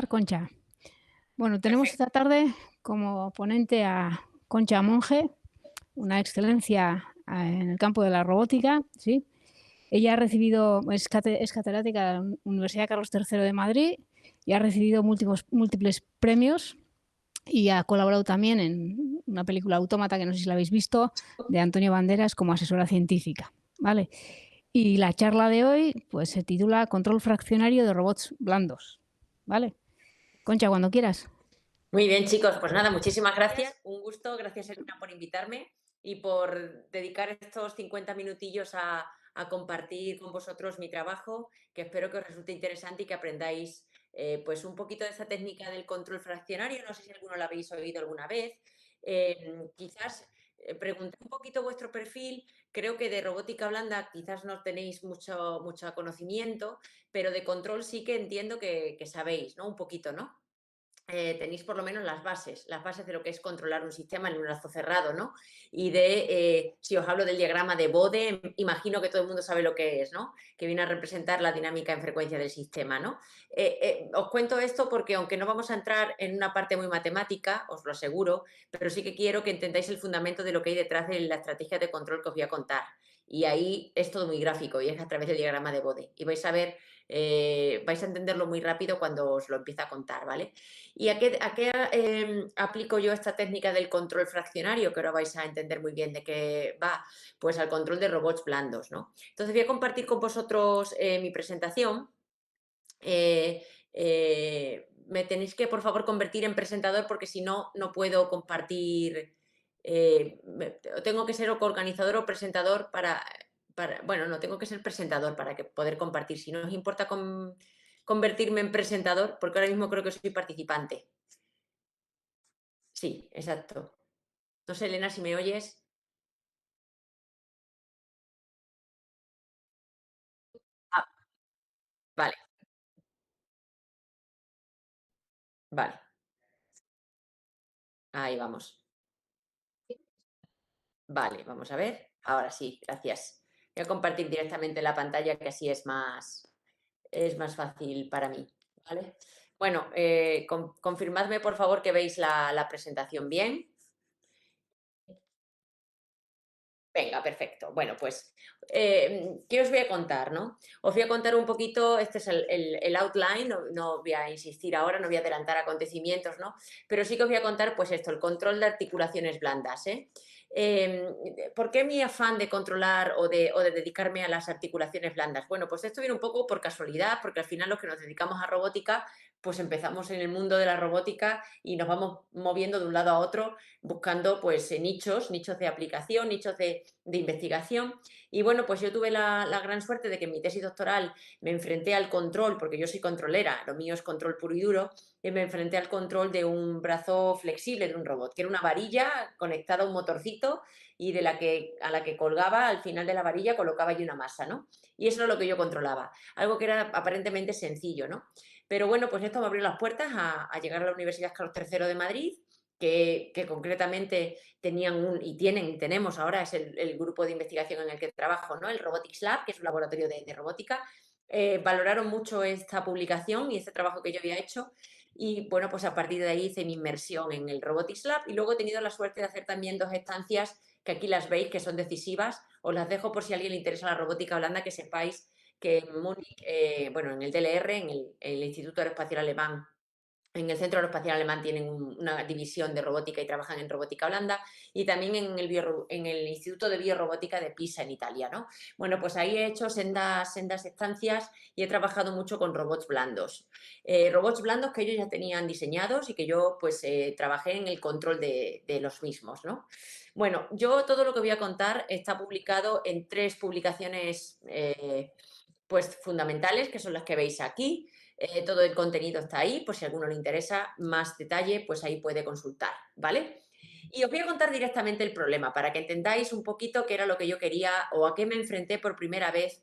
Concha. Bueno, tenemos Perfecto. esta tarde como ponente a Concha Monge, una excelencia en el campo de la robótica, ¿sí? Ella ha recibido, es catedrática de la Universidad Carlos III de Madrid y ha recibido múltiples premios y ha colaborado también en una película Autómata, que no sé si la habéis visto, de Antonio Banderas como asesora científica, ¿vale? Y la charla de hoy pues se titula Control fraccionario de robots blandos, ¿vale? Concha, cuando quieras. Muy bien, chicos, pues nada, muchísimas gracias. Un gusto, gracias Elena por invitarme y por dedicar estos 50 minutillos a compartir con vosotros mi trabajo, que espero que os resulte interesante y que aprendáis pues un poquito de esa técnica del control fraccionario. No sé si alguno la habéis oído alguna vez. Quizás pregunté un poquito vuestro perfil. Creo que de robótica blanda quizás no tenéis mucho conocimiento, pero de control sí que entiendo que sabéis, ¿no? Un poquito, ¿no? Tenéis por lo menos las bases de lo que es controlar un sistema en un lazo cerrado, ¿no? Y si os hablo del diagrama de Bode, imagino que todo el mundo sabe lo que es, ¿no? Que viene a representar la dinámica en frecuencia del sistema, ¿no? Os cuento esto porque aunque no vamos a entrar en una parte muy matemática, os lo aseguro, pero sí que quiero que entendáis el fundamento de lo que hay detrás de la estrategia de control que os voy a contar. Y ahí es todo muy gráfico y es a través del diagrama de Bode. Y vais a entenderlo muy rápido cuando os lo empiece a contar, ¿vale? ¿Y a qué aplico yo esta técnica del control fraccionario? Que ahora vais a entender muy bien de qué va. Pues al control de robots blandos, ¿no? Entonces voy a compartir con vosotros mi presentación. Me tenéis que, por favor, convertir en presentador porque si no, no puedo compartir. Tengo que ser o organizador o presentador bueno, no, tengo que ser presentador para poder compartir. Si no os importa convertirme en presentador, porque ahora mismo creo que soy participante. Sí, exacto. No sé, Elena, si me oyes. Ah, vale, vale. Ahí vamos. Vale, vamos a ver. Ahora sí, gracias. Voy a compartir directamente la pantalla que así es más fácil para mí. ¿Vale? Bueno, confirmadme por favor que veis la presentación bien. Venga, perfecto. Bueno, pues, ¿qué os voy a contar, no? Os voy a contar un poquito, este es el outline, no voy a insistir ahora, no voy a adelantar acontecimientos, ¿no? Pero sí que os voy a contar, pues esto, el control de articulaciones blandas, ¿eh? Em, ¿Por qué mi afán de controlar o de dedicarme a las articulaciones blandas? Bueno, pues esto viene un poco por casualidad, porque al final los que nos dedicamos a robótica, pues empezamos en el mundo de la robótica y nos vamos moviendo de un lado a otro buscando pues nichos de aplicación, nichos de investigación. Y bueno, pues yo tuve la gran suerte de que en mi tesis doctoral me enfrenté al control, porque yo soy controlera, lo mío es control puro y duro, y me enfrenté al control de un brazo flexible de un robot, que era una varilla conectada a un motorcito y a la que colgaba al final de la varilla colocaba yo una masa, ¿no? Y eso era lo que yo controlaba, algo que era aparentemente sencillo, ¿no? Pero bueno, pues esto me abrió las puertas a llegar a la Universidad Carlos III de Madrid, que concretamente y tienen y tenemos ahora, es el grupo de investigación en el que trabajo, ¿no? El Robotics Lab, que es un laboratorio de robótica. Valoraron mucho esta publicación y este trabajo que yo había hecho y bueno, pues a partir de ahí hice mi inmersión en el Robotics Lab y luego he tenido la suerte de hacer también 2 estancias que aquí las veis, que son decisivas. Os las dejo por si a alguien le interesa la robótica blanda, que sepáis que en Múnich, bueno, en el DLR, en el Instituto Aeroespacial Alemán, en el Centro Aeroespacial Alemán tienen una división de robótica y trabajan en robótica blanda y también en el Instituto de Biorrobótica de Pisa, en Italia, ¿no? Bueno, pues ahí he hecho sendas estancias y he trabajado mucho con robots blandos. Robots blandos que ellos ya tenían diseñados y que yo pues trabajé en el control de los mismos, ¿no? Bueno, yo todo lo que voy a contar está publicado en 3 publicaciones pues fundamentales, que son las que veis aquí. Todo el contenido está ahí, por si a alguno le interesa más detalle, pues ahí puede consultar, ¿vale? Y os voy a contar directamente el problema para que entendáis un poquito qué era lo que yo quería o a qué me enfrenté por primera vez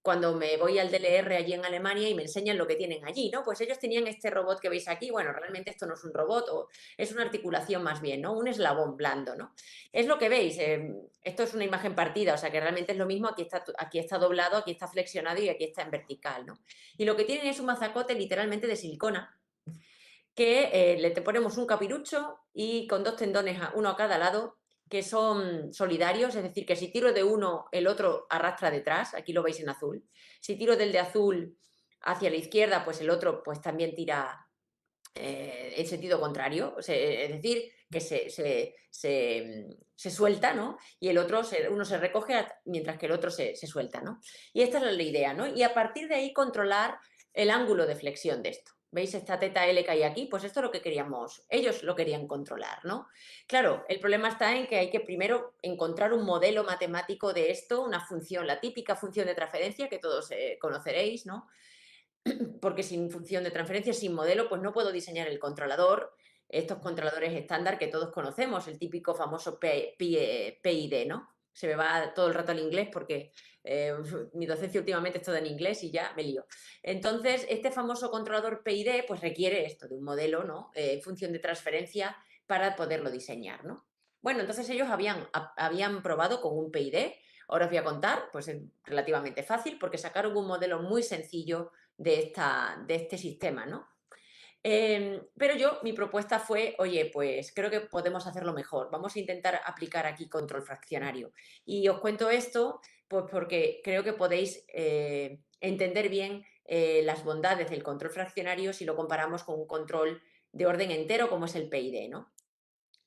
cuando me voy al DLR allí en Alemania y me enseñan lo que tienen allí, ¿no? Pues ellos tenían este robot que veis aquí, bueno, realmente esto no es un robot, o es una articulación más bien, ¿no? Un eslabón blando, ¿no? Es lo que veis, esto es una imagen partida, o sea que realmente es lo mismo, aquí está doblado, aquí está flexionado y aquí está en vertical, ¿no? Y lo que tienen es un mazacote literalmente de silicona, que le te ponemos un capirucho y con dos tendones, uno a cada lado, que son solidarios, es decir, que si tiro de uno, el otro arrastra detrás, aquí lo veis en azul. Si tiro del de azul hacia la izquierda, pues el otro pues también tira en sentido contrario, es decir, que se suelta, ¿no? Y el otro, uno se recoge mientras que el otro se suelta, ¿no? Y esta es la idea, ¿no? Y a partir de ahí controlar el ángulo de flexión de esto. ¿Veis esta teta L que hay aquí? Pues esto es lo que queríamos, ellos lo querían controlar, ¿no? Claro, el problema está en que hay que primero encontrar un modelo matemático de esto, una función, la típica función de transferencia que todos conoceréis, ¿no? Porque sin función de transferencia, sin modelo, pues no puedo diseñar el controlador, estos controladores estándar que todos conocemos, el típico famoso PID, ¿no? Se me va todo el rato al inglés porque mi docencia últimamente es toda en inglés y ya me lío. Entonces, este famoso controlador PID pues requiere esto de un modelo, ¿no? Función de transferencia para poderlo diseñar, ¿no? Bueno, entonces ellos habían probado con un PID. Ahora os voy a contar, pues es relativamente fácil porque sacaron un modelo muy sencillo de este sistema, ¿no? Pero mi propuesta fue, oye, pues creo que podemos hacerlo mejor. Vamos a intentar aplicar aquí control fraccionario. Y os cuento esto, pues porque creo que podéis entender bien las bondades del control fraccionario si lo comparamos con un control de orden entero como es el PID, ¿no?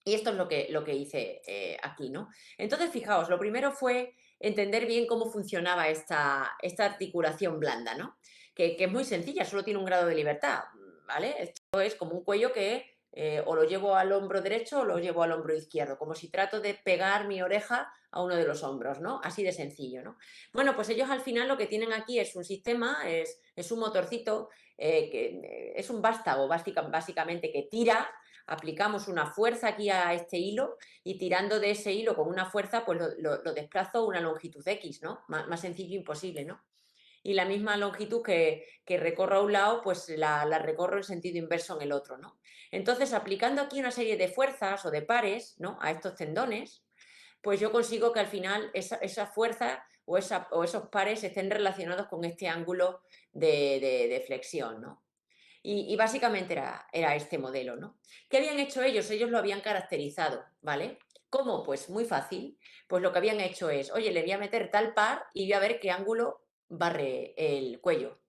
Y esto es lo que hice aquí, ¿no? Entonces, fijaos, lo primero fue entender bien cómo funcionaba esta articulación blanda, ¿no? Que es muy sencilla, solo tiene un grado de libertad, ¿vale? Esto es como un cuello que o lo llevo al hombro derecho o lo llevo al hombro izquierdo, como si trato de pegar mi oreja a uno de los hombros, ¿no? Así de sencillo, ¿no? Bueno, pues ellos al final lo que tienen aquí es un sistema, es un motorcito, que es un vástago, básicamente, que tira. Aplicamos una fuerza aquí a este hilo y tirando de ese hilo con una fuerza, pues lo desplazo a una longitud X, ¿no? Más sencillo imposible, ¿no? Y la misma longitud que recorro a un lado, pues la recorro en sentido inverso en el otro, ¿no? Entonces, aplicando aquí una serie de fuerzas o de pares, ¿no? A estos tendones, pues yo consigo que al final esa fuerza o esos pares estén relacionados con este ángulo de flexión, ¿no? Y básicamente era este modelo, ¿no? ¿Qué habían hecho ellos? Ellos lo habían caracterizado, ¿vale? ¿Cómo? Pues muy fácil. Pues lo que habían hecho es, oye, le voy a meter tal par y voy a ver qué ángulo barre el cuello.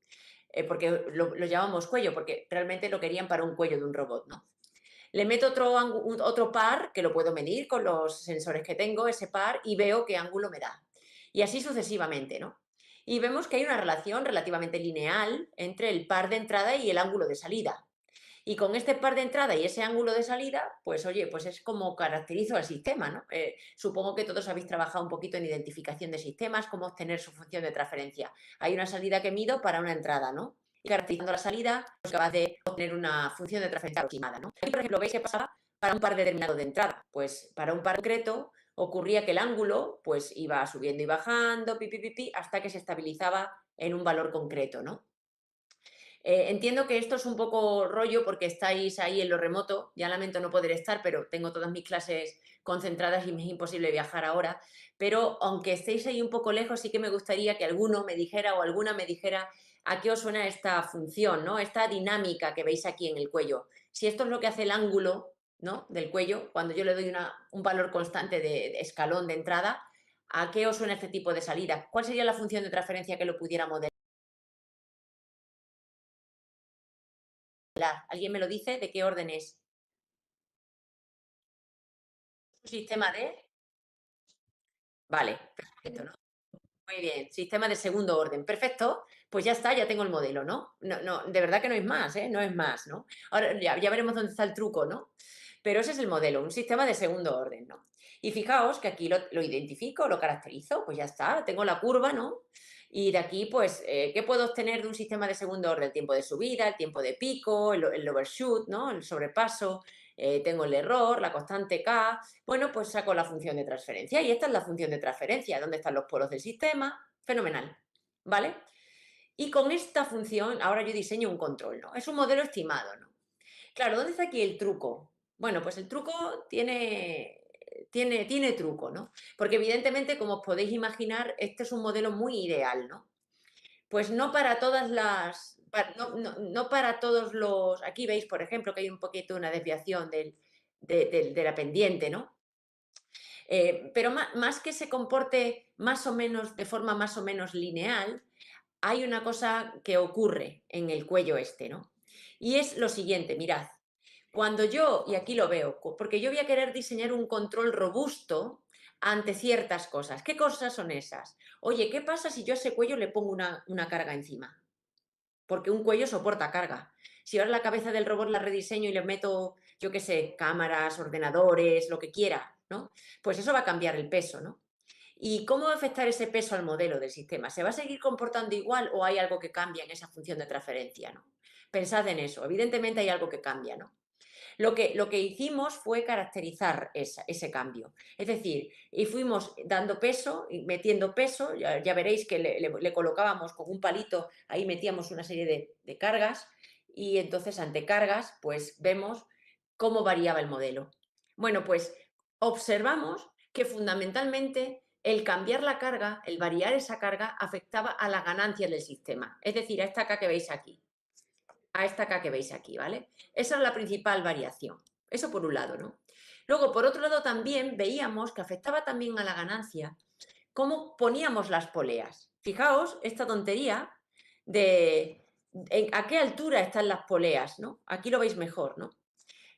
Porque lo llamamos cuello, porque realmente lo querían para un cuello de un robot, ¿no? Le meto otro par que lo puedo medir con los sensores que tengo, ese par, y veo qué ángulo me da. Y así sucesivamente, ¿no? Y vemos que hay una relación relativamente lineal entre el par de entrada y el ángulo de salida. Y con este par de entrada y ese ángulo de salida, pues oye, pues es como caracterizo al sistema, ¿no? Supongo que todos habéis trabajado un poquito en identificación de sistemas, cómo obtener su función de transferencia. Hay una salida que mido para una entrada, ¿no? Y caracterizando la salida, pues capaz de obtener una función de transferencia aproximada, ¿no? Aquí, por ejemplo, veis que pasaba para un par determinado de entrada. Pues para un par concreto ocurría que el ángulo pues iba subiendo y bajando, hasta que se estabilizaba en un valor concreto, ¿no? Entiendo que esto es un poco rollo porque estáis ahí en lo remoto, ya lamento no poder estar, pero tengo todas mis clases concentradas y me es imposible viajar ahora, pero aunque estéis ahí un poco lejos, sí que me gustaría que alguno me dijera o alguna me dijera a qué os suena esta función, ¿no? Esta dinámica que veis aquí en el cuello. Si esto es lo que hace el ángulo, ¿no? Del cuello, cuando yo le doy un valor constante de escalón de entrada, ¿a qué os suena este tipo de salida? ¿Cuál sería la función de transferencia que lo pudiera modelar? ¿Alguien me lo dice? ¿De qué orden es? Un sistema de... Vale, perfecto, ¿no? Muy bien, sistema de segundo orden. Perfecto, pues ya está, ya tengo el modelo, ¿no? No, no, de verdad que no es más, ¿eh? No es más, ¿no? Ahora ya veremos dónde está el truco, ¿no? Pero ese es el modelo, un sistema de segundo orden, ¿no? Y fijaos que aquí lo identifico, lo caracterizo, pues ya está, tengo la curva, ¿no? Y de aquí, pues, ¿qué puedo obtener de un sistema de segundo orden? El tiempo de subida, el tiempo de pico, el overshoot, ¿no? El sobrepaso, tengo el error, la constante K. Bueno, pues saco la función de transferencia y esta es la función de transferencia, dónde están los polos del sistema, fenomenal, ¿vale? Y con esta función ahora yo diseño un control, ¿no? Es un modelo estimado, ¿no? Claro, ¿dónde está aquí el truco? Bueno, pues el truco tiene truco, ¿no? Porque evidentemente, como os podéis imaginar, este es un modelo muy ideal, ¿no? Pues no para no para todos los... Aquí veis, por ejemplo, que hay un poquito una desviación de la pendiente, ¿no? Pero más que se comporte más o menos de forma más o menos lineal, hay una cosa que ocurre en el cuello este, ¿no? Y es lo siguiente, mirad, cuando yo, y aquí lo veo, porque yo voy a querer diseñar un control robusto ante ciertas cosas. ¿Qué cosas son esas? Oye, ¿qué pasa si yo a ese cuello le pongo una carga encima? Porque un cuello soporta carga. Si ahora la cabeza del robot la rediseño y le meto, yo qué sé, cámaras, ordenadores, lo que quiera, ¿no? Pues eso va a cambiar el peso, ¿no? ¿Y cómo va a afectar ese peso al modelo del sistema? ¿Se va a seguir comportando igual o hay algo que cambia en esa función de transferencia, ¿no? Pensad en eso. Evidentemente hay algo que cambia, ¿no? Lo que hicimos fue caracterizar ese cambio. Es decir, y fuimos dando peso y metiendo peso, ya veréis que le colocábamos con un palito, ahí metíamos una serie de cargas y entonces ante cargas pues vemos cómo variaba el modelo. Bueno, pues observamos que fundamentalmente el cambiar la carga, el variar esa carga, afectaba a la ganancia del sistema. Es decir, a esta acá que veis aquí, a esta acá que veis aquí, ¿vale? Esa es la principal variación. Eso por un lado, ¿no? Luego, por otro lado, también veíamos que afectaba también a la ganancia cómo poníamos las poleas. Fijaos esta tontería de a qué altura están las poleas, ¿no? Aquí lo veis mejor, ¿no?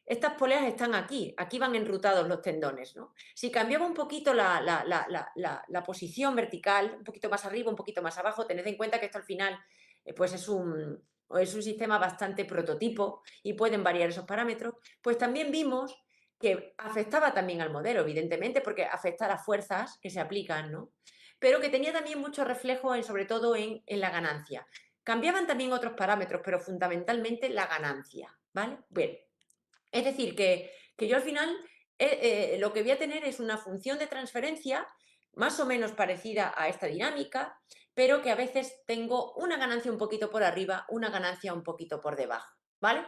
Estas poleas están aquí van enrutados los tendones, ¿no? Si cambiaba un poquito la posición vertical, un poquito más arriba, un poquito más abajo, tened en cuenta que esto al final pues es un sistema bastante prototipo y pueden variar esos parámetros, pues también vimos que afectaba también al modelo, evidentemente, porque afecta a las fuerzas que se aplican, ¿no? Pero que tenía también mucho reflejo, sobre todo en la ganancia. Cambiaban también otros parámetros, pero fundamentalmente la ganancia, ¿vale? Bien. Es decir, que yo al final lo que voy a tener es una función de transferencia más o menos parecida a esta dinámica, pero que a veces tengo una ganancia un poquito por arriba, una ganancia un poquito por debajo, ¿vale?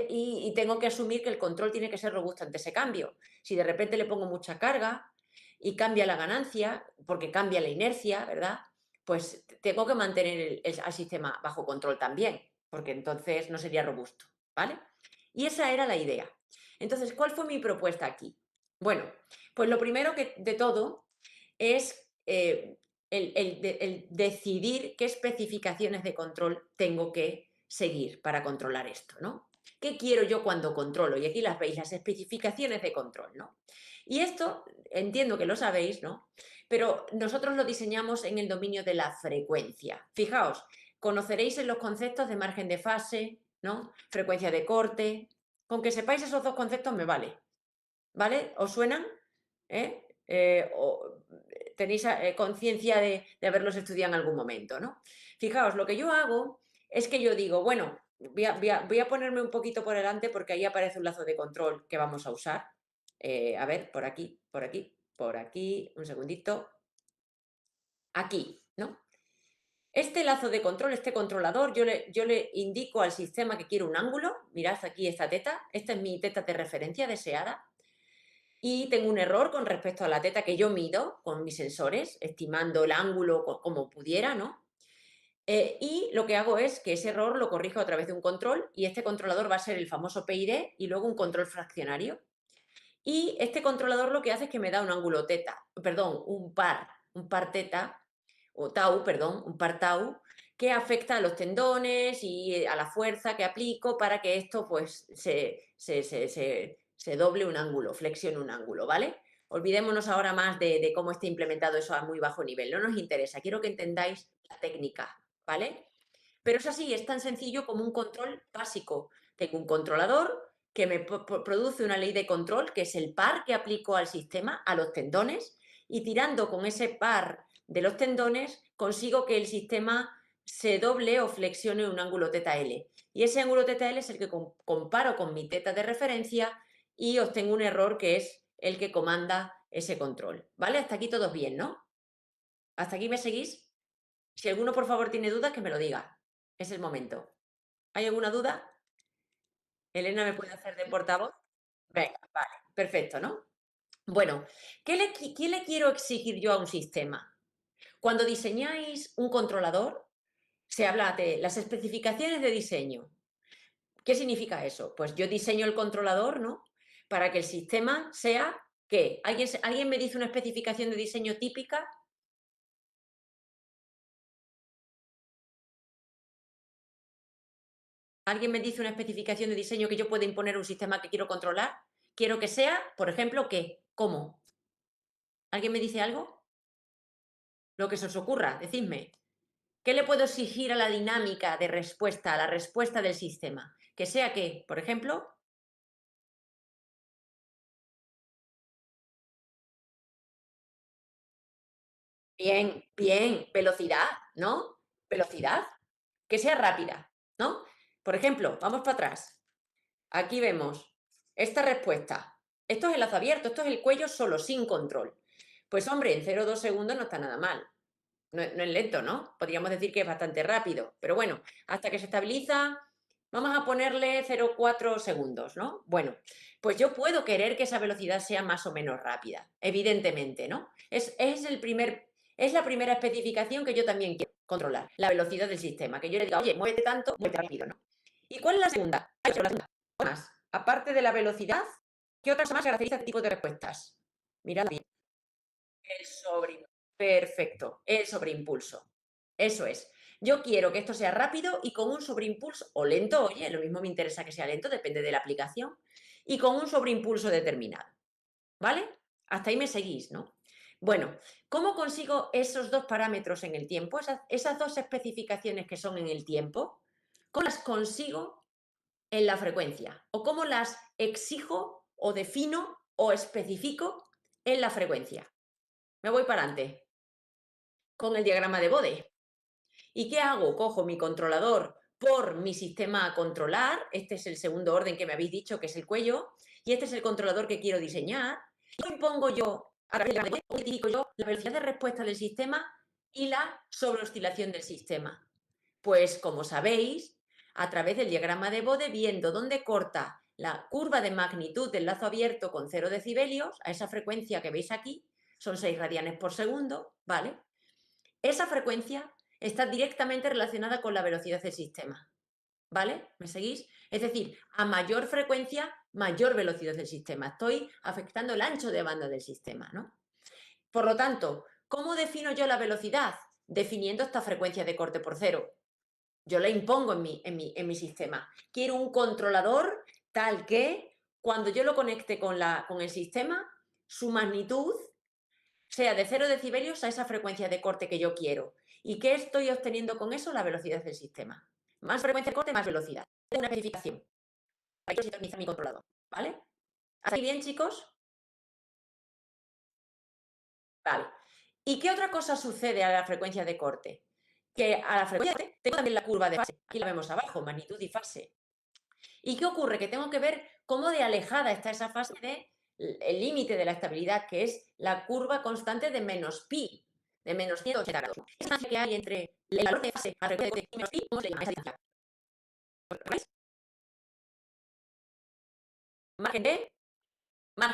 Y tengo que asumir que el control tiene que ser robusto ante ese cambio. Si de repente le pongo mucha carga y cambia la ganancia, porque cambia la inercia, ¿verdad? Pues tengo que mantener al sistema bajo control también, porque entonces no sería robusto, ¿vale? Y esa era la idea. Entonces, ¿cuál fue mi propuesta aquí? Bueno, pues lo primero que de todo es el decidir qué especificaciones de control tengo que seguir para controlar esto, ¿no? ¿Qué quiero yo cuando controlo? Y aquí las veis, las especificaciones de control, ¿no? Y esto entiendo que lo sabéis, ¿no? Pero nosotros lo diseñamos en el dominio de la frecuencia. Fijaos, conoceréis en los conceptos de margen de fase, ¿no? Frecuencia de corte. Con que sepáis esos dos conceptos me vale. ¿Vale? ¿Os suenan? O tenéis conciencia de haberlos estudiado en algún momento, ¿no? Fijaos, lo que yo hago es que yo digo, bueno, voy a ponerme un poquito por delante porque ahí aparece un lazo de control que vamos a usar. A ver, por aquí, por aquí, por aquí, un segundito. Aquí, ¿no? Este lazo de control, este controlador, yo le indico al sistema que quiero un ángulo. Mirad aquí esta teta. Esta es mi teta de referencia deseada. Y tengo un error con respecto a la teta que yo mido con mis sensores, estimando el ángulo como pudiera, ¿no? Y lo que hago es que ese error lo corrijo a través de un control y este controlador va a ser el famoso PID y luego un control fraccionario. Y este controlador lo que hace es que me da un ángulo teta, perdón, un par teta, o tau, perdón, un par tau, que afecta a los tendones y a la fuerza que aplico para que esto pues se doble un ángulo, flexione un ángulo, ¿vale? Olvidémonos ahora más de cómo está implementado eso a muy bajo nivel, no nos interesa, quiero que entendáis la técnica, ¿vale? Pero es así, es tan sencillo como un control básico. Tengo un controlador que me produce una ley de control, que es el par que aplico al sistema, a los tendones, y tirando con ese par de los tendones consigo que el sistema se doble o flexione un ángulo teta L. Y ese ángulo teta L es el que comparo con mi teta de referencia y obtengo un error que es el que comanda ese control. ¿Vale? Hasta aquí todos bien, ¿no? ¿Hasta aquí me seguís? Si alguno, por favor, tiene dudas, que me lo diga. Es el momento. ¿Hay alguna duda? ¿Elena me puede hacer de portavoz? Venga, vale, perfecto, ¿no? Bueno, ¿qué le quiero exigir yo a un sistema? Cuando diseñáis un controlador, se habla de las especificaciones de diseño. ¿Qué significa eso? Pues yo diseño el controlador, ¿no? Para que el sistema sea, ¿qué? ¿Alguien me dice una especificación de diseño típica? ¿Alguien me dice una especificación de diseño que yo pueda imponer a un sistema que quiero controlar? Quiero que sea, por ejemplo, ¿qué? ¿Cómo? ¿Alguien me dice algo? Lo que se os ocurra, decidme. ¿Qué le puedo exigir a la dinámica de respuesta, a la respuesta del sistema? Que sea ¿qué? Por ejemplo, bien, bien, velocidad, ¿no? Velocidad, que sea rápida, ¿no? Por ejemplo, vamos para atrás. Aquí vemos esta respuesta. Esto es el lazo abierto, esto es el cuello solo, sin control. Pues hombre, en 0,2 segundos no está nada mal. No, no es lento, ¿no? Podríamos decir que es bastante rápido. Pero bueno, hasta que se estabiliza, vamos a ponerle 0,4 segundos, ¿no? Bueno, pues yo puedo querer que esa velocidad sea más o menos rápida, evidentemente, ¿no? Es la primera especificación que yo también quiero controlar, la velocidad del sistema. Que yo le diga, oye, muévete tanto, muévete rápido, ¿no? ¿Y cuál es la segunda? La segunda. Más. Aparte de la velocidad, ¿qué otras más caracteriza este tipo de respuestas? Mirad bien. El sobre. Perfecto. El sobreimpulso. Eso es. Yo quiero que esto sea rápido y con un sobreimpulso, o lento, oye, lo mismo me interesa que sea lento, depende de la aplicación, y con un sobreimpulso determinado. ¿Vale? Hasta ahí me seguís, ¿no? Bueno, ¿cómo consigo esos dos parámetros en el tiempo? Esas dos especificaciones que son en el tiempo, ¿cómo las consigo en la frecuencia? ¿O cómo las exijo o defino o especifico en la frecuencia? Me voy para adelante con el diagrama de Bode. ¿Y qué hago? Cojo mi controlador por mi sistema a controlar, este es el segundo orden que me habéis dicho, que es el cuello, y este es el controlador que quiero diseñar. Y impongo yo, a través de la velocidad de respuesta del sistema y la sobreoscilación del sistema. Pues como sabéis, a través del diagrama de Bode, viendo dónde corta la curva de magnitud del lazo abierto con 0 decibelios, a esa frecuencia que veis aquí, son 6 radianes por segundo, ¿vale? Esa frecuencia está directamente relacionada con la velocidad del sistema, ¿vale? ¿Me seguís? Es decir, a mayor frecuencia, mayor velocidad del sistema. Estoy afectando el ancho de banda del sistema, ¿no? Por lo tanto, ¿cómo defino yo la velocidad? Definiendo esta frecuencia de corte por cero. Yo la impongo en mi sistema. Quiero un controlador tal que cuando yo lo conecte con el sistema, su magnitud sea de 0 decibelios a esa frecuencia de corte que yo quiero. ¿Y qué estoy obteniendo con eso? La velocidad del sistema. Más frecuencia de corte, más velocidad. Tengo una especificación para yo sintonizar mi controlador. ¿Vale? ¿Hasta ahí bien, chicos? Vale. ¿Y qué otra cosa sucede a la frecuencia de corte? Que a la frecuencia de corte tengo también la curva de fase. Aquí la vemos abajo, magnitud y fase. ¿Y qué ocurre? Que tengo que ver cómo de alejada está esa fase del límite de la estabilidad, que es la curva constante de menos pi, de menos 180 grados. Esa distancia que hay entre el valor de fase a frecuencia de menos pi, ¿cómo se llama esa distancia? ¿Veis? Margen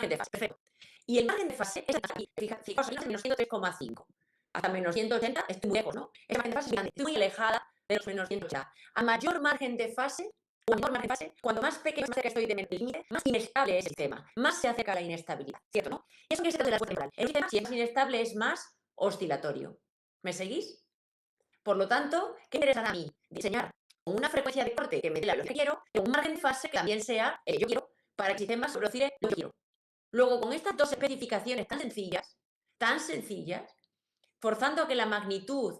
de fase, perfecto. Y el margen de fase es aquí, fijaos, en menos 103,5. Hasta menos 180 estoy muy lejos, ¿no? Esa margen de fase es grande, estoy muy alejada de los menos 180. A mayor margen de fase, cuanto más pequeño, más cerca estoy de menos límite, más inestable es el sistema, más se acerca a la inestabilidad, ¿cierto? ¿No? Eso que se trata de la respuesta temporal. El sistema, si es más inestable, es más oscilatorio. ¿Me seguís? Por lo tanto, ¿qué me interesa a mí? Diseñar con una frecuencia de corte que me dé la velocidad que quiero, con un margen de fase que también sea el que yo quiero, para que el sistema sobreoscile lo que yo quiero. Luego, con estas dos especificaciones tan sencillas, forzando a que la magnitud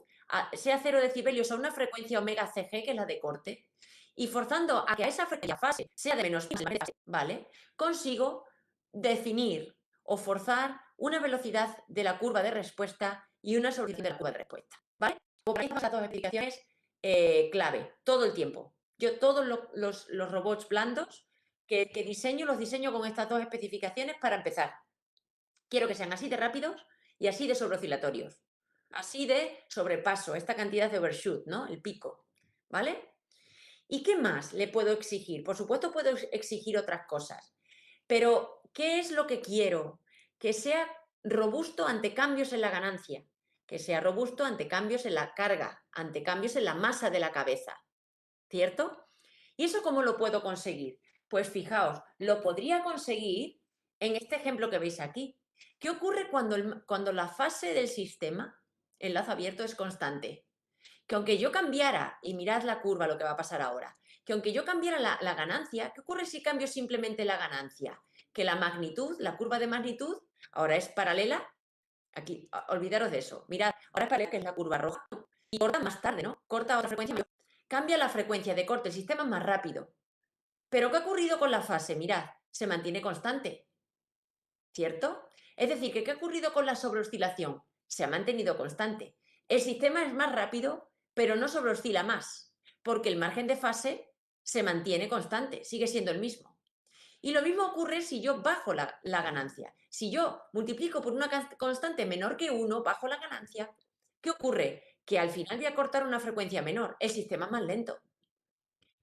sea 0 decibelios a una frecuencia omega CG, que es la de corte, y forzando a que a esa frecuencia fase sea de menos pi, ¿vale? Consigo definir o forzar una velocidad de la curva de respuesta y una solución de la curva de respuesta, ¿vale? Como veis, estas dos explicaciones clave, todo el tiempo. Yo todos los robots blandos que diseño, los diseño con estas dos especificaciones para empezar. Quiero que sean así de rápidos y así de sobreoscilatorios. Así de sobrepaso, esta cantidad de overshoot, ¿no? El pico, ¿vale? ¿Y qué más le puedo exigir? Por supuesto puedo exigir otras cosas, pero ¿qué es lo que quiero? Que sea robusto ante cambios en la ganancia, que sea robusto ante cambios en la carga, ante cambios en la masa de la cabeza, ¿cierto? ¿Y eso cómo lo puedo conseguir? Pues fijaos, lo podría conseguir en este ejemplo que veis aquí. ¿Qué ocurre cuando la fase del sistema, el lazo abierto, es constante? Que aunque yo cambiara, y mirad la curva, lo que va a pasar ahora, que aunque yo cambiara la ganancia, ¿qué ocurre si cambio simplemente la ganancia? Que la magnitud, la curva de magnitud, ahora es paralela. Aquí, olvidaros de eso. Mirad, ahora es paralela, que es la curva roja, ¿no? Y corta más tarde, ¿no? Corta a otra frecuencia mayor. Cambia la frecuencia de corte, el sistema es más rápido. Pero ¿qué ha ocurrido con la fase? Mirad, se mantiene constante, ¿cierto? Es decir, ¿qué ha ocurrido con la sobreoscilación? Se ha mantenido constante. El sistema es más rápido, pero no sobreoscila más, porque el margen de fase se mantiene constante, sigue siendo el mismo. Y lo mismo ocurre si yo bajo la ganancia. Si yo multiplico por una constante menor que 1, bajo la ganancia, ¿qué ocurre? Que al final voy a cortar una frecuencia menor, el sistema es más lento.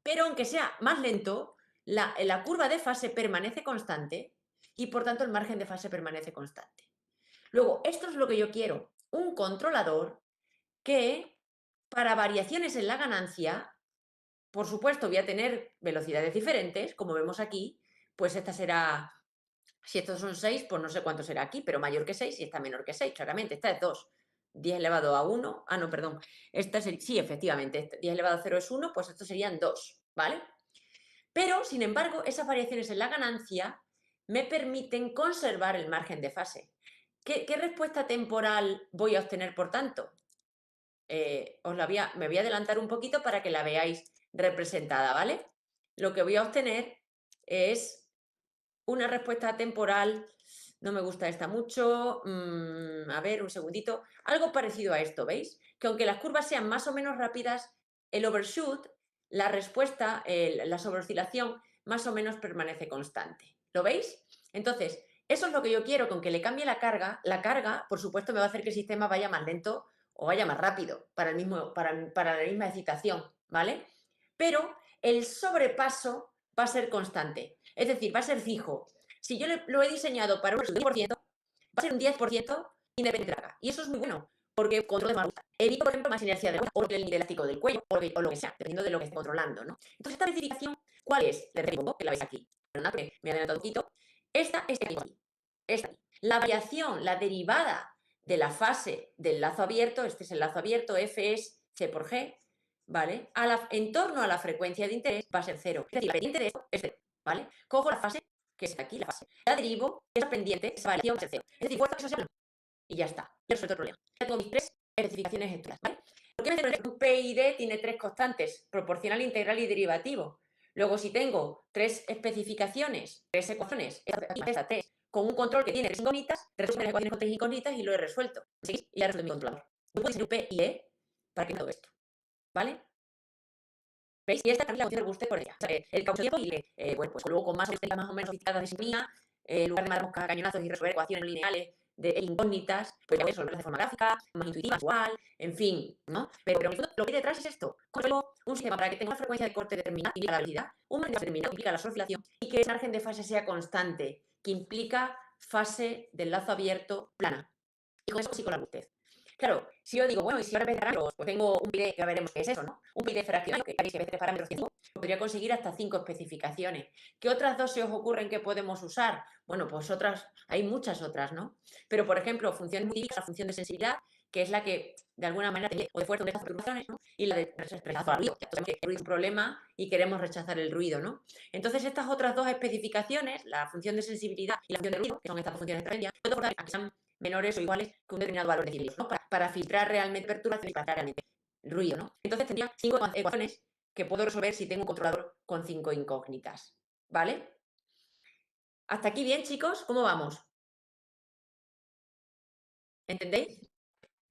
Pero aunque sea más lento, la curva de fase permanece constante y por tanto el margen de fase permanece constante. Luego, esto es lo que yo quiero, un controlador que para variaciones en la ganancia, por supuesto voy a tener velocidades diferentes, como vemos aquí, pues esta será, si estos son 6, pues no sé cuánto será aquí, pero mayor que 6 y esta menor que 6, claramente, esta es 2. 10 elevado a 1, no, perdón, esta sí, efectivamente, 10 elevado a 0 es 1, pues estos serían 2, ¿vale? Pero, sin embargo, esas variaciones en la ganancia me permiten conservar el margen de fase. ¿Qué respuesta temporal voy a obtener, por tanto? Me voy a adelantar un poquito para que la veáis representada, ¿vale? Lo que voy a obtener es una respuesta temporal, no me gusta esta mucho, a ver, un segundito, algo parecido a esto, ¿veis? Que aunque las curvas sean más o menos rápidas, el overshoot, la respuesta, la sobreoscilación, más o menos permanece constante. ¿Lo veis? Entonces, eso es lo que yo quiero, que aunque le cambie la carga, por supuesto, me va a hacer que el sistema vaya más lento o vaya más rápido para la misma excitación, ¿vale? Pero el sobrepaso va a ser constante, es decir, va a ser fijo. Si yo lo he diseñado para un 10%, va a ser un 10% independiente de la carga. Y eso es muy bueno, porque controlo más ruta. Evito, por ejemplo, más inercia de la o el límite elástico del cuello, o lo que sea, dependiendo de lo que esté controlando, ¿no? Entonces, esta especificación, ¿cuál es? Le repito, que la veis aquí. Perdona, que me he adelantado un poquito. Esta es aquí. Esta. La variación, la derivada de la fase del lazo abierto, este es el lazo abierto, F es C por G, ¿vale? En torno a la frecuencia de interés va a ser 0. Es decir, la pendiente de esto es 0, ¿vale? Cojo la fase, que es aquí la fase, la derivo, esa pendiente, esa variación va a ser 0. Es decir, fuerza que eso sea 1. Y ya está. Ya resuelto el problema. Ya tengo mis 3 especificaciones estudiadas, ¿vale? ¿Por qué me centro en un P y D tiene 3 constantes? Proporcional, integral y derivativo. Luego, si tengo 3 especificaciones, 3 ecuaciones, esta 3, con un control que tiene 3 incógnitas, resuelvo las ecuaciones con 3 incógnitas y lo he resuelto. ¿Sí? Y ya resuelto mi controlador. Yo puedo decir un P y D para que me todo esto. ¿Vale? ¿Veis? Y esta también la función del booster por ella. O sea, el caucho tiempo y bueno, pues luego con más técnicas más o menos sofisticadas de simetría, en lugar de dar moscas a cañonazos y resolver ecuaciones lineales de incógnitas, pues voy a resolverlas de forma gráfica, más intuitiva, visual, en fin, ¿no? Pero en el fondo, lo que hay detrás es esto. Controlo un sistema para que tenga una frecuencia de corte determinada, implica la velocidad, un margen determinado, implica la oscilación, y que ese margen de fase sea constante, que implica fase del lazo abierto plana. Y con eso consigo la robustez. Claro, si yo digo, bueno, y si ahora en vez de parámetros, pues tengo un PID, que ya veremos qué es eso, ¿no? Un PID fraccionario, que sabéis que en vez de parámetros 5, podría conseguir hasta 5 especificaciones. ¿Qué otras dos se os ocurren que podemos usar? Bueno, pues hay muchas otras, ¿no? Pero, por ejemplo, funciones muy típicas, la función de sensibilidad, que es la que, de alguna manera, o de fuerza o de perturbaciones, ¿no? Y la de rechazo al ruido. Ya sabemos que el ruido es un problema y queremos rechazar el ruido, ¿no? Entonces, estas otras dos especificaciones, la función de sensibilidad y la función de ruido, que son estas dos funciones de a que sean menores o iguales que un determinado valor de decibelios, ¿no? Para filtrar realmente perturbación y para filtrar realmente ruido, ¿no? Entonces tendría 5 ecuaciones que puedo resolver si tengo un controlador con 5 incógnitas, ¿vale? ¿Hasta aquí bien, chicos? ¿Cómo vamos? ¿Entendéis?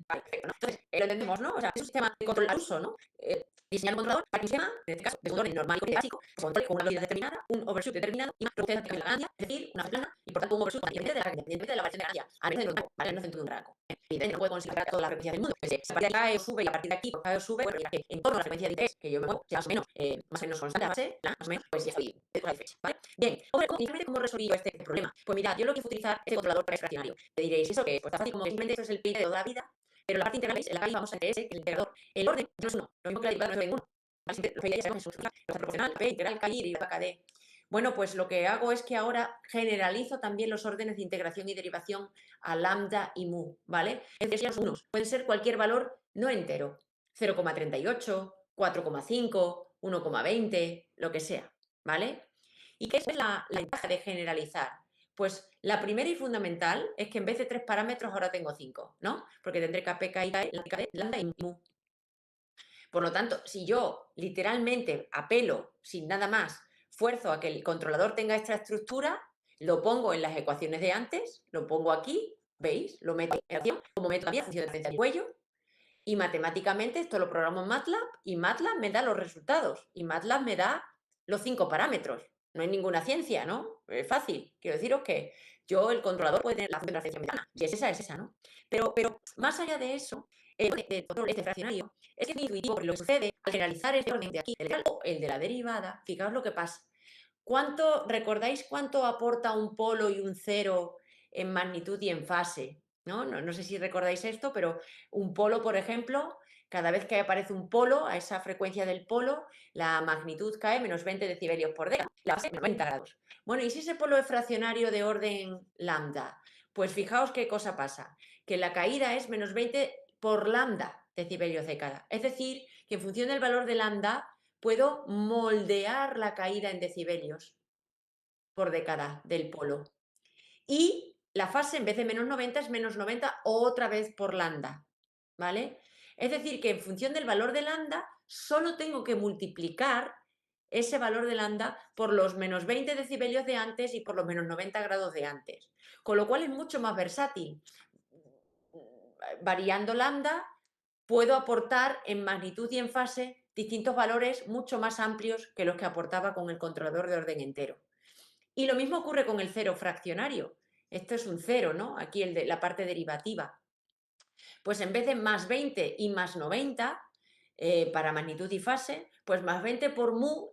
Vale, perfecto, ¿no? Entonces, lo entendemos, ¿no? O sea, es un sistema de control al uso, ¿no? Diseñar un controlador para que un sistema, en este caso, de control normal y básico, que controle con una velocidad determinada, un overshoot determinado y más velocidad de la ganancia, es decir, una plana, y por tanto un overshoot independientemente de la variación de ganancia, a menos de un rango, ¿vale? No centro de un rango. Evidentemente no puedo considerar toda la frecuencia del mundo. Pues, si a partir de acá sube y a partir de aquí cae o sube, bueno, ya que en torno a la frecuencia de interés que yo me muevo, sea más o menos constante a base, más o menos, pues ya estoy de la fecha, ¿vale? Bien, inicialmente, ¿cómo resolví yo este problema? Pues mirad, yo lo que hice utilizar este controlador para fraccionario. Te diréis, ¿eso qué es? Pues está fácil, como que simplemente esto es el PID de toda la vida, Pero la parte integral es la KI vamos a que es el integrador. El orden no es uno, lo mismo que la derivada no es de 1. Los PI ya sabemos, es proporcional, P, integral, KI, derivada KD. Bueno, pues lo que hago es que ahora generalizo también los órdenes de integración y derivación a lambda y mu, ¿vale? Es decir, los unos pueden ser cualquier valor no entero, 0,38, 4,5, 1,20, lo que sea, ¿vale? ¿Y qué es la ventaja de generalizar? Pues la primera y fundamental es que en vez de 3 parámetros ahora tengo 5, ¿no? Porque tendré KP, KI, KD, lambda y mu. Por lo tanto, si yo literalmente apelo sin nada más, fuerzo a que el controlador tenga esta estructura, lo pongo en las ecuaciones de antes, lo pongo aquí, ¿veis? Lo meto en acción, como meto también función de frecuencia del cuello, y matemáticamente esto lo programo en MATLAB y MATLAB me da los resultados y MATLAB me da los 5 parámetros. No hay ninguna ciencia, ¿no? Es fácil. Quiero deciros que el controlador puede tener la función de transferencia mediana. Si es esa, ¿no? Pero más allá de eso, de control este fraccionario, es que es muy intuitivo, porque lo que sucede al generalizar este orden de aquí, el real o el de la derivada, fijaos lo que pasa. ¿Recordáis cuánto aporta un polo y un cero en magnitud y en fase? No sé si recordáis esto, pero un polo, por ejemplo, cada vez que aparece un polo, a esa frecuencia del polo, la magnitud cae menos 20 decibelios por década, la fase 90 grados. Bueno, ¿y si ese polo es fraccionario de orden lambda? Pues fijaos qué cosa pasa, que la caída es menos 20 por lambda decibelios década. Es decir, que en función del valor de lambda, puedo moldear la caída en decibelios por década del polo. Y la fase, en vez de menos 90, es menos 90 otra vez por lambda, ¿vale? Es decir, que en función del valor de lambda, solo tengo que multiplicar ese valor de lambda por los menos 20 decibelios de antes y por los menos 90 grados de antes. Con lo cual es mucho más versátil. Variando lambda, puedo aportar en magnitud y en fase distintos valores mucho más amplios que los que aportaba con el controlador de orden entero. Y lo mismo ocurre con el cero fraccionario. Esto es un cero, ¿no? Aquí la parte derivativa. Pues en vez de más 20 y más 90, para magnitud y fase, pues más 20 por mu,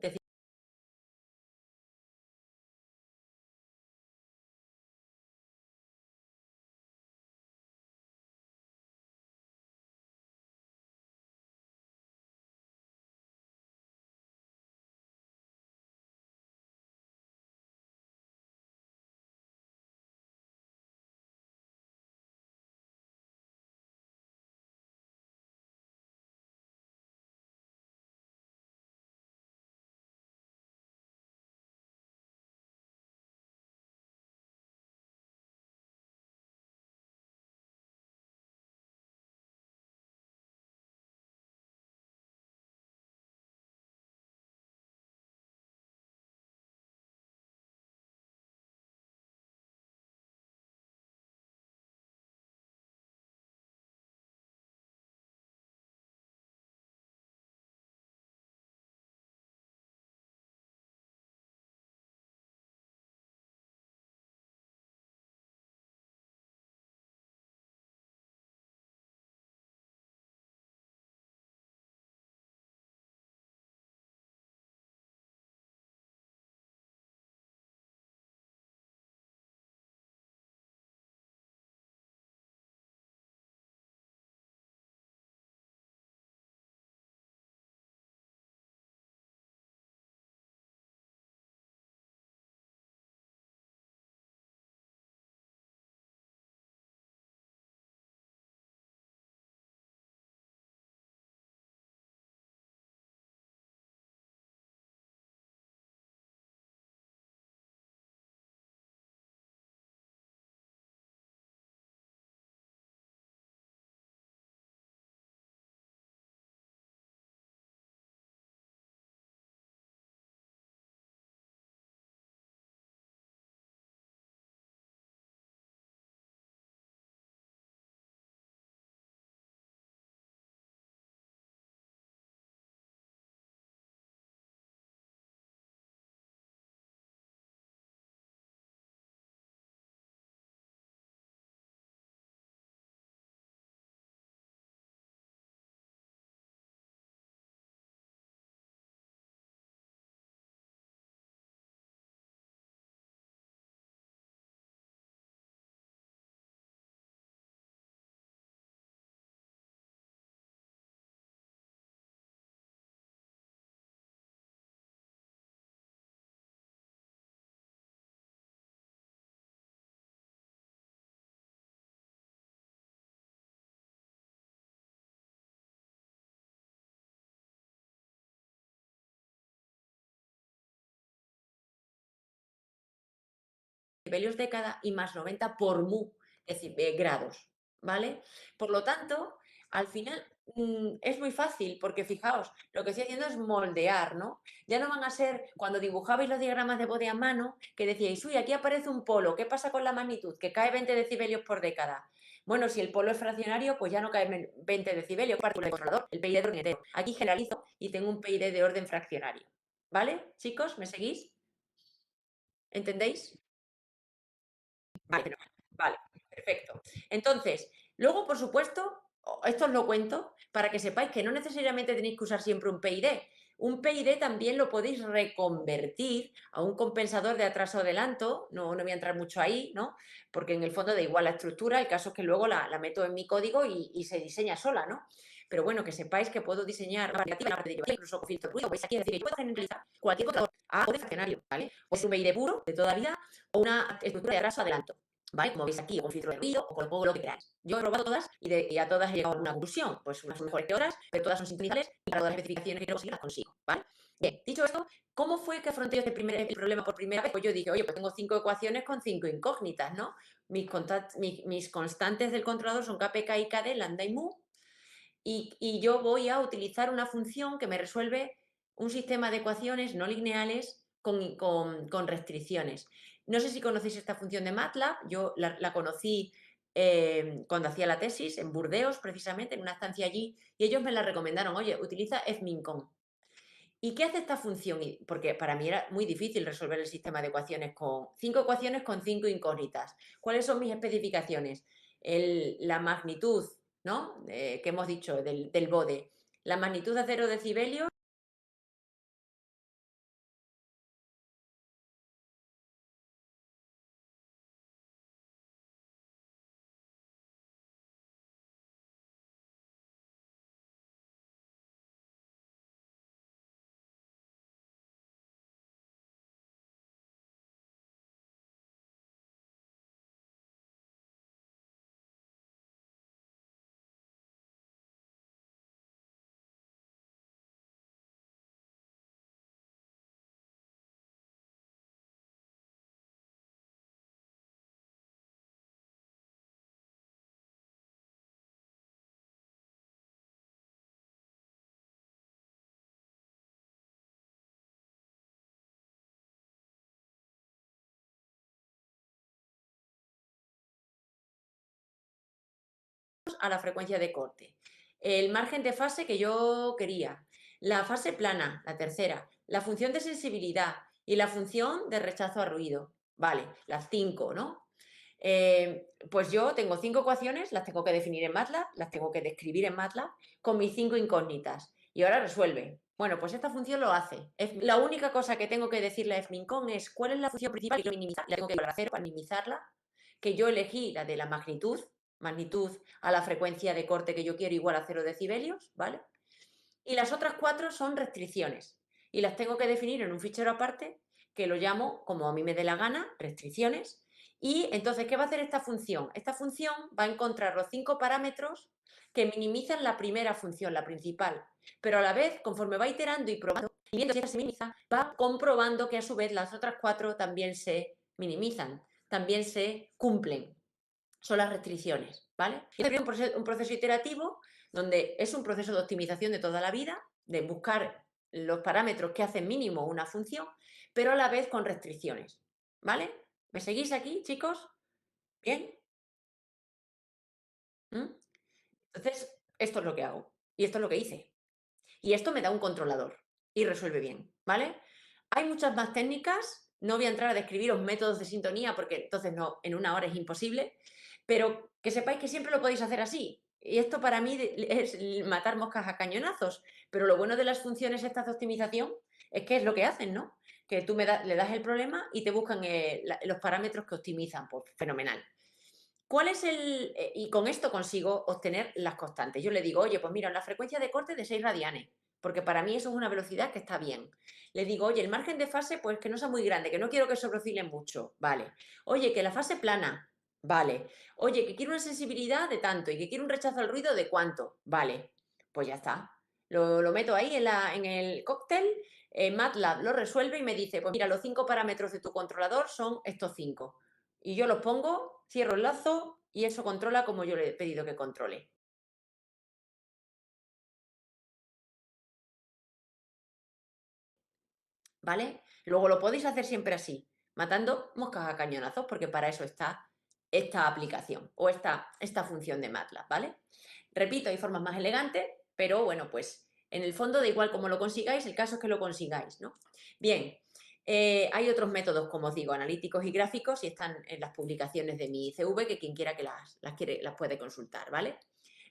decibelios/década y más 90 por mu grados, ¿vale? Por lo tanto, al final es muy fácil porque fijaos, lo que estoy haciendo es moldear, ¿no? Ya no van a ser, cuando dibujabais los diagramas de bode a mano, que decíais, uy, aquí aparece un polo, ¿qué pasa con la magnitud? Que cae 20 decibelios por década. Bueno, si el polo es fraccionario, pues ya no cae 20 decibelios, parte del controlador, el PID de orden entero. Aquí generalizo y tengo un PID de orden fraccionario. ¿Vale, chicos? ¿Me seguís? ¿Entendéis? Vale, vale, perfecto. Entonces, luego, por supuesto, esto os lo cuento para que sepáis que no necesariamente tenéis que usar siempre un PID. Un PID también lo podéis reconvertir a un compensador de atraso adelanto, no voy a entrar mucho ahí, ¿no? Porque en el fondo da igual la estructura, el caso es que luego la meto en mi código y se diseña sola, ¿no? Pero bueno, que sepáis que puedo diseñar una variativa, incluso con filtro de ruido, veis aquí, es decir, yo puedo generalizar cualquier controlador a orden fraccionario, ¿vale? O es un PID puro de toda vida o una estructura de atraso adelanto. ¿Vale? Como veis aquí, con filtro de ruido o con el juego lo que queráis. Yo he probado todas y a todas he llegado a una conclusión. Pues unas son mejores que otras, pero todas son sintonizables y para todas las especificaciones que quiero conseguir las consigo. ¿Vale? Bien, dicho esto, ¿cómo fue que afronté este el problema por primera vez? Pues yo dije, oye, pues tengo 5 ecuaciones con 5 incógnitas, ¿no? Mis constantes del controlador son KPK y KD, lambda y mu, y yo voy a utilizar una función que me resuelve un sistema de ecuaciones no lineales con restricciones. No sé si conocéis esta función de MATLAB, yo la conocí cuando hacía la tesis en Burdeos, precisamente, en una estancia allí, y ellos me la recomendaron, oye, utiliza fmincon. ¿Y qué hace esta función? Porque para mí era muy difícil resolver el sistema de ecuaciones con 5 ecuaciones con 5 incógnitas. ¿Cuáles son mis especificaciones? La magnitud, ¿no? Que hemos dicho del bode. La magnitud a 0 decibelios a la frecuencia de corte. El margen de fase que yo quería. La fase plana, la tercera. La función de sensibilidad y la función de rechazo a ruido. Vale, las 5, ¿no? Pues yo tengo 5 ecuaciones, las tengo que definir en MATLAB, las tengo que describir en MATLAB con mis 5 incógnitas. Y ahora resuelve. Bueno, pues esta función lo hace. La única cosa que tengo que decirle a fmincon es cuál es la función principal que quiero minimizar. La tengo que llevar a 0 para minimizarla. Que yo elegí la de la magnitud a la frecuencia de corte que yo quiero igual a 0 decibelios, ¿vale? Y las otras 4 son restricciones. Y las tengo que definir en un fichero aparte que lo llamo, como a mí me dé la gana, restricciones. Y entonces, ¿qué va a hacer esta función? Esta función va a encontrar los 5 parámetros que minimizan la primera función, la principal. Pero a la vez, conforme va iterando y probando, y viendo si esta se minimiza, va comprobando que a su vez las otras 4 también se minimizan, también se cumplen. Son las restricciones, ¿vale? Y es un proceso iterativo donde es un proceso de optimización de toda la vida, de buscar los parámetros que hacen mínimo una función, pero a la vez con restricciones, ¿vale? ¿Me seguís aquí, chicos? ¿Bien? ¿Mm? Entonces, esto es lo que hago y esto es lo que hice. Y esto me da un controlador y resuelve bien, ¿vale? Hay muchas más técnicas, no voy a entrar a describiros métodos de sintonía porque entonces no, en una hora es imposible, pero que sepáis que siempre lo podéis hacer así. Y esto para mí es matar moscas a cañonazos, pero lo bueno de las funciones estas de optimización es que es lo que hacen, ¿no? Que tú le das el problema y te buscan los parámetros que optimizan, pues fenomenal. ¿Cuál es y con esto consigo obtener las constantes? Yo le digo, oye, pues mira, la frecuencia de corte de 6 radianes, porque para mí eso es una velocidad que está bien. Le digo, oye, el margen de fase, pues que no sea muy grande, que no quiero que sobreoscile mucho, vale. Oye, que la fase plana, vale. Oye, que quiero una sensibilidad de tanto y que quiero un rechazo al ruido de cuánto, vale. Pues ya está. Lo meto ahí en el cóctel, MATLAB lo resuelve y me dice, pues mira, los 5 parámetros de tu controlador son estos 5. Y yo los pongo, cierro el lazo y eso controla como yo le he pedido que controle. ¿Vale? Luego lo podéis hacer siempre así, matando moscas a cañonazos, porque para eso está esta aplicación o esta función de MATLAB, ¿vale? Repito, hay formas más elegantes, pero bueno, pues en el fondo da igual cómo lo consigáis, el caso es que lo consigáis, ¿no? Bien, hay otros métodos, como os digo, analíticos y gráficos y están en las publicaciones de mi ICV, que quien quiera que las puede consultar, ¿vale?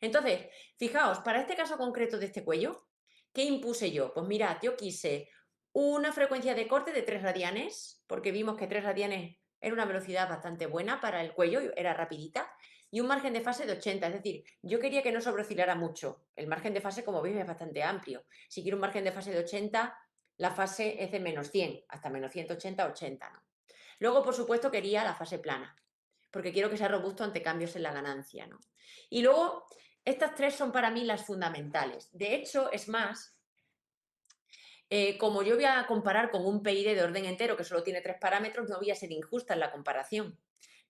Entonces, fijaos, para este caso concreto de este cuello, ¿qué impuse yo? Pues mirad, yo quise una frecuencia de corte de 3 radianes, porque vimos que 3 radianes era una velocidad bastante buena para el cuello, era rapidita, y un margen de fase de 80, es decir, yo quería que no sobreoscilara mucho. El margen de fase, como veis, es bastante amplio. Si quiero un margen de fase de 80, la fase es de menos 100, hasta menos 180, 80, ¿no? Luego, por supuesto, quería la fase plana, porque quiero que sea robusto ante cambios en la ganancia, ¿no? Y luego, estas tres son para mí las fundamentales. De hecho, es más, como yo voy a comparar con un PID de orden entero que solo tiene 3 parámetros, no voy a ser injusta en la comparación.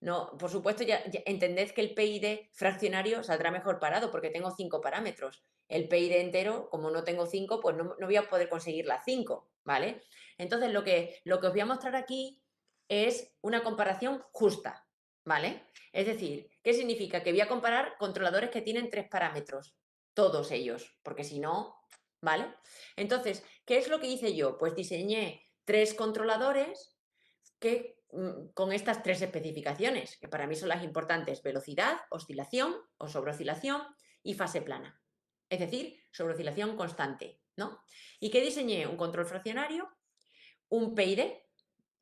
No, por supuesto, ya entended que el PID fraccionario saldrá mejor parado porque tengo 5 parámetros. El PID entero, como no tengo 5, pues no voy a poder conseguir las 5, ¿vale? Entonces, lo que os voy a mostrar aquí es una comparación justa, ¿vale? Es decir, ¿qué significa? Que voy a comparar controladores que tienen 3 parámetros, todos ellos, porque si no, ¿vale? Entonces, ¿qué es lo que hice yo? Pues diseñé 3 controladores con estas 3 especificaciones, que para mí son las importantes: velocidad, oscilación o sobreoscilación y fase plana. Es decir, sobreoscilación constante, ¿no? ¿Y qué diseñé? Un control fraccionario, un PID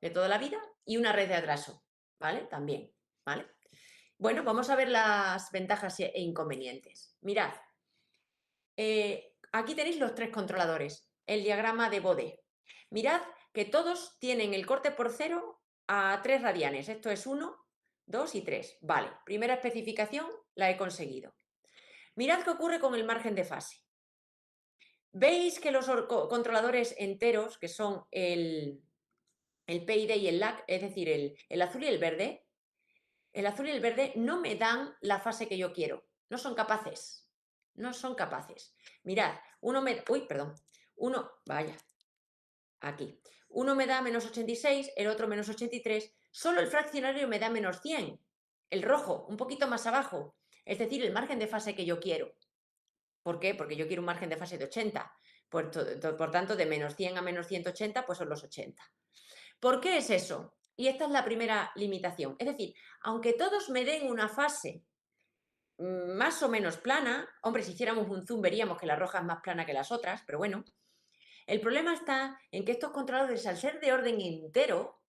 de toda la vida y una red de atraso, ¿vale? También, ¿vale? Bueno, vamos a ver las ventajas e inconvenientes. Mirad, aquí tenéis los 3 controladores, el diagrama de Bode. Mirad que todos tienen el corte por cero a 3 radianes. Esto es 1, 2 y 3. Vale, primera especificación la he conseguido. Mirad qué ocurre con el margen de fase. ¿Veis que los controladores enteros, que son el PID y el LAC, es decir, el azul y el verde, no me dan la fase que yo quiero? No son capaces. No son capaces. Mirad, aquí. Uno me da menos 86, el otro menos 83, solo el fraccionario me da menos 100. El rojo, un poquito más abajo, es decir, el margen de fase que yo quiero. ¿Por qué? Porque yo quiero un margen de fase de 80. Por tanto, de menos 100 a menos 180, pues son los 80. ¿Por qué es eso? Y esta es la primera limitación. Es decir, aunque todos me den una fase más o menos plana, hombre, si hiciéramos un zoom veríamos que la roja es más plana que las otras, pero bueno, el problema está en que estos controladores, al ser de orden entero,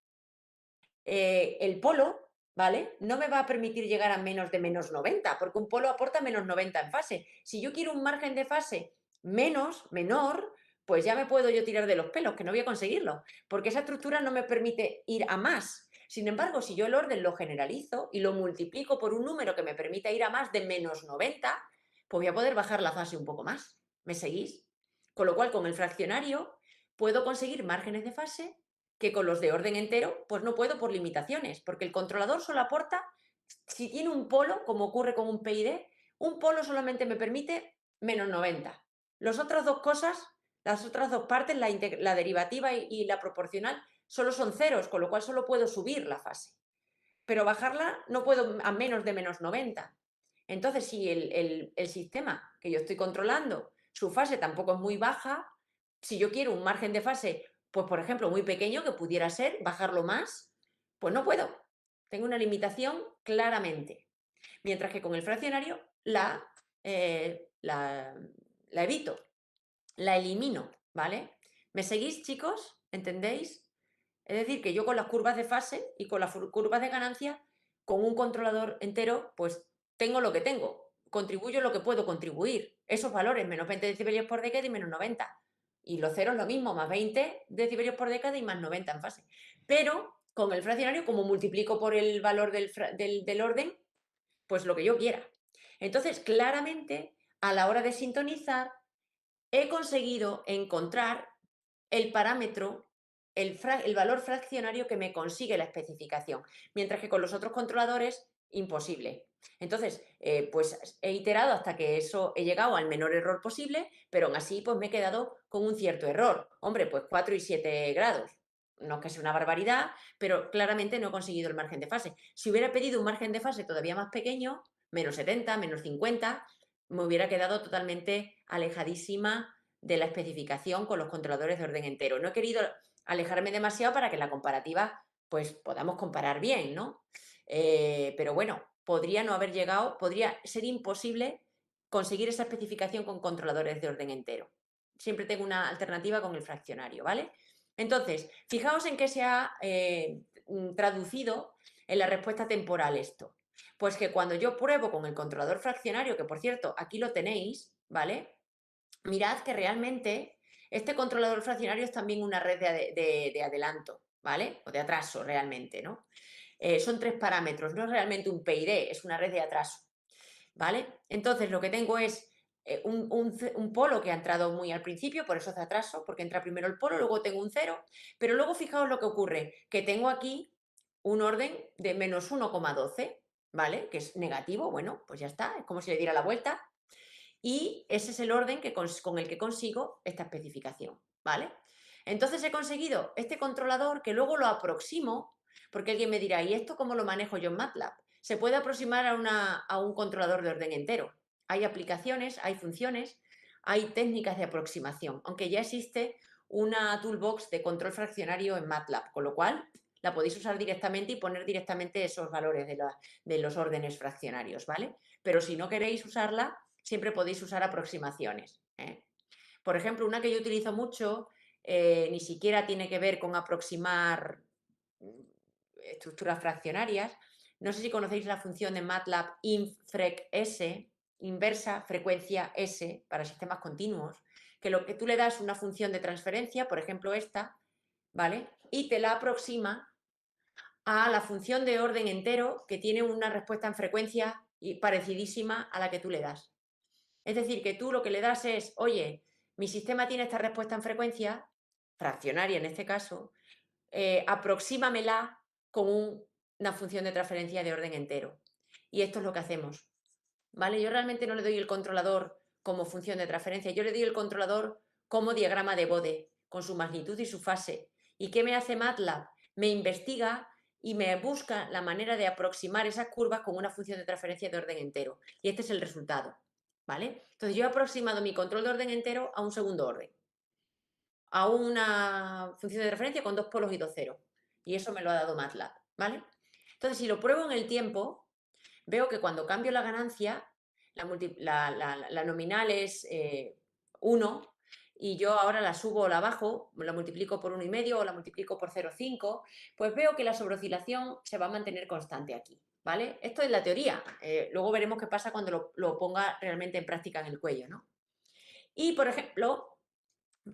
el polo, ¿vale? No me va a permitir llegar a menos de menos 90, porque un polo aporta menos 90 en fase. Si yo quiero un margen de fase menor, pues ya me puedo yo tirar de los pelos, que no voy a conseguirlo, porque esa estructura no me permite ir a más. Sin embargo, si yo el orden lo generalizo y lo multiplico por un número que me permita ir a más de menos 90, pues voy a poder bajar la fase un poco más. ¿Me seguís? Con lo cual, con el fraccionario puedo conseguir márgenes de fase que con los de orden entero, pues no puedo por limitaciones, porque el controlador solo aporta, si tiene un polo, como ocurre con un PID, un polo solamente me permite menos 90. Las otras dos cosas, las otras dos partes, la derivativa y la proporcional, solo son ceros, con lo cual solo puedo subir la fase. Pero bajarla no puedo a menos de menos 90. Entonces, si el sistema que yo estoy controlando, su fase tampoco es muy baja, si yo quiero un margen de fase, pues por ejemplo, muy pequeño, que pudiera ser bajarlo más, pues no puedo. Tengo una limitación claramente. Mientras que con el fraccionario la evito, la elimino, ¿vale? ¿Me seguís, chicos? ¿Entendéis? Es decir, que yo con las curvas de fase y con las curvas de ganancia, con un controlador entero, pues tengo lo que tengo, contribuyo lo que puedo contribuir. Esos valores, menos 20 decibelios por década y menos 90. Y los ceros lo mismo, más 20 decibelios por década y más 90 en fase. Pero con el fraccionario, como multiplico por el valor del orden, pues lo que yo quiera. Entonces, claramente, a la hora de sintonizar, he conseguido encontrar el parámetro el valor fraccionario que me consigue la especificación, mientras que con los otros controladores, imposible. Entonces, pues he iterado hasta que eso he llegado al menor error posible, pero aún así pues me he quedado con un cierto error. Hombre, pues 4 y 7 grados. No es que sea una barbaridad, pero claramente no he conseguido el margen de fase. Si hubiera pedido un margen de fase todavía más pequeño, menos 70, menos 50, me hubiera quedado totalmente alejadísima de la especificación con los controladores de orden entero. No he querido alejarme demasiado para que la comparativa pues podamos comparar bien, ¿no? Pero bueno, podría no haber llegado, podría ser imposible conseguir esa especificación con controladores de orden entero. Siempre tengo una alternativa con el fraccionario, ¿vale? Entonces, fijaos en qué se ha traducido en la respuesta temporal esto. Pues que cuando yo pruebo con el controlador fraccionario, que por cierto, aquí lo tenéis, ¿vale? Mirad que realmente este controlador fraccionario es también una red de adelanto, ¿vale? O de atraso realmente, ¿no? Son 3 parámetros, no es realmente un PID, es una red de atraso, ¿vale? Entonces lo que tengo es un polo que ha entrado muy al principio, por eso hace atraso, porque entra primero el polo, luego tengo un 0, pero luego fijaos lo que ocurre, que tengo aquí un orden de menos 1,12, ¿vale? Que es negativo, bueno, pues ya está, es como si le diera la vuelta, y ese es el orden con el que consigo esta especificación, ¿vale? Entonces he conseguido este controlador que luego lo aproximo, porque alguien me dirá, ¿y esto cómo lo manejo yo en MATLAB? Se puede aproximar a un controlador de orden entero. Hay aplicaciones, hay funciones, hay técnicas de aproximación, aunque ya existe una toolbox de control fraccionario en MATLAB, con lo cual la podéis usar directamente y poner directamente esos valores de los órdenes fraccionarios, ¿vale? Pero si no queréis usarla, siempre podéis usar aproximaciones, ¿eh? Por ejemplo, una que yo utilizo mucho, ni siquiera tiene que ver con aproximar estructuras fraccionarias. No sé si conocéis la función de MATLAB infrec_s, inversa frecuencia S para sistemas continuos, que lo que tú le das una función de transferencia, por ejemplo esta, ¿vale? Y te la aproxima a la función de orden entero que tiene una respuesta en frecuencia y parecidísima a la que tú le das. Es decir, que tú lo que le das es, oye, mi sistema tiene esta respuesta en frecuencia, fraccionaria en este caso, aproxímamela con una función de transferencia de orden entero. Y esto es lo que hacemos, ¿vale? Yo realmente no le doy el controlador como función de transferencia, yo le doy el controlador como diagrama de Bode, con su magnitud y su fase. ¿Y qué me hace MATLAB? Me investiga y me busca la manera de aproximar esas curvas con una función de transferencia de orden entero. Y este es el resultado, ¿vale? Entonces yo he aproximado mi control de orden entero a un segundo orden, a una función de referencia con 2 polos y 2 ceros. Y eso me lo ha dado MATLAB, ¿vale? Entonces, si lo pruebo en el tiempo, veo que cuando cambio la ganancia, la nominal es 1 y yo ahora la subo o la bajo, la multiplico por 1,5 o la multiplico por 0,5, pues veo que la sobreoscilación se va a mantener constante aquí, ¿vale? Esto es la teoría. Luego veremos qué pasa cuando lo ponga realmente en práctica en el cuello, ¿no? Y, por ejemplo,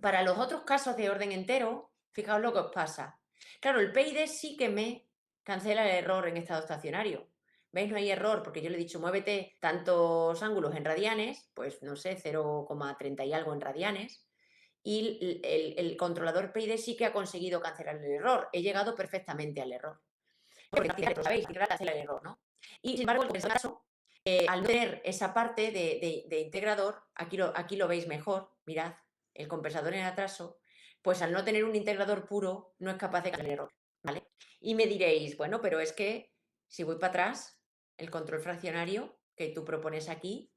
para los otros casos de orden entero, fijaos lo que os pasa. Claro, el PID sí que me cancela el error en estado estacionario. ¿Veis? No hay error, porque yo le he dicho, muévete tantos ángulos en radianes, pues no sé, 0,30 y algo en radianes, y el controlador PID sí que ha conseguido cancelar el error. He llegado perfectamente al error. Porque lo sabéis, cancela el error, ¿no? Y sin embargo, en este caso, al no tener esa parte de integrador, aquí lo veis mejor, mirad, el compensador en atraso, pues al no tener un integrador puro, no es capaz de cancelar el error, ¿vale? Y me diréis, bueno, pero es que si voy para atrás, el control fraccionario que tú propones aquí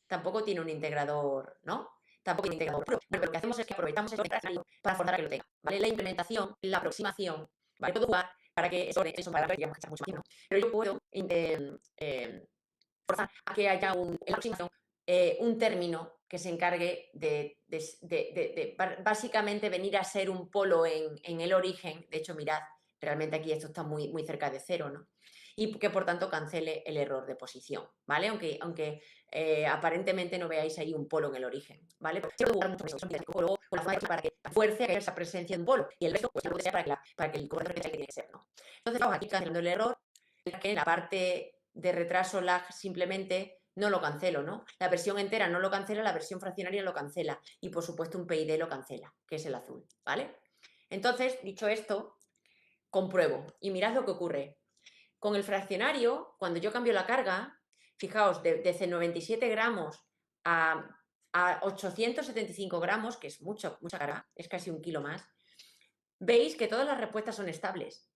tampoco tiene un integrador, ¿no? Tampoco tiene integrador puro. Bueno, lo que hacemos es que aprovechamos el fraccionario para forzar a que lo tenga, ¿vale? La implementación, la aproximación, ¿vale? Puedo jugar para que eso para digamos que está mucho más tiempo, ¿no? Pero yo puedo forzar a que haya en la aproximación un término que se encargue de básicamente venir a ser un polo en el origen. De hecho, mirad, realmente aquí esto está muy, muy cerca de cero, ¿no? Y que por tanto cancele el error de posición, ¿vale? Aunque aparentemente no veáis ahí un polo en el origen, ¿vale? Pero jugar mucho con eso, con la fuerza para que fuerce a que haya esa presencia de un polo y el resto pues sea para que el corredor que tiene que ser, ¿no? Entonces vamos aquí cancelando el error, que en la parte de retraso lag simplemente no lo cancelo, ¿no? La versión entera no lo cancela, la versión fraccionaria lo cancela y por supuesto un PID lo cancela, que es el azul, ¿vale? Entonces, dicho esto, compruebo y mirad lo que ocurre. Con el fraccionario, cuando yo cambio la carga, fijaos, desde 97 gramos a 875 gramos, que es mucha carga, es casi 1 kilo más, veis que todas las respuestas son estables.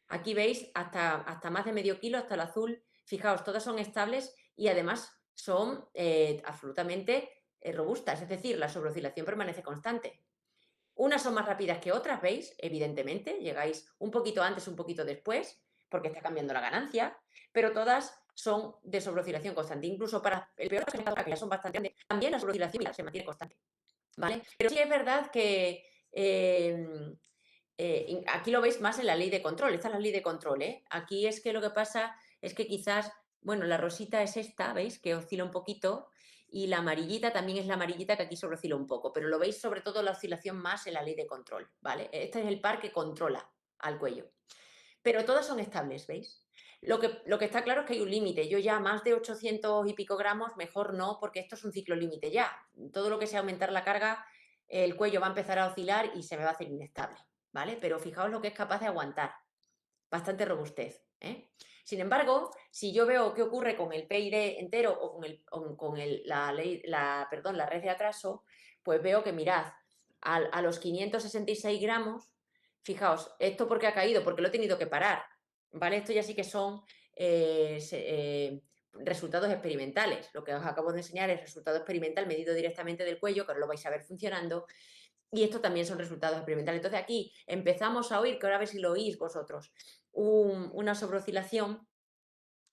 Aquí veis hasta más de medio kilo, hasta el azul. Fijaos, todas son estables y además son absolutamente robustas, es decir, la sobreoscilación permanece constante. Unas son más rápidas que otras, ¿veis? Evidentemente, llegáis un poquito antes, un poquito después, porque está cambiando la ganancia, pero todas son de sobreoscilación constante. Incluso para el peor caso, que ya son bastante grandes, también la sobreoscilación se mantiene constante, ¿vale? Pero sí es verdad que aquí lo veis más en la ley de control. Esta es la ley de control, ¿eh? Aquí es que lo que pasa es que quizás, bueno, la rosita es esta, ¿veis? Que oscila un poquito, y la amarillita también es la amarillita que aquí sobreoscila un poco, pero lo veis sobre todo la oscilación más en la ley de control, ¿vale? Este es el par que controla al cuello. Pero todas son estables, ¿veis? Lo que está claro es que hay un límite. Yo ya más de 800 y pico gramos, mejor no, porque esto es un ciclo límite ya. Todo lo que sea aumentar la carga, el cuello va a empezar a oscilar y se me va a hacer inestable, ¿vale? Pero fijaos lo que es capaz de aguantar. Bastante robustez, ¿eh? Sin embargo, si yo veo qué ocurre con el PID entero o con la red de atraso, pues veo que mirad, a los 566 gramos, fijaos, esto porque ha caído, porque lo he tenido que parar, ¿vale? Esto ya sí que son resultados experimentales. Lo que os acabo de enseñar es resultado experimental medido directamente del cuello, que ahora lo vais a ver funcionando, y esto también son resultados experimentales. Entonces aquí empezamos a oír, que ahora a ver si lo oís vosotros, una sobreoscilación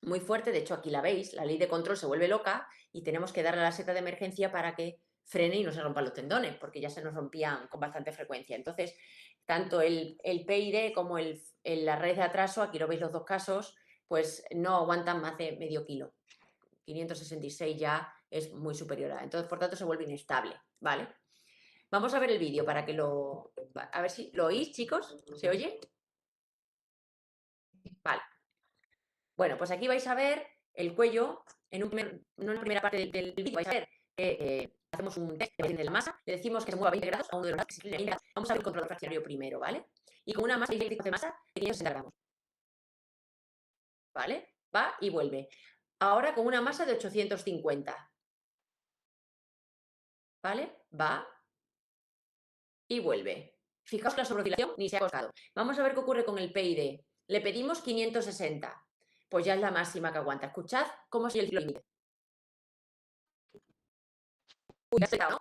muy fuerte. De hecho, aquí la veis, la ley de control se vuelve loca y tenemos que darle a la seta de emergencia para que frene y no se rompan los tendones, porque ya se nos rompían con bastante frecuencia. Entonces, tanto el PID como la red de atraso, aquí lo veis los dos casos, pues no aguantan más de medio kilo. 566 ya es muy superior a. Entonces, por tanto, se vuelve inestable, ¿vale? Vamos a ver el vídeo para que lo... A ver si lo oís, chicos. ¿Se oye? Vale. Bueno, pues aquí vais a ver el cuello, en una primera parte del vídeo vais a ver que hacemos un test de la masa, le decimos que se mueva a 20 grados a uno de los lados, que se incline a 20 grados. Vamos a ver el control fraccionario primero, ¿vale? Y con una masa, de masa de 560 gramos, ¿vale? Va y vuelve. Ahora con una masa de 850, ¿vale? Va y vuelve. Fijaos que la sobreoscilación ni se ha acostado. Vamos a ver qué ocurre con el PID. Le pedimos 560, pues ya es la máxima que aguanta. Escuchad cómo es el límite. ¿no?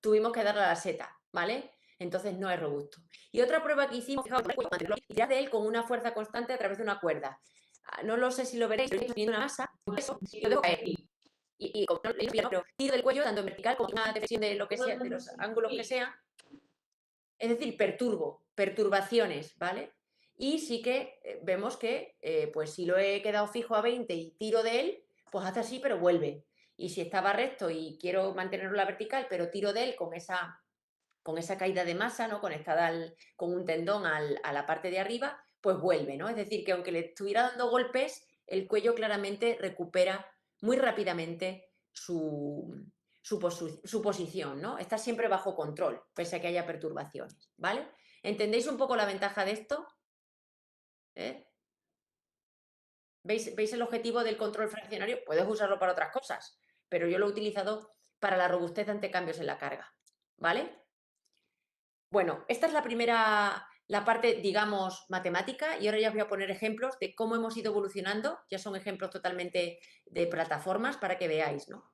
Tuvimos que darle a la seta, ¿vale? Entonces no es robusto. Y otra prueba que hicimos, fijaos, tirar de él con una fuerza constante a través de una cuerda. No lo sé si lo veréis, estoy teniendo una masa, eso, lo dejo caer. Y como no, pero tiro del cuello tanto en vertical como en una depresión de lo que sea, de los ángulos que sean. Es decir, perturbaciones, ¿vale? Y sí que vemos que, pues si lo he quedado fijo a 20 y tiro de él, pues hace así, pero vuelve. Y si estaba recto y quiero mantenerlo a la vertical, pero tiro de él con esa caída de masa, ¿no? Conectada con un tendón a la parte de arriba, pues vuelve, ¿no? Es decir, que aunque le estuviera dando golpes, el cuello claramente recupera muy rápidamente su posición, ¿no? Está siempre bajo control, pese a que haya perturbaciones, ¿vale? ¿Entendéis un poco la ventaja de esto? ¿Eh? ¿Veis el objetivo del control fraccionario? Puedes usarlo para otras cosas, pero yo lo he utilizado para la robustez ante cambios en la carga, ¿vale? Bueno, esta es la parte, digamos, matemática, y ahora ya os voy a poner ejemplos de cómo hemos ido evolucionando. Ya son ejemplos totalmente de plataformas para que veáis, ¿no?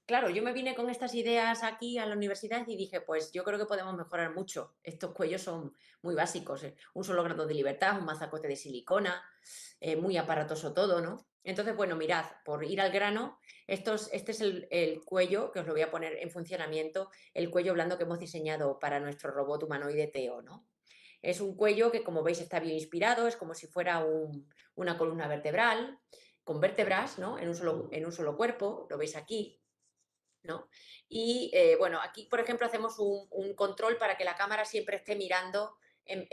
Claro, yo me vine con estas ideas aquí a la universidad y dije, pues yo creo que podemos mejorar mucho. Estos cuellos son muy básicos, un solo grado de libertad, un mazacote de silicona, muy aparatoso todo, ¿no? Entonces, bueno, mirad, por ir al grano, este es el cuello, que os lo voy a poner en funcionamiento, el cuello blando que hemos diseñado para nuestro robot humanoide Teo, ¿no? Es un cuello que, como veis, está bien inspirado, es como si fuera una columna vertebral, con vértebras, ¿no? En un solo cuerpo, lo veis aquí, ¿no? Y bueno, aquí, por ejemplo, hacemos un control para que la cámara siempre esté mirando,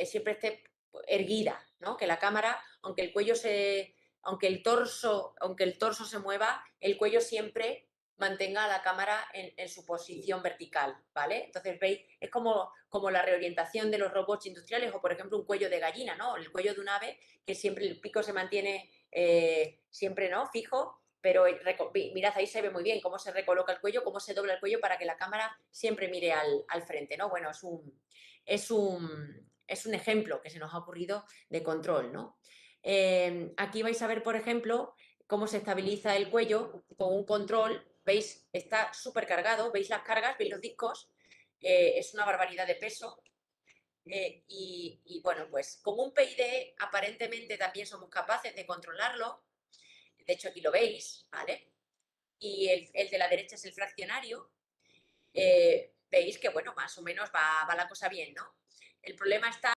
siempre esté erguida, ¿no? Que la cámara, aunque el torso se mueva, el cuello siempre mantenga la cámara en su posición vertical, ¿vale? Entonces, veis, es como la reorientación de los robots industriales o, por ejemplo, un cuello de gallina, ¿no? El cuello de un ave, que siempre el pico se mantiene siempre, ¿no? Fijo, pero mirad, ahí se ve muy bien cómo se recoloca el cuello, cómo se dobla el cuello para que la cámara siempre mire al frente, ¿no? Bueno, es un ejemplo que se nos ha ocurrido de control, ¿no? Aquí vais a ver, por ejemplo, cómo se estabiliza el cuello con un control. ¿Veis? Está súper cargado, ¿veis las cargas? ¿Veis los discos? Es una barbaridad de peso. Y bueno, pues como un PID aparentemente también somos capaces de controlarlo. De hecho, aquí lo veis, ¿vale? Y el de la derecha es el fraccionario. Veis que, bueno, más o menos va la cosa bien, ¿no? El problema está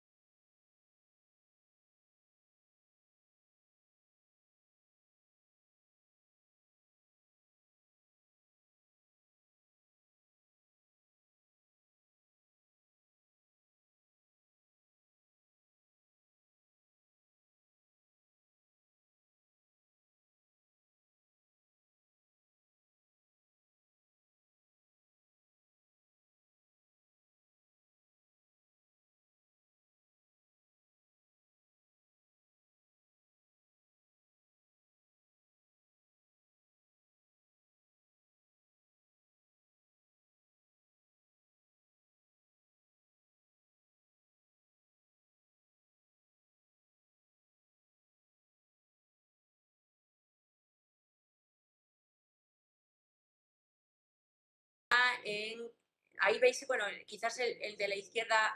ahí veis, bueno, quizás el de la izquierda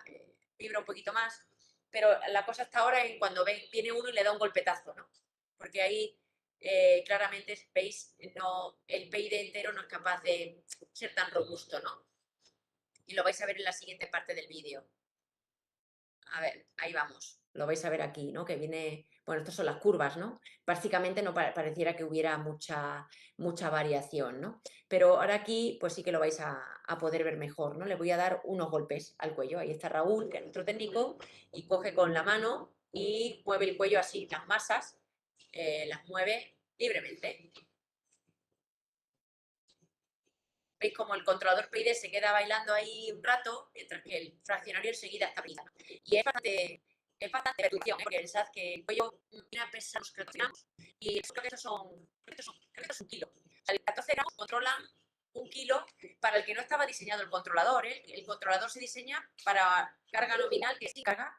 vibra un poquito más, pero la cosa está ahora en cuando viene uno y le da un golpetazo, ¿no? Porque ahí claramente veis, no, el PID entero no es capaz de ser tan robusto, ¿no? Y lo vais a ver en la siguiente parte del vídeo. A ver, ahí vamos. Lo vais a ver aquí, ¿no? Que viene, bueno, estas son las curvas, ¿no? Básicamente no pareciera que hubiera mucha variación, ¿no? Pero ahora aquí, pues sí que lo vais a poder ver mejor, ¿no? Le voy a dar unos golpes al cuello. Ahí está Raúl, que es nuestro técnico, y coge con la mano y mueve el cuello así, las masas, las mueve libremente. Veis como el controlador PID se queda bailando ahí un rato, mientras que el fraccionario enseguida está brillando. Y es bastante perturbación, porque pensad que el cuello pesa unos 14 gramos y creo que estos son 1 kilo. O sea, el 14 gramos controlan 1 kilo para el que no estaba diseñado el controlador. ¿Eh? El controlador se diseña para carga nominal, que sí carga,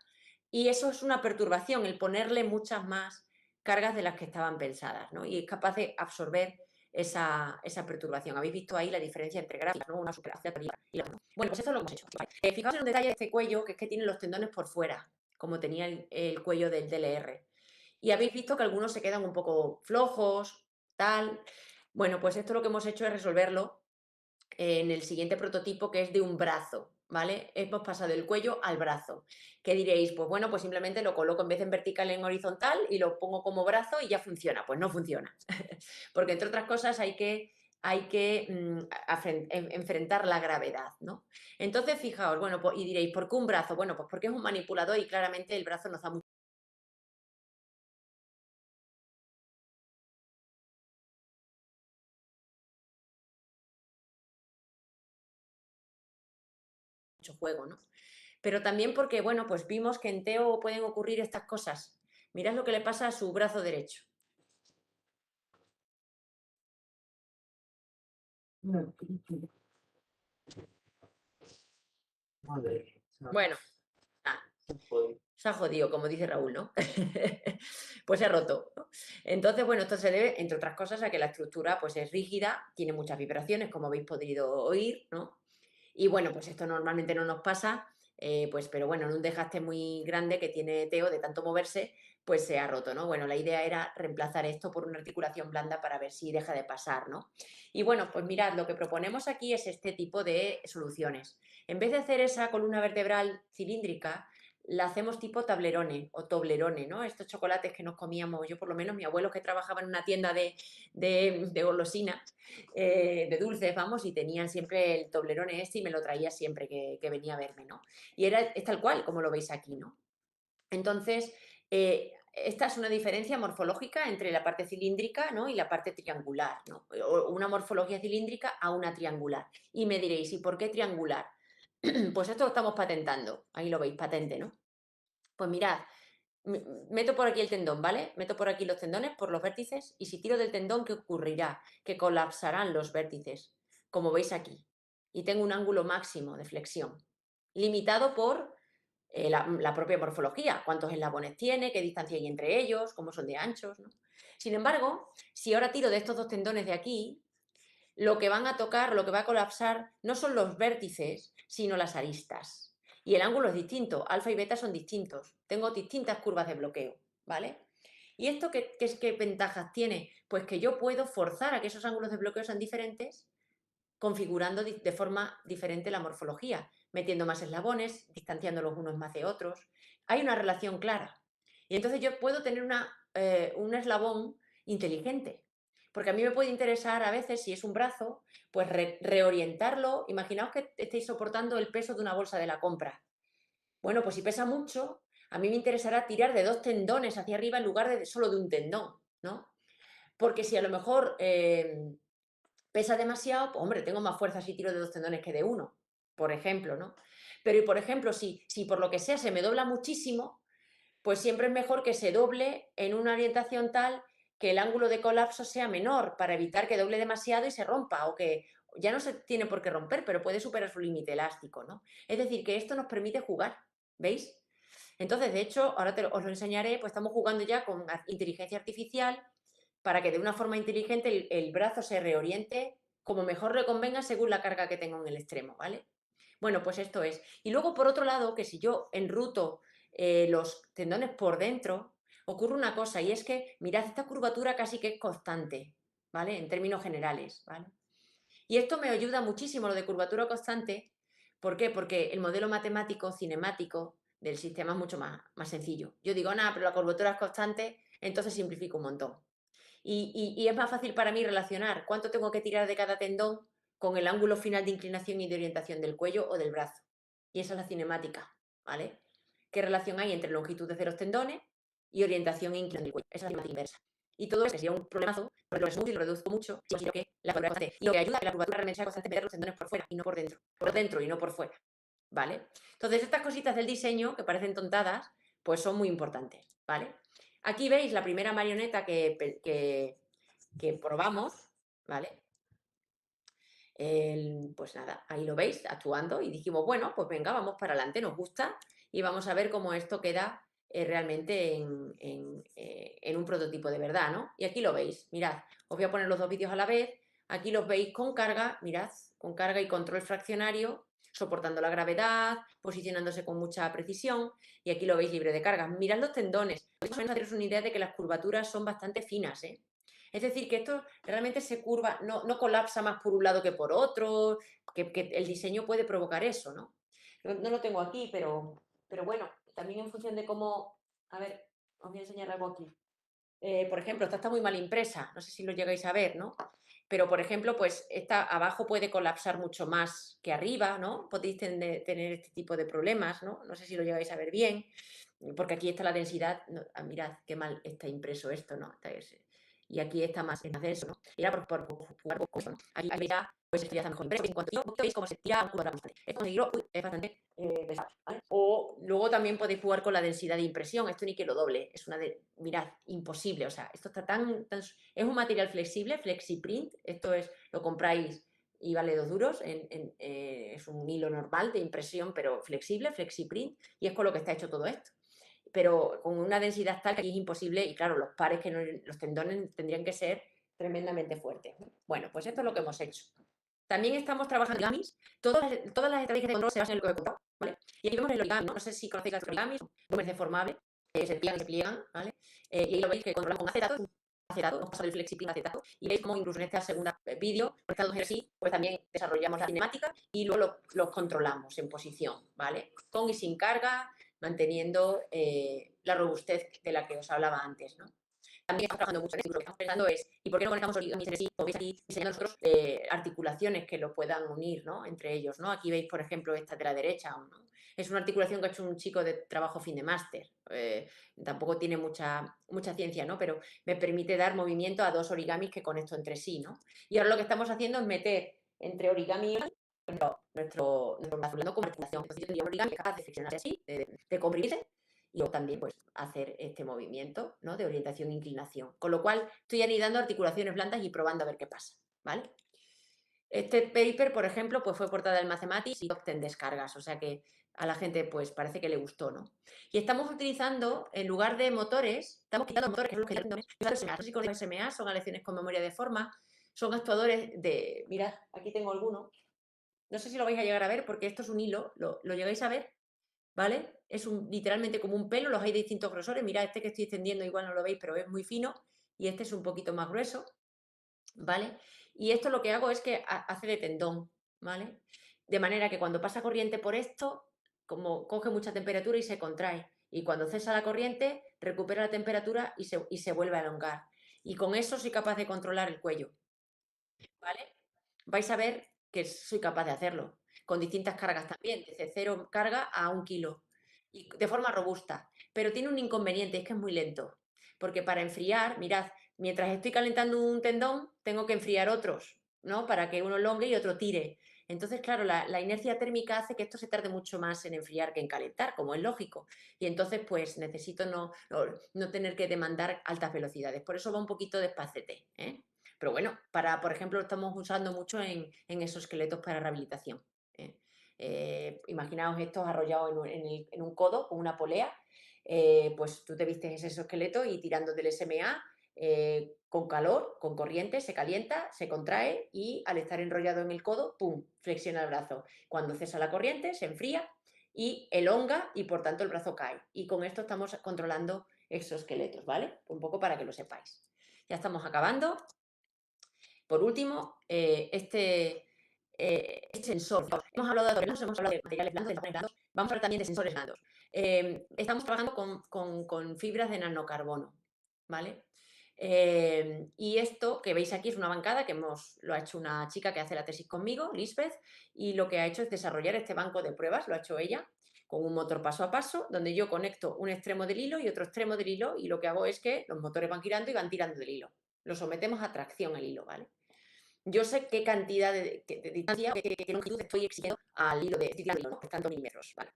y eso es una perturbación, el ponerle muchas más cargas de las que estaban pensadas, ¿no? Y es capaz de absorber esa perturbación. Habéis visto ahí la diferencia entre gráficas, ¿no? Una superación y la otra. Bueno, pues eso lo hemos hecho. Fijaos en un detalle de este cuello, que es que tiene los tendones por fuera, como tenía el cuello del DLR. Y habéis visto que algunos se quedan un poco flojos, tal. Bueno, pues esto lo que hemos hecho es resolverlo en el siguiente prototipo, que es de un brazo, ¿vale? Hemos pasado del cuello al brazo. ¿Qué diréis? Pues bueno, pues simplemente lo coloco en vez de en vertical en horizontal y lo pongo como brazo y ya funciona. Pues no funciona. Porque entre otras cosas hay que enfrentar la gravedad, ¿no? Entonces, fijaos, bueno, y diréis, ¿por qué un brazo? Bueno, pues porque es un manipulador y claramente el brazo nos da mucho juego, ¿no? Pero también porque, bueno, pues vimos que en Teo pueden ocurrir estas cosas. Mirad lo que le pasa a su brazo derecho. Bueno, ah, se ha jodido, como dice Raúl, ¿no? Pues se ha roto, ¿no? Entonces, bueno, esto se debe, entre otras cosas, a que la estructura pues, es rígida, tiene muchas vibraciones, como habéis podido oír, ¿no? Y bueno, pues esto normalmente no nos pasa, pues, pero bueno, en un desgaste muy grande que tiene Teo de tanto moverse, pues se ha roto, ¿no? Bueno, la idea era reemplazar esto por una articulación blanda para ver si deja de pasar, ¿no? Y bueno, pues mirad, lo que proponemos aquí es este tipo de soluciones. En vez de hacer esa columna vertebral cilíndrica, la hacemos tipo tablerone o toblerone, ¿no? Estos chocolates que nos comíamos, yo por lo menos mi abuelo que trabajaba en una tienda de golosinas, de dulces, vamos, y tenían siempre el toblerone este y me lo traía siempre que venía a verme, ¿no? Y es tal cual, como lo veis aquí, ¿no? Entonces, esta es una diferencia morfológica entre la parte cilíndrica, ¿no?, y la parte triangular, ¿no? O una morfología cilíndrica a una triangular. Y me diréis, ¿y por qué triangular? Pues esto lo estamos patentando. Ahí lo veis, patente, ¿no? Pues mirad, meto por aquí el tendón, ¿vale? Meto por aquí los tendones, por los vértices, y si tiro del tendón, ¿qué ocurrirá? Que colapsarán los vértices, como veis aquí. Y tengo un ángulo máximo de flexión, limitado por la propia morfología, cuántos eslabones tiene, qué distancia hay entre ellos, cómo son de anchos, ¿no? Sin embargo, si ahora tiro de estos dos tendones de aquí, lo que van a tocar, lo que va a colapsar, no son los vértices, sino las aristas. Y el ángulo es distinto, alfa y beta son distintos. Tengo distintas curvas de bloqueo, ¿vale? ¿Y esto qué ventajas tiene? Pues que yo puedo forzar a que esos ángulos de bloqueo sean diferentes, configurando de forma diferente la morfología, metiendo más eslabones, distanciando los unos más de otros. Hay una relación clara. Y entonces yo puedo tener un eslabón inteligente, porque a mí me puede interesar a veces, si es un brazo, pues reorientarlo. Imaginaos que estéis soportando el peso de una bolsa de la compra. Bueno, pues si pesa mucho, a mí me interesará tirar de dos tendones hacia arriba en lugar de solo de un tendón, ¿no? Porque si a lo mejor pesa demasiado, pues hombre, tengo más fuerza si tiro de dos tendones que de uno, por ejemplo, ¿no? Pero y por ejemplo, si por lo que sea se me dobla muchísimo, pues siempre es mejor que se doble en una orientación tal que el ángulo de colapso sea menor para evitar que doble demasiado y se rompa, o que ya no se tiene por qué romper, pero puede superar su límite elástico, ¿no? Es decir, que esto nos permite jugar, ¿veis? Entonces, de hecho, ahora os lo enseñaré, pues estamos jugando ya con inteligencia artificial para que de una forma inteligente el brazo se reoriente como mejor le convenga según la carga que tengo en el extremo, ¿vale? Bueno, pues esto es. Y luego, por otro lado, que si yo enruto los tendones por dentro, ocurre una cosa, y es que, mirad, esta curvatura casi que es constante, ¿vale? En términos generales, ¿vale? Y esto me ayuda muchísimo, lo de curvatura constante. ¿Por qué? Porque el modelo matemático, cinemático del sistema es mucho más sencillo. Yo digo, nada, pero la curvatura es constante, entonces simplifico un montón. Y es más fácil para mí relacionar cuánto tengo que tirar de cada tendón con el ángulo final de inclinación y de orientación del cuello o del brazo. Y esa es la cinemática, ¿vale? ¿Qué relación hay entre longitudes de los tendones y orientación e inclinación del cuello? Esa es la cinemática inversa. Y todo eso sería un problemazo, porque lo resumo y lo reduzco mucho, sino que la curvatura constante. Y lo que ayuda a que la curvatura realmente sea constante es meter los tendones por fuera y no por dentro. Por dentro y no por fuera, ¿vale? Entonces, estas cositas del diseño, que parecen tontadas, pues son muy importantes, ¿vale? Aquí veis la primera marioneta que probamos, ¿vale? Pues nada, ahí lo veis, actuando, y dijimos, bueno, pues venga, vamos para adelante, nos gusta, y vamos a ver cómo esto queda realmente en un prototipo de verdad, ¿no? Y aquí lo veis, mirad, os voy a poner los dos vídeos a la vez, aquí los veis con carga, mirad, con carga y control fraccionario, soportando la gravedad, posicionándose con mucha precisión, y aquí lo veis libre de carga. Mirad los tendones, más o menos haceros una idea de que las curvaturas son bastante finas, ¿eh? Es decir, que esto realmente se curva, no colapsa más por un lado que por otro, que el diseño puede provocar eso, ¿no? No lo tengo aquí, pero bueno, también en función de cómo... A ver, os voy a enseñar algo aquí. Por ejemplo, esta está muy mal impresa, no sé si lo llegáis a ver, ¿no? Pero, por ejemplo, pues esta abajo puede colapsar mucho más que arriba, ¿no? Podéis tener este tipo de problemas, ¿no? No sé si lo llegáis a ver bien, porque aquí está la densidad, mirad qué mal está impreso esto, ¿no? Y aquí está más denso, ¿no? Y era por jugar con cosas, ¿no? Aquí ya, pues esto ya está mejor impreso. En cuanto yo veis cómo se tira un cubo bastante. Es conseguirlo, es bastante pesado, ¿vale? O luego también podéis jugar con la densidad de impresión, esto ni que lo doble, es mirad, imposible, o sea, esto está es un material flexible, FlexiPrint, esto lo compráis y vale 2 duros, es un hilo normal de impresión, pero flexible, FlexiPrint, y es con lo que está hecho todo esto. Pero con una densidad tal que aquí es imposible, y claro, los pares, los tendones tendrían que ser tremendamente fuertes. Bueno, pues esto es lo que hemos hecho. También estamos trabajando en origamis. Todas las estrategias de control se basan en lo que he contado, ¿vale? Y aquí vemos el origami, ¿no? No sé si conocéis las origamis, números deformables, se pliegan y se pliegan, ¿vale? Y ahí lo veis que controlamos con acetato, hemos pasado el FlexiPrint acetato, y veis cómo incluso en este segundo vídeo, por cada ejercicio, pues también desarrollamos la cinemática y luego los controlamos en posición, ¿vale? Con y sin carga, manteniendo la robustez de la que os hablaba antes, ¿no? también estamos trabajando mucho en esto. Lo que estamos pensando es, ¿y por qué no conectamos origamis entre sí? Como veis aquí, diseñando nosotros articulaciones que lo puedan unir, ¿no? Entre ellos, ¿no? Aquí veis, por ejemplo, esta de la derecha, ¿no? Es una articulación que ha hecho un chico de trabajo fin de máster. Tampoco tiene mucha ciencia, ¿no? Pero me permite dar movimiento a dos origamis que conecto entre sí, ¿no? Y ahora lo que estamos haciendo es meter entre origami y nuestro brazo como articulación. Entonces, yo tendría un origami capaz de flexionarse así, de comprimirse, y luego también pues, hacer este movimiento, ¿no? De orientación e inclinación. Con lo cual, estoy anidando articulaciones blandas y probando a ver qué pasa, ¿vale? Este paper, por ejemplo, pues fue portada del Mathematics y top 10 descargas, o sea que a la gente pues parece que le gustó, ¿no? Y estamos utilizando, en lugar de motores, estamos quitando motores, que son los que SMA. No sé si con SMA son aleaciones con memoria de forma, son actuadores de, mirad, aquí tengo alguno, no sé si lo vais a llegar a ver porque esto es un hilo, ¿lo llegáis a ver? ¿Vale? Es literalmente como un pelo, los hay de distintos grosores. Mirad, este que estoy extendiendo igual no lo veis, pero es muy fino y este es un poquito más grueso, ¿vale? Y esto lo que hago es que hace de tendón, ¿vale? De manera que cuando pasa corriente por esto, como coge mucha temperatura y se contrae. Y cuando cesa la corriente, recupera la temperatura y se vuelve a elongar. Y con eso soy capaz de controlar el cuello, ¿vale? Vais a ver que soy capaz de hacerlo, con distintas cargas también, desde 0 carga a 1 kilo, y de forma robusta. Pero tiene un inconveniente, es que es muy lento, porque para enfriar, mirad, mientras estoy calentando un tendón, tengo que enfriar otros, ¿no? Para que uno elongue y otro tire. Entonces, claro, la inercia térmica hace que esto se tarde mucho más en enfriar que en calentar, como es lógico. Y entonces, pues necesito no tener que demandar altas velocidades. Por eso va un poquito despacete, ¿eh? Pero bueno, por ejemplo, lo estamos usando mucho en esos esqueletos para rehabilitación. Imaginaos estos arrollados en un codo con una polea, pues tú te vistes ese exoesqueleto y tirando del SMA, con calor, con corriente, se calienta, se contrae y al estar enrollado en el codo, ¡pum!, flexiona el brazo. Cuando cesa la corriente, se enfría y elonga y por tanto el brazo cae. Y con esto estamos controlando exoesqueletos, ¿vale? Un poco para que lo sepáis. Ya estamos acabando. Por último, este sensor. Hemos hablado de materiales blandos, de blandos, vamos a hablar también de sensores blandos. Estamos trabajando con fibras de nanocarbono, ¿vale? Y esto que veis aquí es una bancada que lo ha hecho una chica que hace la tesis conmigo, Lisbeth, y lo que ha hecho es desarrollar este banco de pruebas, lo ha hecho ella, con un motor paso a paso, donde yo conecto un extremo del hilo y otro extremo del hilo, y lo que hago es que los motores van girando y van tirando del hilo. Lo sometemos a tracción el hilo, ¿vale? Yo sé qué cantidad de distancia, qué longitud estoy exigiendo al hilo de hilo, ¿no? Tantos milímetros, ¿vale?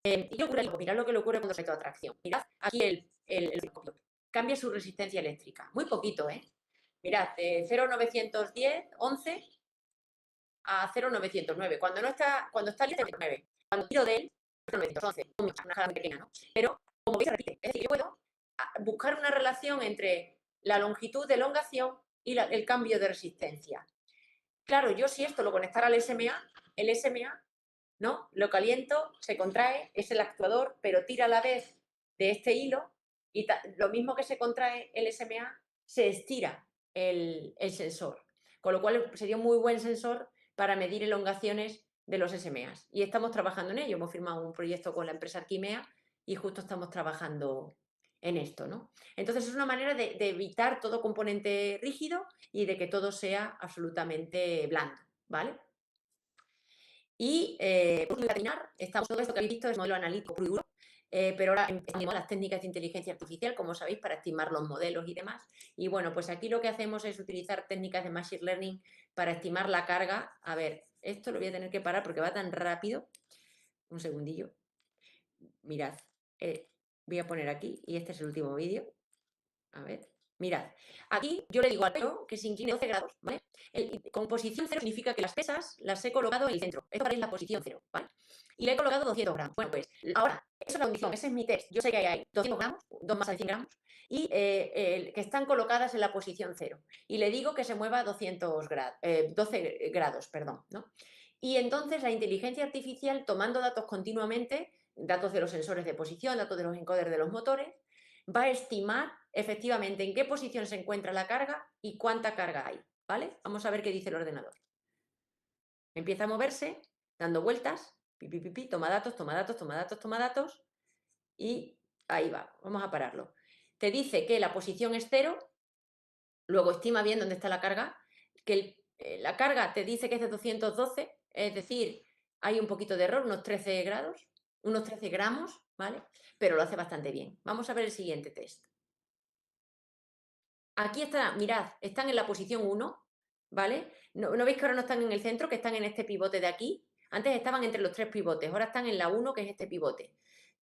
¿Y qué ocurre? Pues mirad lo que le ocurre cuando someto a tracción. Mirad aquí el cambia su resistencia eléctrica. Muy poquito, ¿eh? Mirad, de 0,910, 11 a 0,909. Cuando está listo, 9. Cuando tiro de él, 0,911. Una jala muy pequeña, ¿no? Pero, como veis, se repite. Es decir, yo puedo buscar una relación entre la longitud de elongación y el cambio de resistencia. Claro, yo si esto lo conectara al SMA, el SMA, ¿no? Lo caliento, se contrae, es el actuador, pero tira a la vez de este hilo y lo mismo que se contrae el SMA, se estira el sensor. Con lo cual sería un muy buen sensor para medir elongaciones de los SMAs. Y estamos trabajando en ello. Hemos firmado un proyecto con la empresa Arquimea y justo estamos trabajando en esto, ¿no? Entonces es una manera de evitar todo componente rígido y de que todo sea absolutamente blando, ¿vale? Y por terminar, todo esto que habéis visto es modelo analítico puro y duro, pero ahora empezamos las técnicas de inteligencia artificial, como sabéis, para estimar los modelos y demás. Y bueno, pues aquí lo que hacemos es utilizar técnicas de Machine Learning para estimar la carga. A ver, esto lo voy a tener que parar porque va tan rápido. Un segundillo. Mirad, voy a poner aquí, y este es el último vídeo. A ver, mirad. Aquí yo le digo al pelo que se incline 12 grados, ¿vale? Con posición 0 significa que las pesas las he colocado en el centro. Esto es la posición 0, ¿vale? Y le he colocado 200 gramos. Bueno, pues ahora, esa es la condición, ese es mi test. Yo sé que hay 200 gramos, dos masas de 100 gramos, y que están colocadas en la posición 0. Y le digo que se mueva 200 grados, 12 grados, perdón, ¿no? Y entonces la inteligencia artificial, tomando datos continuamente, datos de los sensores de posición, datos de los encoders de los motores, va a estimar efectivamente en qué posición se encuentra la carga y cuánta carga hay, ¿vale? Vamos a ver qué dice el ordenador. Empieza a moverse, dando vueltas, toma datos, toma datos, toma datos, toma datos, y ahí va, vamos a pararlo. te dice que la posición es 0, luego estima bien dónde está la carga, que la carga te dice que es de 212, es decir, hay un poquito de error, unos 13 grados, unos 13 gramos, ¿vale? Pero lo hace bastante bien. Vamos a ver el siguiente test. Aquí está, mirad, están en la posición 1, ¿vale? ¿No veis que ahora no están en el centro, que están en este pivote de aquí? Antes estaban entre los 3 pivotes, ahora están en la 1, que es este pivote.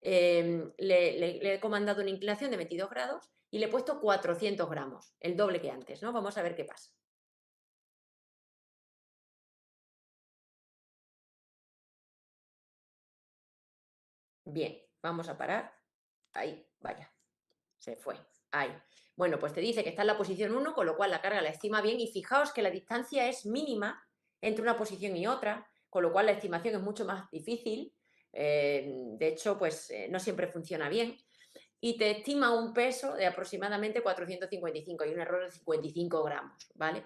Le he comandado una inclinación de 22 grados y le he puesto 400 gramos, el doble que antes, ¿no? Vamos a ver qué pasa. Bien, vamos a parar. Ahí, vaya, se fue. Ahí. Bueno, pues te dice que está en la posición 1, con lo cual la carga la estima bien y fijaos que la distancia es mínima entre una posición y otra, con lo cual la estimación es mucho más difícil. De hecho, pues no siempre funciona bien. Y te estima un peso de aproximadamente 455 y un error de 55 gramos, ¿vale?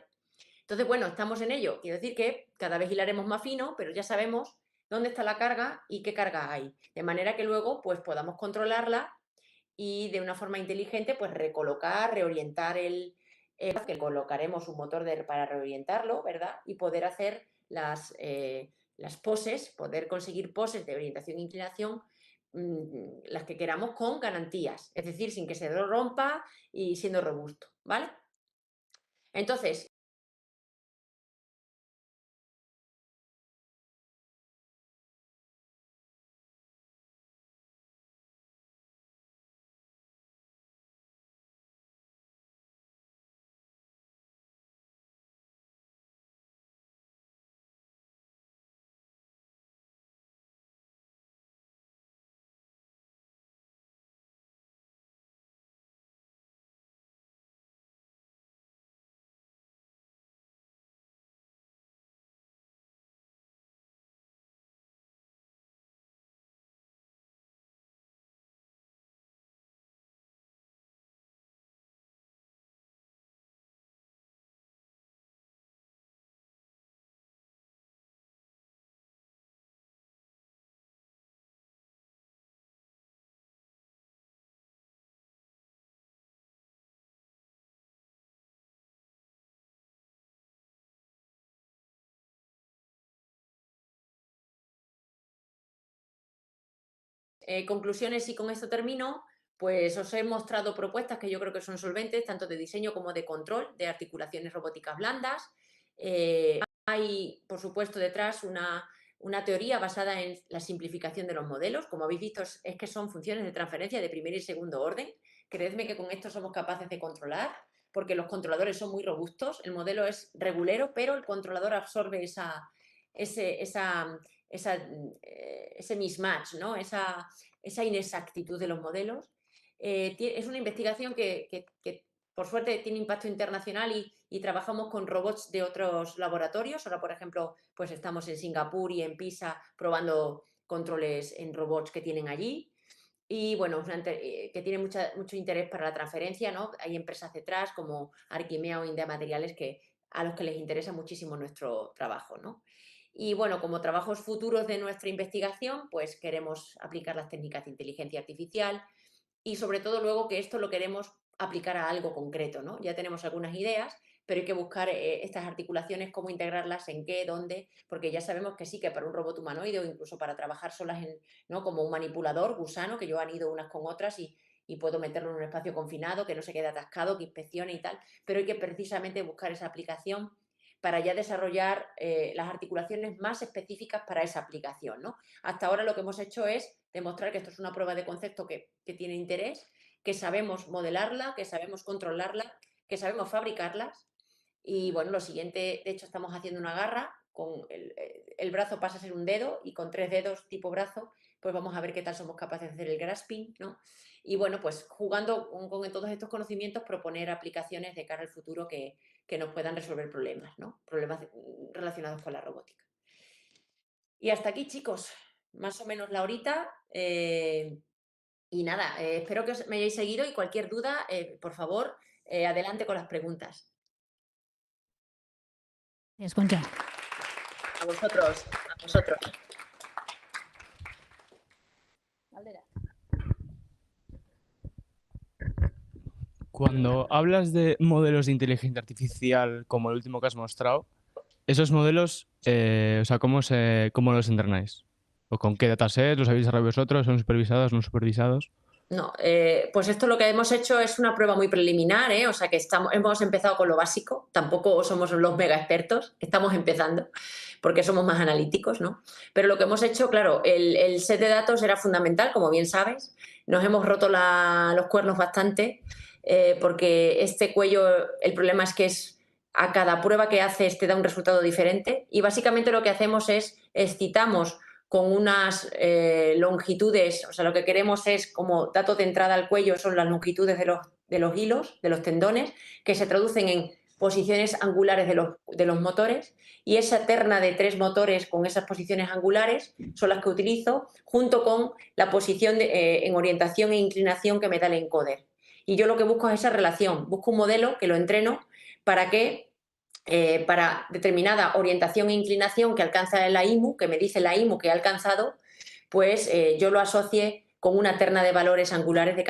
Entonces, bueno, estamos en ello. Quiero decir que cada vez hilaremos más fino, pero ya sabemos dónde está la carga y qué carga hay. De manera que luego pues, podamos controlarla y de una forma inteligente pues recolocar, reorientar que colocaremos un motor para reorientarlo, ¿verdad? Y poder hacer las poses, poder conseguir poses de orientación e inclinación, las que queramos con garantías, es decir, sin que se rompa y siendo robusto, ¿vale? Entonces, conclusiones y con esto termino, pues os he mostrado propuestas que yo creo que son solventes, tanto de diseño como de control de articulaciones robóticas blandas. Hay, por supuesto, detrás una teoría basada en la simplificación de los modelos. Como habéis visto, es que son funciones de transferencia de primer y segundo orden. Creedme que con esto somos capaces de controlar, porque los controladores son muy robustos. El modelo es regulero, pero el controlador absorbe ese mismatch, ¿no? esa inexactitud de los modelos. Es una investigación que por suerte tiene impacto internacional y trabajamos con robots de otros laboratorios. Ahora, por ejemplo, pues estamos en Singapur y en Pisa probando controles en robots que tienen allí. Y bueno, que tiene mucho interés para la transferencia, ¿no? Hay empresas detrás como Arquimea o India Materiales a los que les interesa muchísimo nuestro trabajo, ¿no? Y bueno, como trabajos futuros de nuestra investigación, pues queremos aplicar las técnicas de inteligencia artificial y sobre todo luego que esto lo queremos aplicar a algo concreto, ¿no? Ya tenemos algunas ideas, pero hay que buscar estas articulaciones, cómo integrarlas, en qué, dónde, porque ya sabemos que sí, que para un robot humanoide o incluso para trabajar solas, ¿no? Como un manipulador gusano, que yo han ido unas con otras y puedo meterlo en un espacio confinado, que no se quede atascado, que inspeccione y tal, pero hay que precisamente buscar esa aplicación para ya desarrollar las articulaciones más específicas para esa aplicación, ¿no? Hasta ahora lo que hemos hecho es demostrar que esto es una prueba de concepto que tiene interés, que sabemos modelarla, que sabemos controlarla, que sabemos fabricarlas. Y bueno, lo siguiente, de hecho, estamos haciendo una garra, con el brazo pasa a ser un dedo y con 3 dedos tipo brazo, pues vamos a ver qué tal somos capaces de hacer el grasping, ¿no? Y bueno, pues jugando con todos estos conocimientos, proponer aplicaciones de cara al futuro que nos puedan resolver problemas, ¿no? Problemas relacionados con la robótica. Y hasta aquí, chicos, más o menos la horita. Y nada, espero que me hayáis seguido y cualquier duda, por favor, adelante con las preguntas. Gracias, Concha. A vosotros, a vosotros. Caldera. Cuando hablas de modelos de inteligencia artificial como el último que has mostrado, esos modelos, o sea, ¿cómo los entrenáis? ¿O con qué dataset los habéis desarrollado vosotros? ¿Son supervisados, no supervisados? No, pues esto lo que hemos hecho es una prueba muy preliminar, ¿eh? O sea que hemos empezado con lo básico, tampoco somos los mega expertos, estamos empezando porque somos más analíticos, ¿no? Pero lo que hemos hecho, claro, el set de datos era fundamental, como bien sabes, nos hemos roto los cuernos bastante porque este cuello, el problema es que a cada prueba que haces te da un resultado diferente y básicamente lo que hacemos es excitamos con unas longitudes, o sea, lo que queremos es como datos de entrada al cuello son las longitudes de los hilos, de los tendones, que se traducen en posiciones angulares de los motores y esa terna de 3 motores con esas posiciones angulares son las que utilizo junto con la posición en orientación e inclinación que me da el encoder. Y yo lo que busco es esa relación, busco un modelo que lo entreno para que para determinada orientación e inclinación que alcanza la IMU, que me dice la IMU que he alcanzado, pues yo lo asocie con una terna de valores angulares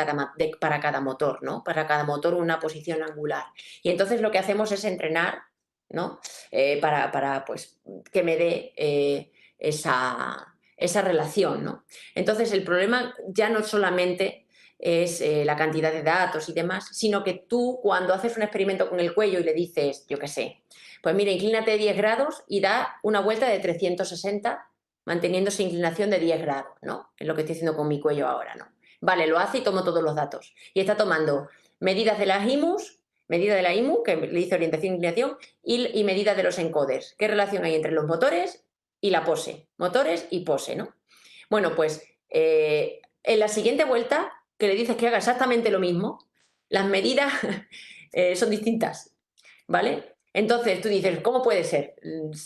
para cada motor, ¿no? Para cada motor una posición angular. Y entonces lo que hacemos es entrenar, ¿no? Para pues, que me dé esa relación, ¿no? Entonces el problema ya no solamente es la cantidad de datos y demás, sino que tú cuando haces un experimento con el cuello y le dices, yo qué sé, pues mira, inclínate 10 grados y da una vuelta de 360 manteniendo esa inclinación de 10 grados, ¿no? Es lo que estoy haciendo con mi cuello ahora, ¿no? Vale, lo hace y tomo todos los datos. Y está tomando medidas de las IMUs, medida de la IMU, que le dice orientación e inclinación, y medidas de los encoders. ¿Qué relación hay entre los motores y la pose? Motores y pose, ¿no? Bueno, pues en la siguiente vuelta, que le dices que haga exactamente lo mismo, las medidas son distintas, ¿vale? Entonces tú dices, ¿cómo puede ser?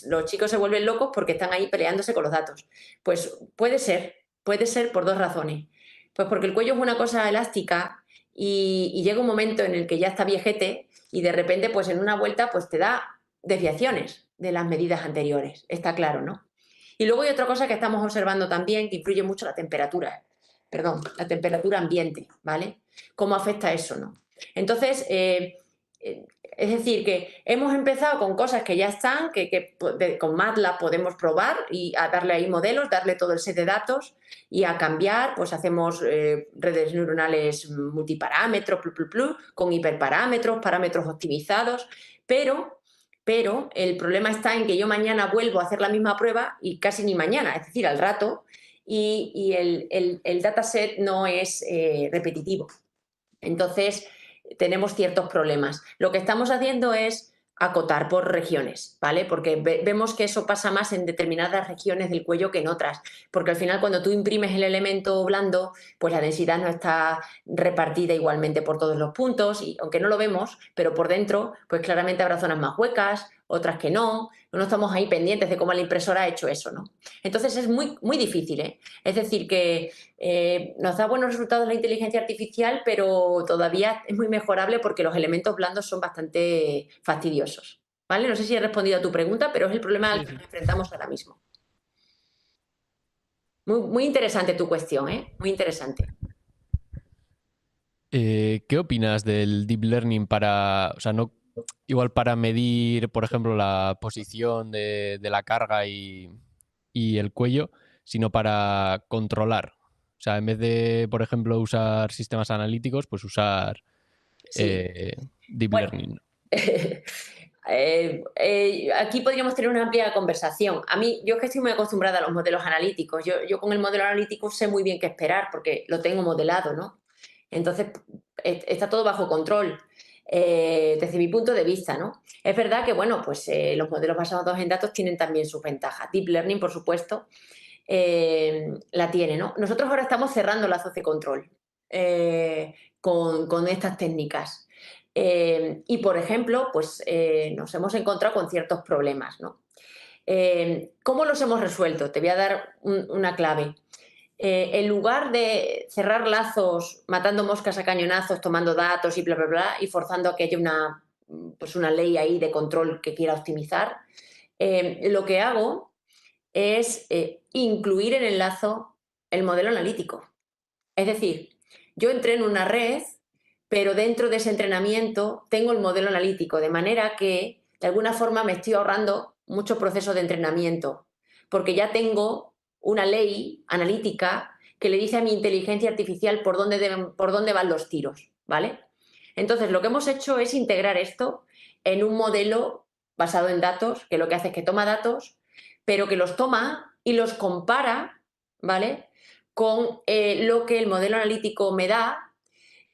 Los chicos se vuelven locos porque están ahí peleándose con los datos. Pues puede ser por 2 razones. Pues porque el cuello es una cosa elástica y llega un momento en el que ya está viejete y de repente pues en una vuelta pues te da desviaciones de las medidas anteriores. Está claro, ¿no? Y luego hay otra cosa que estamos observando también que influye mucho la temperatura. Perdón, la temperatura ambiente, ¿vale? ¿Cómo afecta eso, no? Entonces, es decir, que hemos empezado con cosas que ya están, con MATLAB podemos probar y a darle ahí modelos, darle todo el set de datos y a cambiar, pues hacemos redes neuronales multiparámetros, con hiperparámetros, parámetros optimizados, pero el problema está en que yo mañana vuelvo a hacer la misma prueba y casi ni mañana, es decir, al rato, y el dataset no es repetitivo. Entonces, tenemos ciertos problemas. Lo que estamos haciendo es acotar por regiones, ¿vale? Porque vemos que eso pasa más en determinadas regiones del cuello que en otras, porque al final cuando tú imprimes el elemento blando, pues la densidad no está repartida igualmente por todos los puntos, y aunque no lo vemos, pero por dentro, pues claramente habrá zonas más huecas, otras que no estamos ahí pendientes de cómo la impresora ha hecho eso, ¿no? Entonces es muy, muy difícil, ¿eh? Es decir, que nos da buenos resultados la inteligencia artificial, pero todavía es muy mejorable porque los elementos blandos son bastante fastidiosos. ¿Vale? No sé si he respondido a tu pregunta, pero es el problema al que nos enfrentamos ahora mismo. Muy, muy interesante tu cuestión, ¿eh? Muy interesante. ¿Qué opinas del deep learning para, o sea, no igual para medir, por ejemplo, la posición de la carga y el cuello, sino para controlar? O sea, en vez de, por ejemplo, usar sistemas analíticos, pues usar Sí. deep Bueno, learning. aquí podríamos tener una amplia conversación. A mí, yo es que estoy muy acostumbrada a los modelos analíticos. Yo con el modelo analítico sé muy bien qué esperar porque lo tengo modelado, ¿no? Entonces, está todo bajo control. Desde mi punto de vista, ¿no? Es verdad que, bueno, pues los modelos basados en datos tienen también sus ventajas. Deep Learning, por supuesto, la tiene, ¿no? Nosotros ahora estamos cerrando lazos de control con estas técnicas. Y, por ejemplo, pues nos hemos encontrado con ciertos problemas, ¿no? ¿Cómo los hemos resuelto? Te voy a dar una clave. En lugar de cerrar lazos matando moscas a cañonazos, tomando datos y bla, bla, bla, y forzando a que haya pues una ley ahí de control que quiera optimizar, lo que hago es incluir en el lazo el modelo analítico. Es decir, yo entreno una red pero dentro de ese entrenamiento tengo el modelo analítico, de manera que de alguna forma me estoy ahorrando muchos procesos de entrenamiento, porque ya tengo una ley analítica que le dice a mi inteligencia artificial por dónde van los tiros, ¿vale? Entonces, lo que hemos hecho es integrar esto en un modelo basado en datos, que lo que hace es que toma datos, pero que los toma y los compara, ¿vale?, con lo que el modelo analítico me da,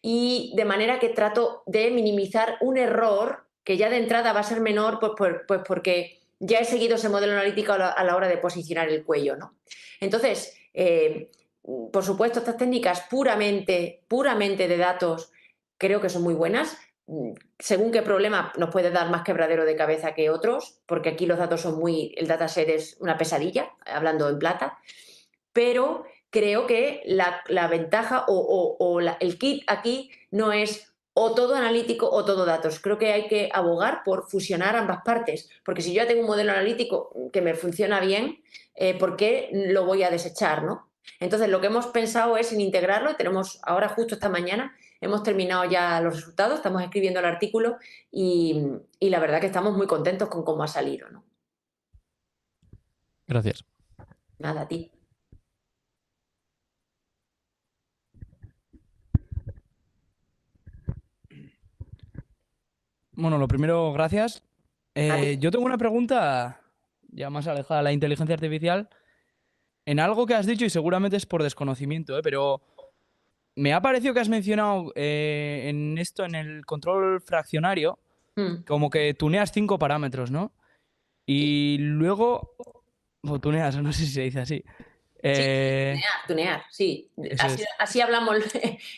y de manera que trato de minimizar un error que ya de entrada va a ser menor, pues porque ya he seguido ese modelo analítico a la hora de posicionar el cuello, ¿no? Entonces, por supuesto, estas técnicas puramente de datos creo que son muy buenas. Según qué problema nos puede dar más quebradero de cabeza que otros, porque aquí los datos son el dataset es una pesadilla, hablando en plata, pero creo que la ventaja el kit aquí no es o todo analítico o todo datos. Creo que hay que abogar por fusionar ambas partes, porque si yo ya tengo un modelo analítico que me funciona bien, ¿por qué lo voy a desechar, no? Entonces, lo que hemos pensado es en integrarlo. Tenemos ahora, justo esta mañana, hemos terminado ya los resultados, estamos escribiendo el artículo y la verdad que estamos muy contentos con cómo ha salido, ¿no? Gracias. Nada, a ti. Bueno, lo primero, gracias. A ti. Yo tengo una pregunta ya más alejada de la inteligencia artificial en algo que has dicho y seguramente es por desconocimiento, pero me ha parecido que has mencionado en el control fraccionario, Mm. como que tuneas 5 parámetros, ¿no? Y luego, o tuneas, no sé si se dice así. Sí, tunear, sí. Eso es. Así hablamos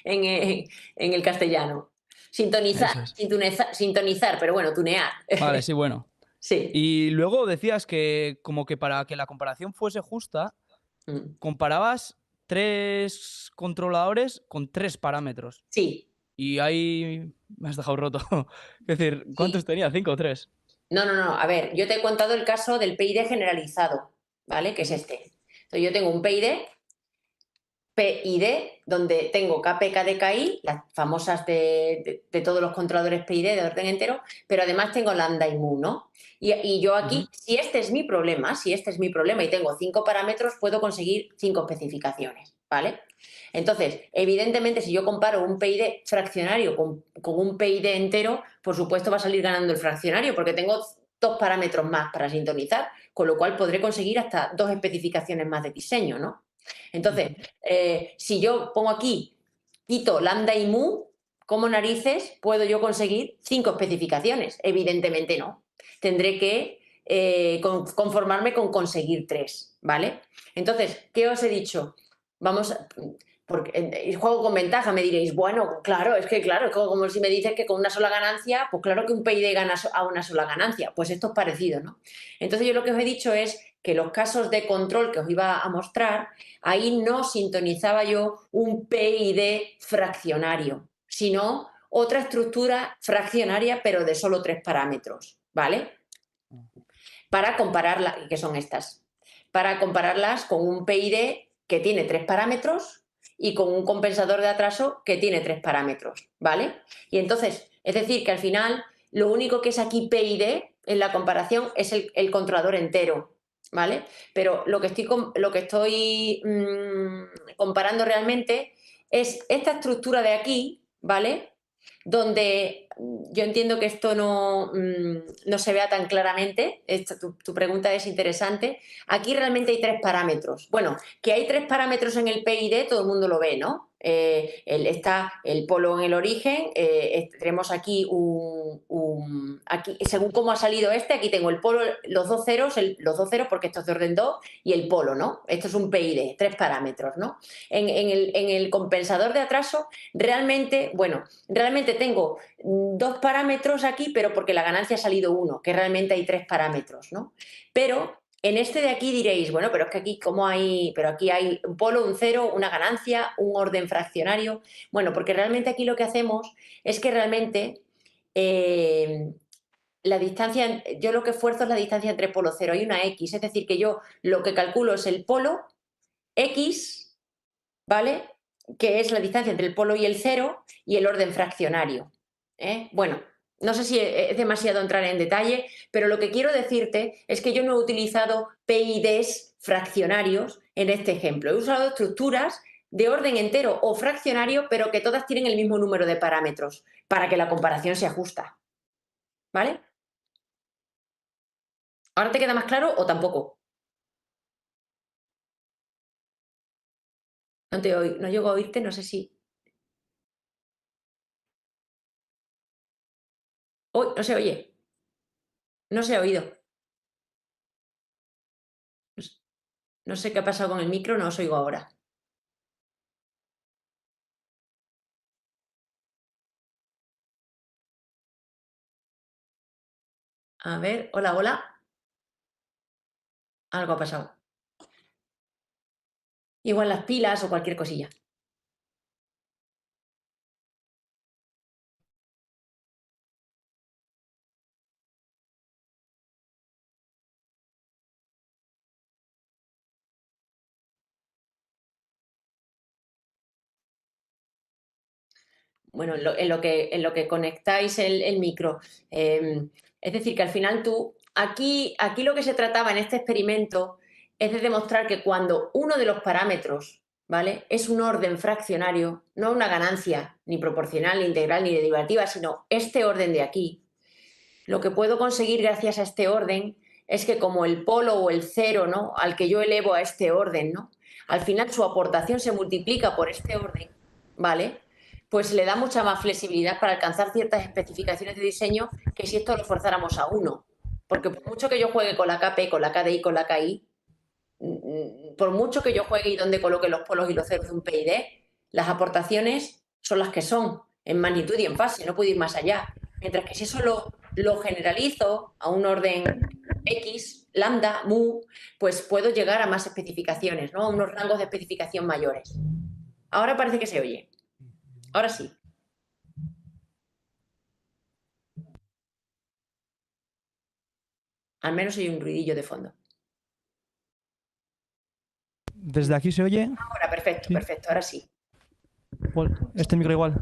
en el castellano. Sintonizar, Eso es. sintonizar, pero bueno, tunear. Vale, sí, bueno. Sí. Y luego decías que como que para que la comparación fuese justa, Mm. comparabas 3 controladores con 3 parámetros. Sí, Y ahí me has dejado roto. Es decir, ¿cuántos sí. tenía? ¿5 o 3? No. A ver, yo te he contado el caso del PID generalizado, ¿vale? Que es este. Entonces, yo tengo un PID, donde tengo KP, KDKI, las famosas de todos los controladores PID de orden entero, pero además tengo lambda y mu, ¿no? Y yo aquí, si este es mi problema y tengo 5 parámetros, puedo conseguir 5 especificaciones, ¿vale? Entonces, evidentemente, si yo comparo un PID fraccionario con un PID entero, por supuesto va a salir ganando el fraccionario, porque tengo 2 parámetros más para sintonizar, con lo cual podré conseguir hasta 2 especificaciones más de diseño, ¿no? Entonces, si yo pongo aquí, quito lambda y mu, ¿cómo narices puedo yo conseguir 5 especificaciones? Evidentemente no. Tendré que conformarme con conseguir 3, ¿vale? Entonces, ¿qué os he dicho? Vamos, porque juego con ventaja, me diréis, bueno, claro, es como si me dices que con una sola ganancia, pues claro que un PID gana a una sola ganancia, pues esto es parecido, ¿no? Entonces yo lo que os he dicho es que los casos de control que os iba a mostrar, ahí no sintonizaba yo un PID fraccionario, sino otra estructura fraccionaria, pero de solo 3 parámetros, ¿vale? Para compararlas, que son estas, para compararlas con un PID que tiene 3 parámetros y con un compensador de atraso que tiene 3 parámetros, ¿vale? Y entonces, es decir, que al final lo único que es aquí PID en la comparación es el controlador entero, ¿vale? Pero lo que estoy comparando realmente es esta estructura de aquí, ¿vale? Donde yo entiendo que esto no se vea tan claramente. Tu pregunta es interesante. Aquí realmente hay 3 parámetros. Bueno, que hay 3 parámetros en el PID, todo el mundo lo ve, ¿no? Está el polo en el origen, tenemos aquí aquí, según cómo ha salido aquí tengo el polo, los dos ceros porque esto es de orden 2, y el polo, ¿no? Esto es un PID, 3 parámetros, ¿no? En el compensador de atraso, realmente tengo 2 parámetros aquí, pero porque la ganancia ha salido 1, que realmente hay 3 parámetros, ¿no? Pero en este de aquí diréis, bueno, pero es que aquí aquí hay un polo, un cero, una ganancia, un orden fraccionario. Bueno, porque realmente aquí lo que hacemos es que realmente la distancia, yo lo que esfuerzo es la distancia entre polo cero y una X, es decir, que yo lo que calculo es el polo X, ¿vale? que es la distancia entre el polo y el cero, y el orden fraccionario. Bueno, no sé si es demasiado entrar en detalle, pero lo que quiero decirte es que yo no he utilizado PIDs fraccionarios en este ejemplo. He usado estructuras de orden entero o fraccionario, pero que todas tienen el mismo número de parámetros para que la comparación sea justa. ¿Vale? ¿Ahora te queda más claro o tampoco? No te oigo, no llego a oírte, no sé si... Uy, no se oye. No se ha oído. No sé qué ha pasado con el micro, no os oigo ahora. A ver, hola, hola. Algo ha pasado. Igual las pilas o cualquier cosilla. Bueno, en lo que conectáis el micro. Es decir, que al final aquí lo que se trataba en este experimento es de demostrar que cuando uno de los parámetros, ¿vale?, es un orden fraccionario, no una ganancia ni proporcional, ni integral, ni derivativa, sino este orden de aquí, lo que puedo conseguir gracias a este orden es que como el polo o el cero, ¿no?, al que yo elevo a este orden, ¿no?, al final su aportación se multiplica por este orden, ¿vale?, pues le da mucha más flexibilidad para alcanzar ciertas especificaciones de diseño que si esto lo forzáramos a 1. Porque por mucho que yo juegue con la KP, con la KDI, con la KI, por mucho que yo juegue y donde coloque los polos y los ceros de un PID, las aportaciones son las que son, en magnitud y en fase, no puedo ir más allá. Mientras que si eso lo generalizo a un orden X, lambda, mu, pues puedo llegar a más especificaciones, ¿no?, a unos rangos de especificación mayores. Ahora parece que se oye. Ahora sí. Al menos hay un ruidillo de fondo. ¿Desde aquí se oye? Ahora, perfecto, Sí. perfecto, ahora sí. Este micro igual.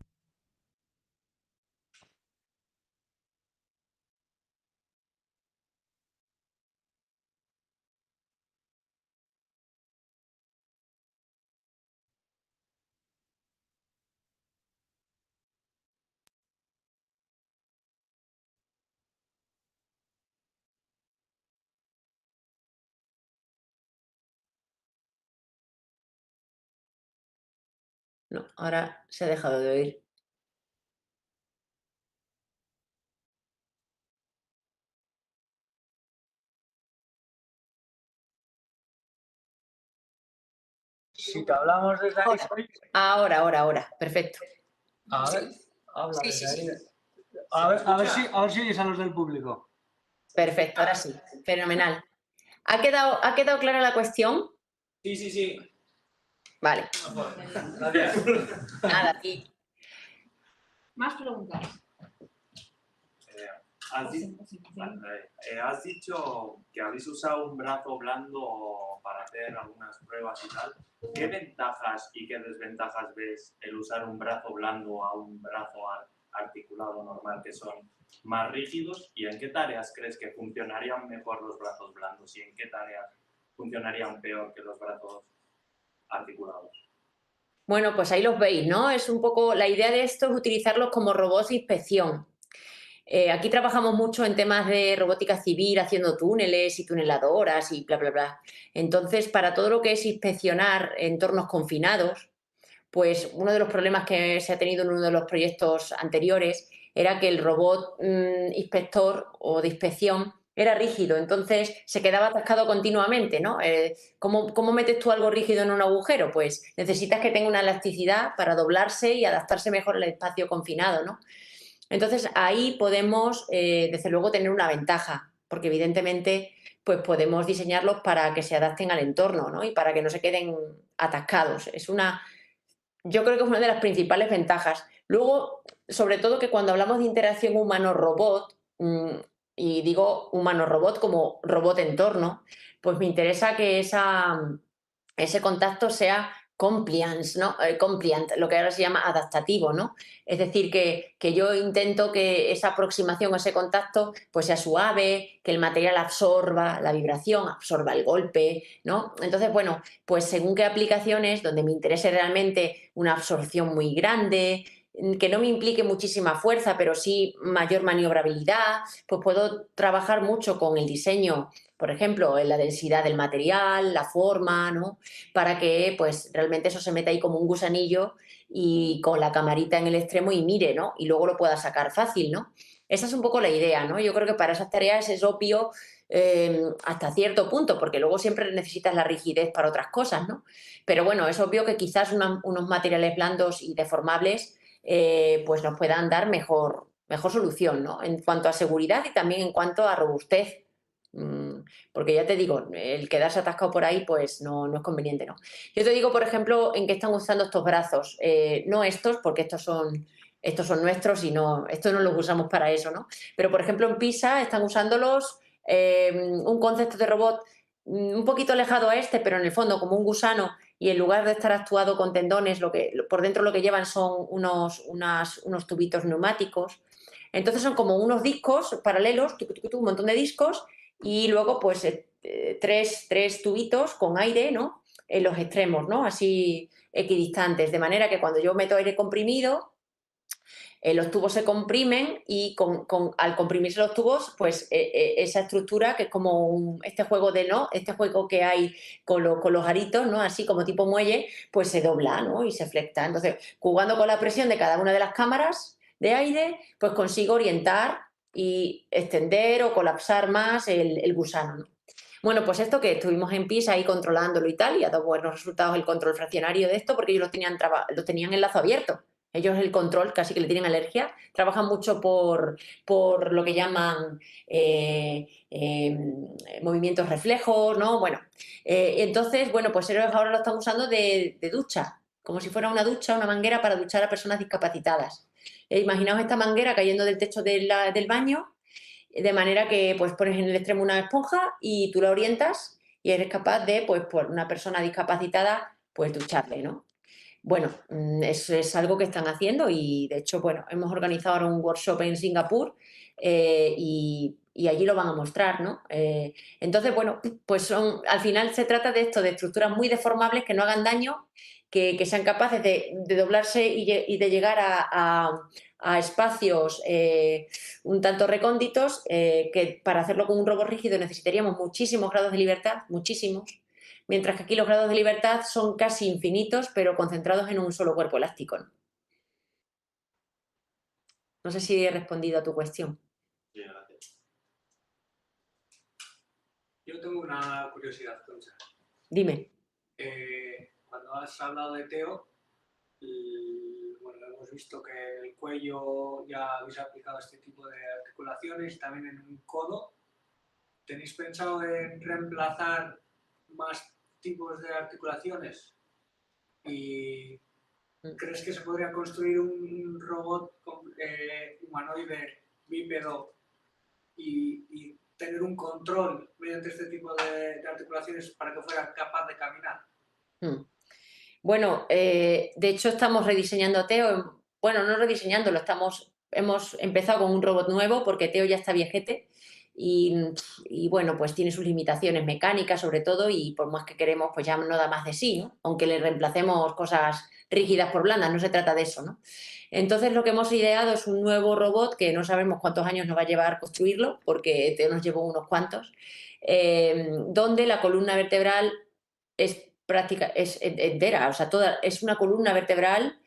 No, ahora se ha dejado de oír. Si te hablamos desde ahí... Ahora, perfecto. A ver, habla Sí, desde sí, ahí. sí. A ver si oyes a los del público. Perfecto, ahora sí. Fenomenal. ¿Ha quedado clara la cuestión? Sí. Vale. Gracias. Nada, aquí. Más preguntas. Has dicho que habéis usado un brazo blando para hacer algunas pruebas y tal. ¿Qué ventajas y qué desventajas ves el usar un brazo blando a un brazo articulado normal, que son más rígidos? ¿Y en qué tareas crees que funcionarían mejor los brazos blandos y en qué tareas funcionarían peor que los brazos articulados? Bueno, pues ahí los veis, ¿no? Es un poco, la idea de esto es utilizarlos como robots de inspección. Aquí trabajamos mucho en temas de robótica civil, haciendo túneles y tuneladoras y bla, bla, bla. Entonces, para todo lo que es inspeccionar entornos confinados, pues uno de los problemas que se ha tenido en uno de los proyectos anteriores era que el robot inspector o de inspección era rígido, entonces se quedaba atascado continuamente, ¿no? ¿Cómo metes tú algo rígido en un agujero? Pues necesitas que tenga una elasticidad para doblarse y adaptarse mejor al espacio confinado, ¿no? Entonces ahí podemos, desde luego, tener una ventaja, porque evidentemente pues podemos diseñarlos para que se adapten al entorno, ¿no?, y para que no se queden atascados. Yo creo que es una de las principales ventajas. Luego, sobre todo que cuando hablamos de interacción humano-robot, y digo humano-robot como robot-entorno, pues me interesa que ese contacto sea compliance, ¿no? Compliant, lo que ahora se llama adaptativo, ¿no? Es decir, que yo intento que esa aproximación, ese contacto, pues sea suave, que el material absorba la vibración, absorba el golpe, ¿no? Entonces, bueno, pues según qué aplicaciones, donde me interese realmente una absorción muy grande, que no me implique muchísima fuerza, pero sí mayor maniobrabilidad, pues puedo trabajar mucho con el diseño, por ejemplo, en la densidad del material, la forma, ¿no? Para que pues realmente eso se meta ahí como un gusanillo y con la camarita en el extremo y mire, ¿no? Y luego lo pueda sacar fácil, ¿no? Esa es un poco la idea, ¿no? Yo creo que para esas tareas es obvio hasta cierto punto, porque luego siempre necesitas la rigidez para otras cosas, ¿no? Pero bueno, es obvio que quizás unos materiales blandos y deformables pues nos puedan dar mejor solución, ¿no? En cuanto a seguridad y también en cuanto a robustez. Porque ya te digo, el quedarse atascado por ahí, pues no es conveniente, ¿no? Yo te digo, por ejemplo, en qué están usando estos brazos. No estos, porque estos son nuestros y estos no los usamos para eso, ¿no? Pero, por ejemplo, en Pisa están usándolos un concepto de robot un poquito alejado a este, pero en el fondo como un gusano, y en lugar de estar actuado con tendones, por dentro lo que llevan son unos tubitos neumáticos. Entonces son como unos discos paralelos, un montón de discos, y luego pues tres tubitos con aire, ¿no? En los extremos, ¿no? Así equidistantes, de manera que cuando yo meto aire comprimido, los tubos se comprimen y al comprimirse los tubos, pues esa estructura que es como este juego este juego que hay con los aritos, ¿no? Así como tipo muelle, pues se dobla, ¿no? Y se flecta. Entonces, jugando con la presión de cada una de las cámaras de aire, pues consigo orientar y extender o colapsar más el gusano, ¿no? Bueno, pues esto que estuvimos en PISA ahí controlándolo y tal, y ha dado buenos resultados el control fraccionario de esto, porque ellos lo tenían en lazo abierto. Ellos el control casi que le tienen alergia. Trabajan mucho por lo que llaman movimientos reflejos, ¿no? Bueno, entonces, bueno, pues ellos ahora lo están usando de ducha, como si fuera una ducha, una manguera para duchar a personas discapacitadas. Imaginaos esta manguera cayendo del techo del baño, de manera que pues pones en el extremo una esponja y tú la orientas y eres capaz de, pues por una persona discapacitada, pues ducharle, ¿no? Bueno, eso es algo que están haciendo y de hecho, bueno, hemos organizado ahora un workshop en Singapur y allí lo van a mostrar, ¿no? Entonces, bueno, pues al final se trata de esto, de estructuras muy deformables que no hagan daño, que sean capaces de doblarse y de llegar a espacios un tanto recónditos, que para hacerlo con un robot rígido necesitaríamos muchísimos grados de libertad, muchísimos, mientras que aquí los grados de libertad son casi infinitos, pero concentrados en un solo cuerpo elástico, ¿no? No sé si he respondido a tu cuestión. Sí, gracias. Yo tengo una curiosidad, Concha. Dime. Cuando has hablado de Teo, bueno, hemos visto que el cuello ya habéis aplicado este tipo de articulaciones, también en un codo. ¿Tenéis pensado en reemplazar más tipos de articulaciones? ¿Y crees que se podría construir un robot humanoide bípedo y tener un control mediante este tipo de articulaciones para que fuera capaz de caminar? Bueno, de hecho estamos rediseñando a Teo. Bueno, no rediseñándolo, hemos empezado con un robot nuevo porque Teo ya está viejete y bueno, pues tiene sus limitaciones mecánicas sobre todo y por más que queremos, pues ya no da más de sí, ¿no? Aunque le reemplacemos cosas rígidas por blandas, no se trata de eso, ¿no? Entonces lo que hemos ideado es un nuevo robot que no sabemos cuántos años nos va a llevar construirlo, porque Teo nos llevó unos cuantos, donde la columna vertebral es entera, o sea, es una columna vertebral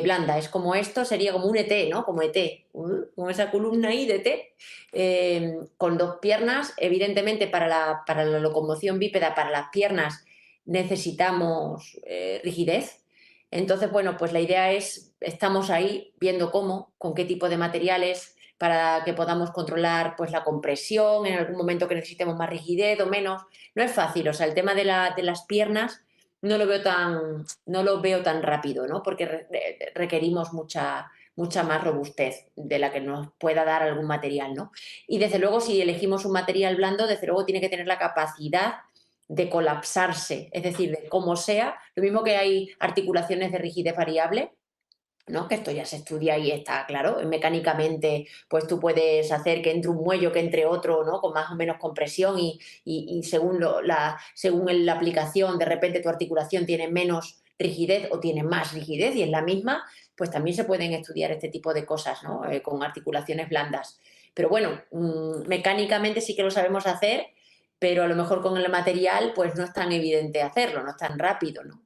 blanda, es como esto, sería como un ET, ¿no? Como ET, como esa columna ahí de ET, con dos piernas, evidentemente para la locomoción bípeda, para las piernas necesitamos rigidez. Entonces, bueno, pues la idea estamos ahí viendo con qué tipo de materiales, para que podamos controlar pues la compresión en algún momento que necesitemos más rigidez o menos. No es fácil, o sea, el tema de las piernas no lo veo tan rápido, ¿no? Porque requerimos mucha más robustez de la que nos pueda dar algún material, ¿no? Y desde luego, si elegimos un material blando, desde luego tiene que tener la capacidad de colapsarse, es decir, de cómo sea, lo mismo que hay articulaciones de rigidez variable, ¿no? Que esto ya se estudia y está claro, mecánicamente pues tú puedes hacer que entre un muelle, que entre otro, ¿no? Con más o menos compresión y según, según la aplicación, de repente tu articulación tiene menos rigidez o tiene más rigidez y es la misma, pues también se pueden estudiar este tipo de cosas, ¿no? Con articulaciones blandas. Pero bueno, mecánicamente sí que lo sabemos hacer, pero a lo mejor con el material pues no es tan evidente hacerlo, no es tan rápido, ¿no?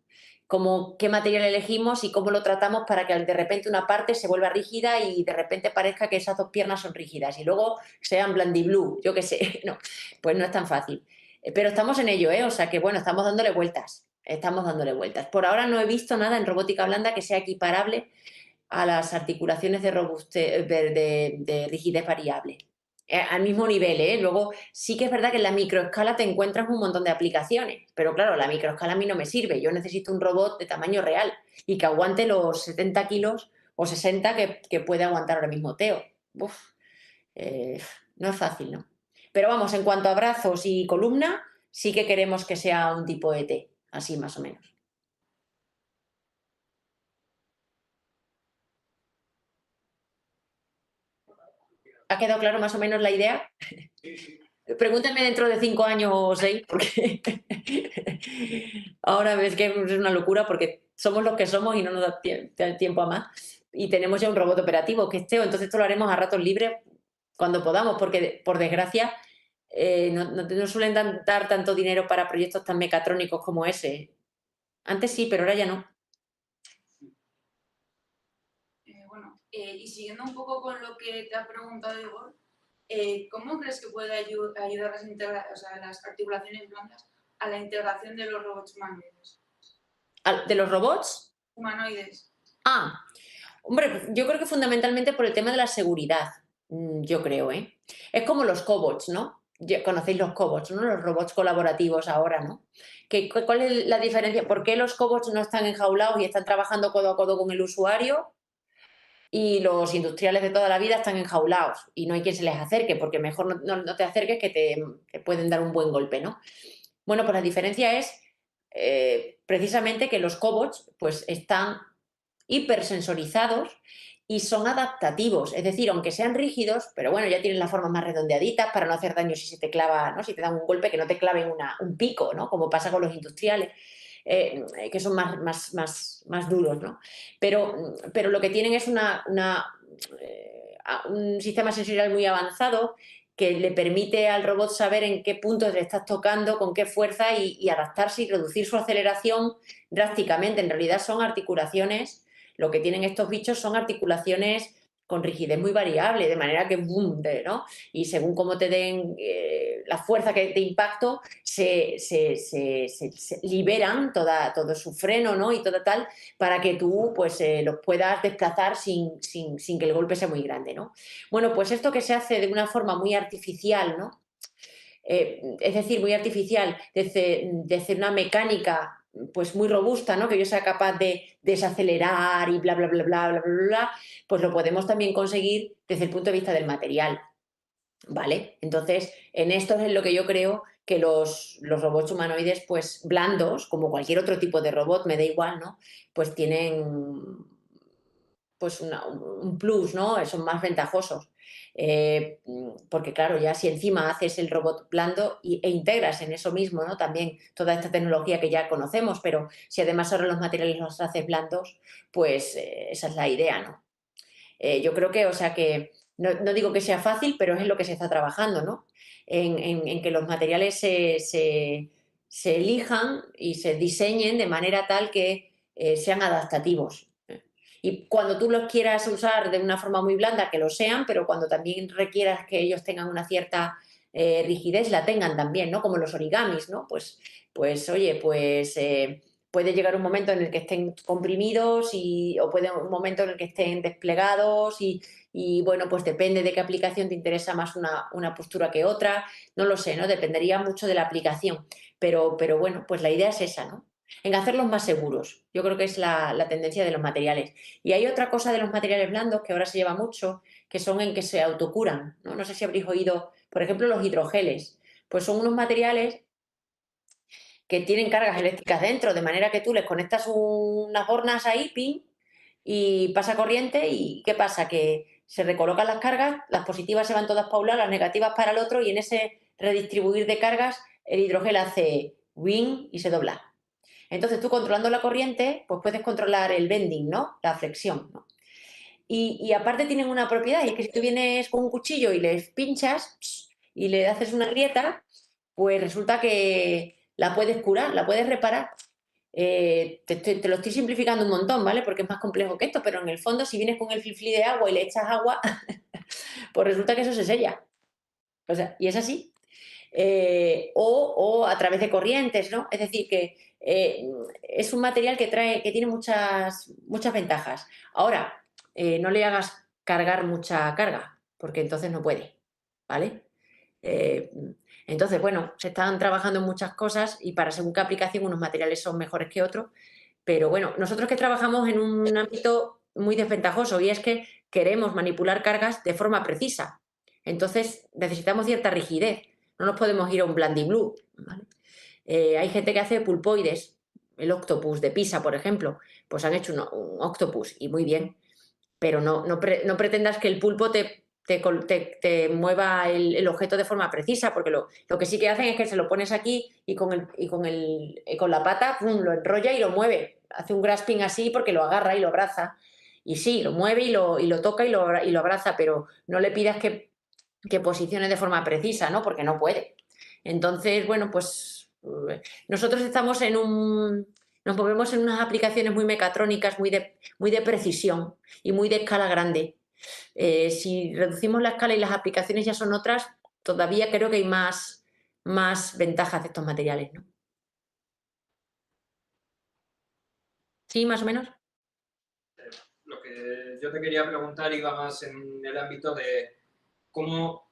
Como qué material elegimos y cómo lo tratamos para que de repente una parte se vuelva rígida y de repente parezca que esas dos piernas son rígidas y luego sean blandiblue, yo qué sé, no, pues no es tan fácil. Pero estamos en ello, ¿eh? O sea que bueno, estamos dándole vueltas, estamos dándole vueltas. Por ahora no he visto nada en robótica blanda que sea equiparable a las articulaciones de, de rigidez variable. Al mismo nivel, ¿eh? Luego sí que es verdad que en la microescala te encuentras un montón de aplicaciones, pero claro, la microescala a mí no me sirve. Yo necesito un robot de tamaño real y que aguante los 70 kilos o 60 que puede aguantar ahora mismo Teo. Uf, no es fácil, ¿no? Pero vamos, en cuanto a brazos y columna, sí que queremos que sea un tipo ET, así más o menos. ¿Ha quedado claro más o menos la idea? Sí, sí. Pregúntenme dentro de 5 años o 6, porque ahora ves que es una locura porque somos los que somos y no nos da tiempo a más. Y tenemos ya un robot operativo que es Teo, entonces esto lo haremos a ratos libres cuando podamos, porque por desgracia no suelen dar tanto dinero para proyectos tan mecatrónicos como ese. Antes sí, pero ahora ya no. Y siguiendo un poco con lo que te ha preguntado Igor, ¿cómo crees que puede ayudar las articulaciones blandas a la integración de los robots humanoides? ¿De los robots? Humanoides. Ah, hombre, yo creo que fundamentalmente por el tema de la seguridad, yo creo, ¿eh? Es como los cobots, ¿no? Conocéis los cobots, ¿no? Los robots colaborativos ahora, ¿no? ¿Cuál es la diferencia? ¿Por qué los cobots no están enjaulados y están trabajando codo a codo con el usuario? Y los industriales de toda la vida están enjaulados y no hay quien se les acerque, porque mejor no te acerques que te pueden dar un buen golpe, ¿no? Bueno, pues la diferencia es precisamente que los cobots pues están hipersensorizados y son adaptativos, es decir, aunque sean rígidos, pero bueno, ya tienen las formas más redondeaditas para no hacer daño si se te clava, ¿no? Si te dan un golpe, que no te claven un pico, ¿no? Como pasa con los industriales. Que son más duros, ¿no? Pero lo que tienen es un sistema sensorial muy avanzado que le permite al robot saber en qué punto le estás tocando, con qué fuerza y adaptarse y reducir su aceleración drásticamente. En realidad son articulaciones, lo que tienen estos bichos son articulaciones con rigidez muy variable, de manera que boom, ¿no? Y según cómo te den la fuerza de impacto, se liberan todo su freno, ¿no? Y todo tal, para que tú pues los puedas desplazar sin que el golpe sea muy grande, ¿no? Bueno, pues esto que se hace de una forma muy artificial, ¿no? Es decir, muy artificial, de hacer una mecánica pues muy robusta, ¿no? Que yo sea capaz de desacelerar y bla, bla, bla, bla, bla, bla, bla, pues lo podemos también conseguir desde el punto de vista del material, ¿vale? Entonces, en esto es lo que yo creo que los robots humanoides, pues blandos, como cualquier otro tipo de robot, me da igual, ¿no? Pues tienen pues un plus, ¿no? Son más ventajosos. Porque claro, ya si encima haces el robot blando e integras en eso mismo, ¿no? También toda esta tecnología que ya conocemos, pero si además ahora los materiales los haces blandos, pues esa es la idea, ¿no? Yo creo que, o sea que, no digo que sea fácil, pero es en lo que se está trabajando, ¿no? En que los materiales se elijan y se diseñen de manera tal que sean adaptativos. Y cuando tú los quieras usar de una forma muy blanda, que lo sean, pero cuando también requieras que ellos tengan una cierta rigidez, la tengan también, ¿no? Como los origamis, ¿no? Pues oye, pues puede llegar un momento en el que estén comprimidos o puede un momento en el que estén desplegados y bueno, pues depende de qué aplicación te interesa más una postura que otra, no lo sé, ¿no? Dependería mucho de la aplicación, pero bueno, pues la idea es esa, ¿no? En hacerlos más seguros. Yo creo que es la tendencia de los materiales. Y hay otra cosa de los materiales blandos que ahora se lleva mucho, que son en que se autocuran, ¿no? No sé si habréis oído, por ejemplo, los hidrogeles. Pues son unos materiales que tienen cargas eléctricas dentro, de manera que tú les conectas unas hornas ahí, pin, y pasa corriente y ¿qué pasa? Que se recolocan las cargas, las positivas se van todas para un lado, las negativas para el otro y en ese redistribuir de cargas el hidrogel hace wing y se dobla. Entonces tú controlando la corriente pues puedes controlar el bending, ¿no? La flexión, ¿no? Y aparte tienen una propiedad y es que si tú vienes con un cuchillo y les pinchas y le haces una grieta, pues resulta que la puedes curar, la puedes reparar. Te lo estoy simplificando un montón, ¿vale? Porque es más complejo que esto, pero en el fondo si vienes con el flifli de agua y le echas agua, pues resulta que eso se sella. O sea, y es así. O a través de corrientes, ¿no? Es decir, que es un material que tiene muchas ventajas. Ahora, no le hagas cargar mucha carga, porque entonces no puede, ¿vale? Entonces, bueno, se están trabajando en muchas cosas y para según qué aplicación unos materiales son mejores que otros, pero bueno, nosotros que trabajamos en un ámbito muy desventajoso y es que queremos manipular cargas de forma precisa. Entonces necesitamos cierta rigidez, no nos podemos ir a un Blandy Blue, ¿vale? Hay gente que hace pulpoides, el octopus de Pisa, por ejemplo, pues han hecho un octopus y muy bien, pero no pretendas que el pulpo te mueva el objeto de forma precisa, porque lo que sí que hacen es que se lo pones aquí y con la pata ¡pum!, lo enrolla y lo mueve, hace un grasping así porque lo agarra y lo abraza, y sí, lo mueve y lo toca y lo abraza, pero no le pidas que posicione de forma precisa, ¿no? Porque no puede. Entonces, bueno, pues nosotros nos movemos en unas aplicaciones muy mecatrónicas, muy de precisión y muy de escala grande. Si reducimos la escala y las aplicaciones ya son otras, todavía creo que hay más ventajas de estos materiales, ¿no? ¿Sí, más o menos? Lo que yo te quería preguntar iba más en el ámbito de cómo,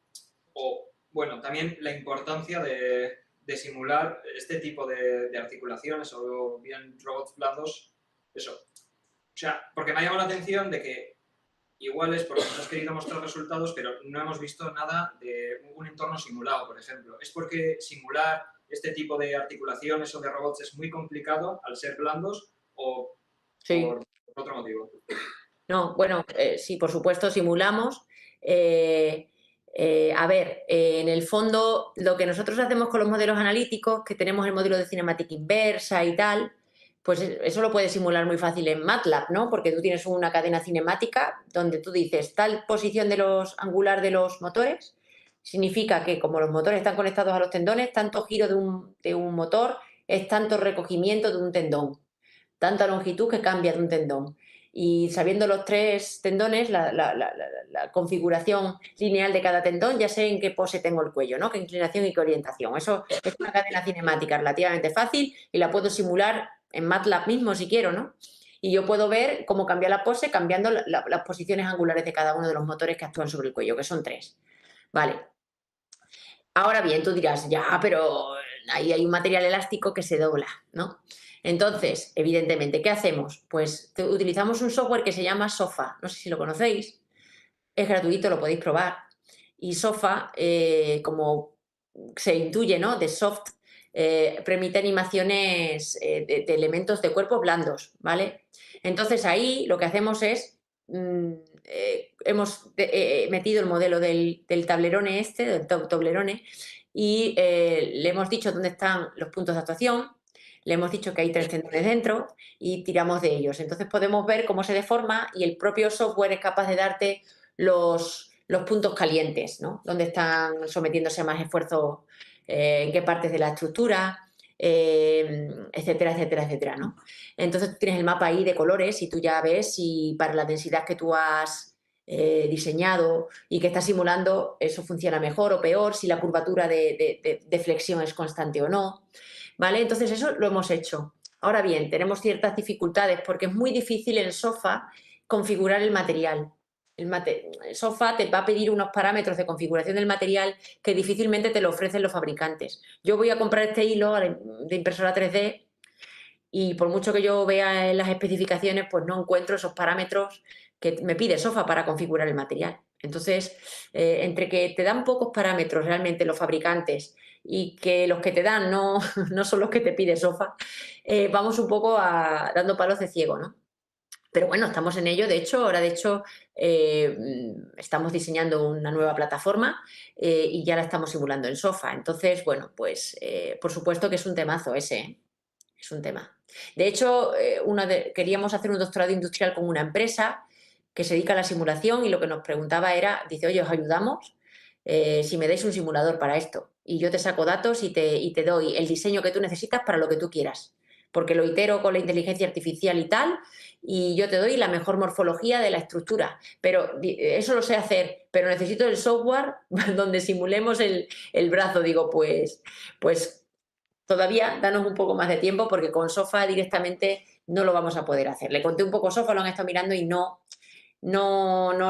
bueno, también la importancia de simular este tipo de articulaciones o bien robots blandos, eso. O sea, porque me ha llamado la atención de que igual es porque nos has querido mostrar resultados, pero no hemos visto nada de un entorno simulado, por ejemplo. ¿Es porque simular este tipo de articulaciones o de robots es muy complicado al ser blandos o sí, por otro motivo? No, bueno, sí, por supuesto, simulamos. A ver, en el fondo, lo que nosotros hacemos con los modelos analíticos, que tenemos el modelo de cinemática inversa y tal, pues eso lo puedes simular muy fácil en MATLAB, ¿no? Porque tú tienes una cadena cinemática donde tú dices tal posición angular de los motores, significa que como los motores están conectados a los tendones, tanto giro de un motor es tanto recogimiento de un tendón, tanta longitud que cambia de un tendón. Y sabiendo los tres tendones, la configuración lineal de cada tendón, ya sé en qué pose tengo el cuello, ¿no? Qué inclinación y qué orientación. Eso es una cadena cinemática relativamente fácil y la puedo simular en MATLAB mismo si quiero, ¿no? Y yo puedo ver cómo cambia la pose cambiando las posiciones angulares de cada uno de los motores que actúan sobre el cuello, que son 3. Vale. Ahora bien, tú dirás, ya, pero ahí hay un material elástico que se dobla, ¿no? Entonces, evidentemente, ¿qué hacemos? Pues utilizamos un software que se llama SOFA, no sé si lo conocéis, es gratuito, lo podéis probar. Y SOFA, como se intuye, ¿no? De soft, permite animaciones de elementos de cuerpos blandos, ¿vale? Entonces ahí lo que hacemos es, hemos metido el modelo del tablerone del Toblerone, y le hemos dicho dónde están los puntos de actuación, le hemos dicho que hay 3 tendones dentro y tiramos de ellos. Entonces podemos ver cómo se deforma y el propio software es capaz de darte los puntos calientes, ¿no? Dónde están sometiéndose a más esfuerzo, en qué partes de la estructura, etcétera, etcétera, etcétera, ¿no? Entonces tú tienes el mapa ahí de colores y tú ya ves si para la densidad que tú has diseñado y que estás simulando eso funciona mejor o peor, si la curvatura de flexión es constante o no, ¿vale? Entonces eso lo hemos hecho. Ahora bien, tenemos ciertas dificultades porque es muy difícil en SOFA configurar el material. El SOFA te va a pedir unos parámetros de configuración del material que difícilmente te lo ofrecen los fabricantes. Yo voy a comprar este hilo de impresora 3D y por mucho que yo vea en las especificaciones, pues no encuentro esos parámetros que me pide SOFA para configurar el material. Entonces, entre que te dan pocos parámetros realmente los fabricantes y que los que te dan no, no son los que te pide Sofa, vamos un poco dando palos de ciego, ¿no? Pero bueno, estamos en ello. De hecho, ahora estamos diseñando una nueva plataforma y ya la estamos simulando en Sofa. Entonces, bueno, pues por supuesto que es un temazo ese, ¿eh? Es un tema. De hecho, queríamos hacer un doctorado industrial con una empresa que se dedica a la simulación y lo que nos preguntaba era, dice, oye, ¿os ayudamos? Si me dais un simulador para esto y yo te saco datos y te doy el diseño que tú necesitas para lo que tú quieras, porque lo itero con la inteligencia artificial y tal, y yo te doy la mejor morfología de la estructura, pero eso lo sé hacer, pero necesito el software donde simulemos el brazo. Digo, pues todavía danos un poco más de tiempo porque con Sofa directamente no lo vamos a poder hacer. Le conté un poco Sofa, lo han estado mirando y no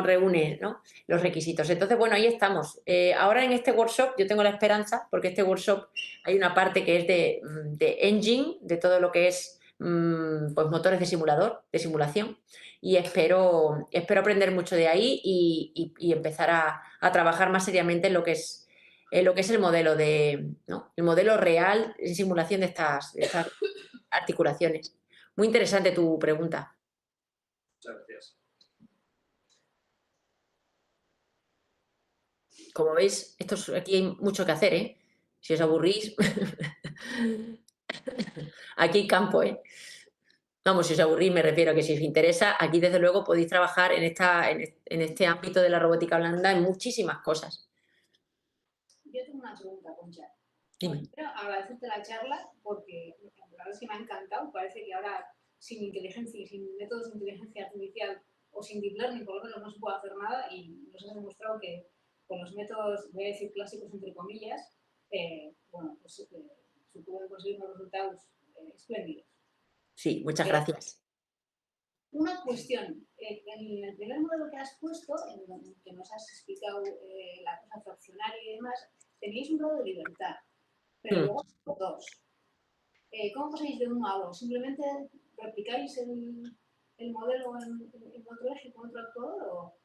reúne, ¿no?, los requisitos. Entonces, bueno, ahí estamos. Ahora en este workshop yo tengo la esperanza, porque este workshop hay una parte que es de engine, de todo lo que es pues motores de simulador, de simulación, y espero aprender mucho de ahí y empezar a trabajar más seriamente en lo que es el modelo ¿no?, el modelo real en simulación de estas articulaciones. Muy interesante tu pregunta. Muchas gracias. Como veis, aquí hay mucho que hacer, ¿eh? Si os aburrís, aquí hay campo, ¿eh? Vamos, si os aburrís me refiero a que si os interesa, aquí desde luego podéis trabajar en este ámbito de la robótica blanda en muchísimas cosas. Yo tengo una pregunta, Concha. Dime. Primero, agradecerte la charla porque la verdad es que me ha encantado. Parece que ahora sin inteligencia y sin métodos de inteligencia artificial o sin deep learning por lo menos no se puede hacer nada, y nos has demostrado que con los métodos, voy a decir clásicos entre comillas, bueno, pues se pueden conseguir unos resultados espléndidos. Sí, muchas gracias. Una cuestión, en el primer modelo que has puesto, en que nos has explicado la cosa fraccionaria y demás, teníais un grado de libertad, pero luego dos. ¿Cómo pasáis de 1 a 2? ¿Simplemente replicáis el modelo en otro eje con otro actuador o...?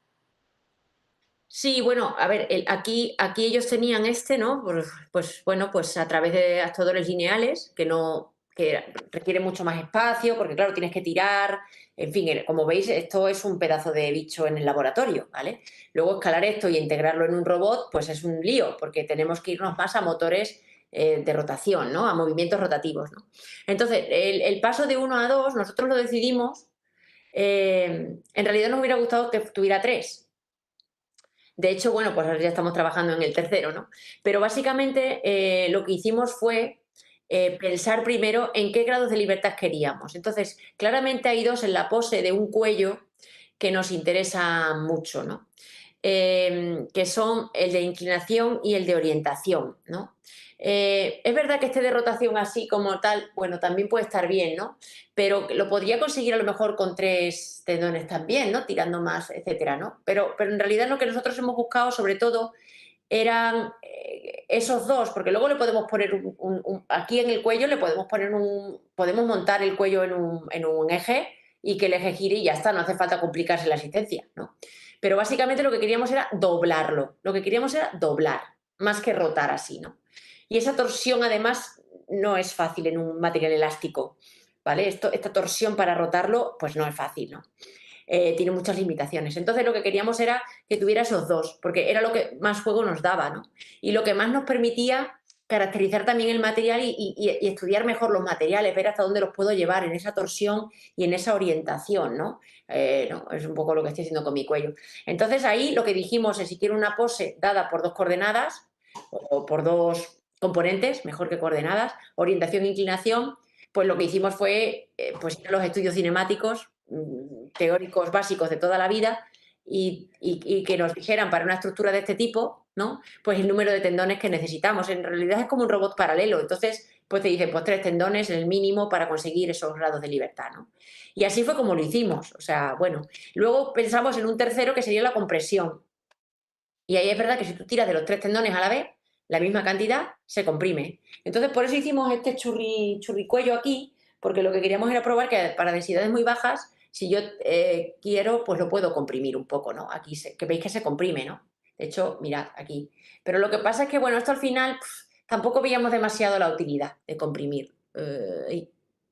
Sí, bueno, a ver, aquí ellos tenían ¿no? Pues bueno, pues a través de actuadores lineales, que requiere mucho más espacio, porque claro, tienes que tirar, en fin, como veis, esto es un pedazo de bicho en el laboratorio, ¿vale? Luego escalar esto y integrarlo en un robot, pues es un lío, porque tenemos que irnos más a motores de rotación, ¿no?, a movimientos rotativos, ¿no? Entonces, el paso de 1 a 2, nosotros lo decidimos, en realidad nos hubiera gustado que tuviera 3. De hecho, bueno, pues ahora ya estamos trabajando en el tercero, ¿no? Pero básicamente lo que hicimos fue pensar primero en qué grados de libertad queríamos. Entonces, claramente hay 2 en la pose de un cuello que nos interesa mucho, ¿no? Que son el de inclinación y el de orientación, ¿no? Es verdad que este de rotación así como tal, bueno, también puede estar bien, ¿no? Pero lo podría conseguir a lo mejor con 3 tendones también, ¿no?, tirando más, etcétera, ¿no? Pero en realidad lo que nosotros hemos buscado sobre todo eran esos 2, porque luego le podemos poner aquí en el cuello le podemos poner podemos montar el cuello en un eje y que el eje gire y ya está, no hace falta complicarse la asistencia, ¿no? Pero básicamente lo que queríamos era doblarlo, más que rotar así, ¿no? Y esa torsión además no es fácil en un material elástico, ¿vale? Esta torsión para rotarlo pues no es fácil, ¿no? Tiene muchas limitaciones. Entonces lo que queríamos era que tuviera esos 2, porque era lo que más juego nos daba, ¿no? Y lo que más nos permitía caracterizar también el material y estudiar mejor los materiales, ver hasta dónde los puedo llevar en esa torsión y en esa orientación, ¿no? No, es un poco lo que estoy haciendo con mi cuello. Entonces ahí lo que dijimos es, si quiero una pose dada por 2 coordenadas o por 2 componentes, mejor que coordenadas, orientación e inclinación, pues lo que hicimos fue pues ir a los estudios cinemáticos teóricos básicos de toda la vida y que nos dijeran para una estructura de este tipo, ¿no?, pues el número de tendones que necesitamos. En realidad es como un robot paralelo. Entonces, pues te dicen, pues 3 tendones, el mínimo para conseguir esos grados de libertad, ¿no? Y así fue como lo hicimos. O sea, bueno. Luego pensamos en un tercero que sería la compresión. Y ahí es verdad que si tú tiras de los 3 tendones a la vez, la misma cantidad se comprime. Entonces, por eso hicimos este churricuello aquí, porque lo que queríamos era probar que para densidades muy bajas si yo quiero, pues lo puedo comprimir un poco, ¿no? Aquí que veis que se comprime, ¿no? De hecho, mirad aquí. Pero lo que pasa es que, bueno, esto al final tampoco veíamos demasiado la utilidad de comprimir.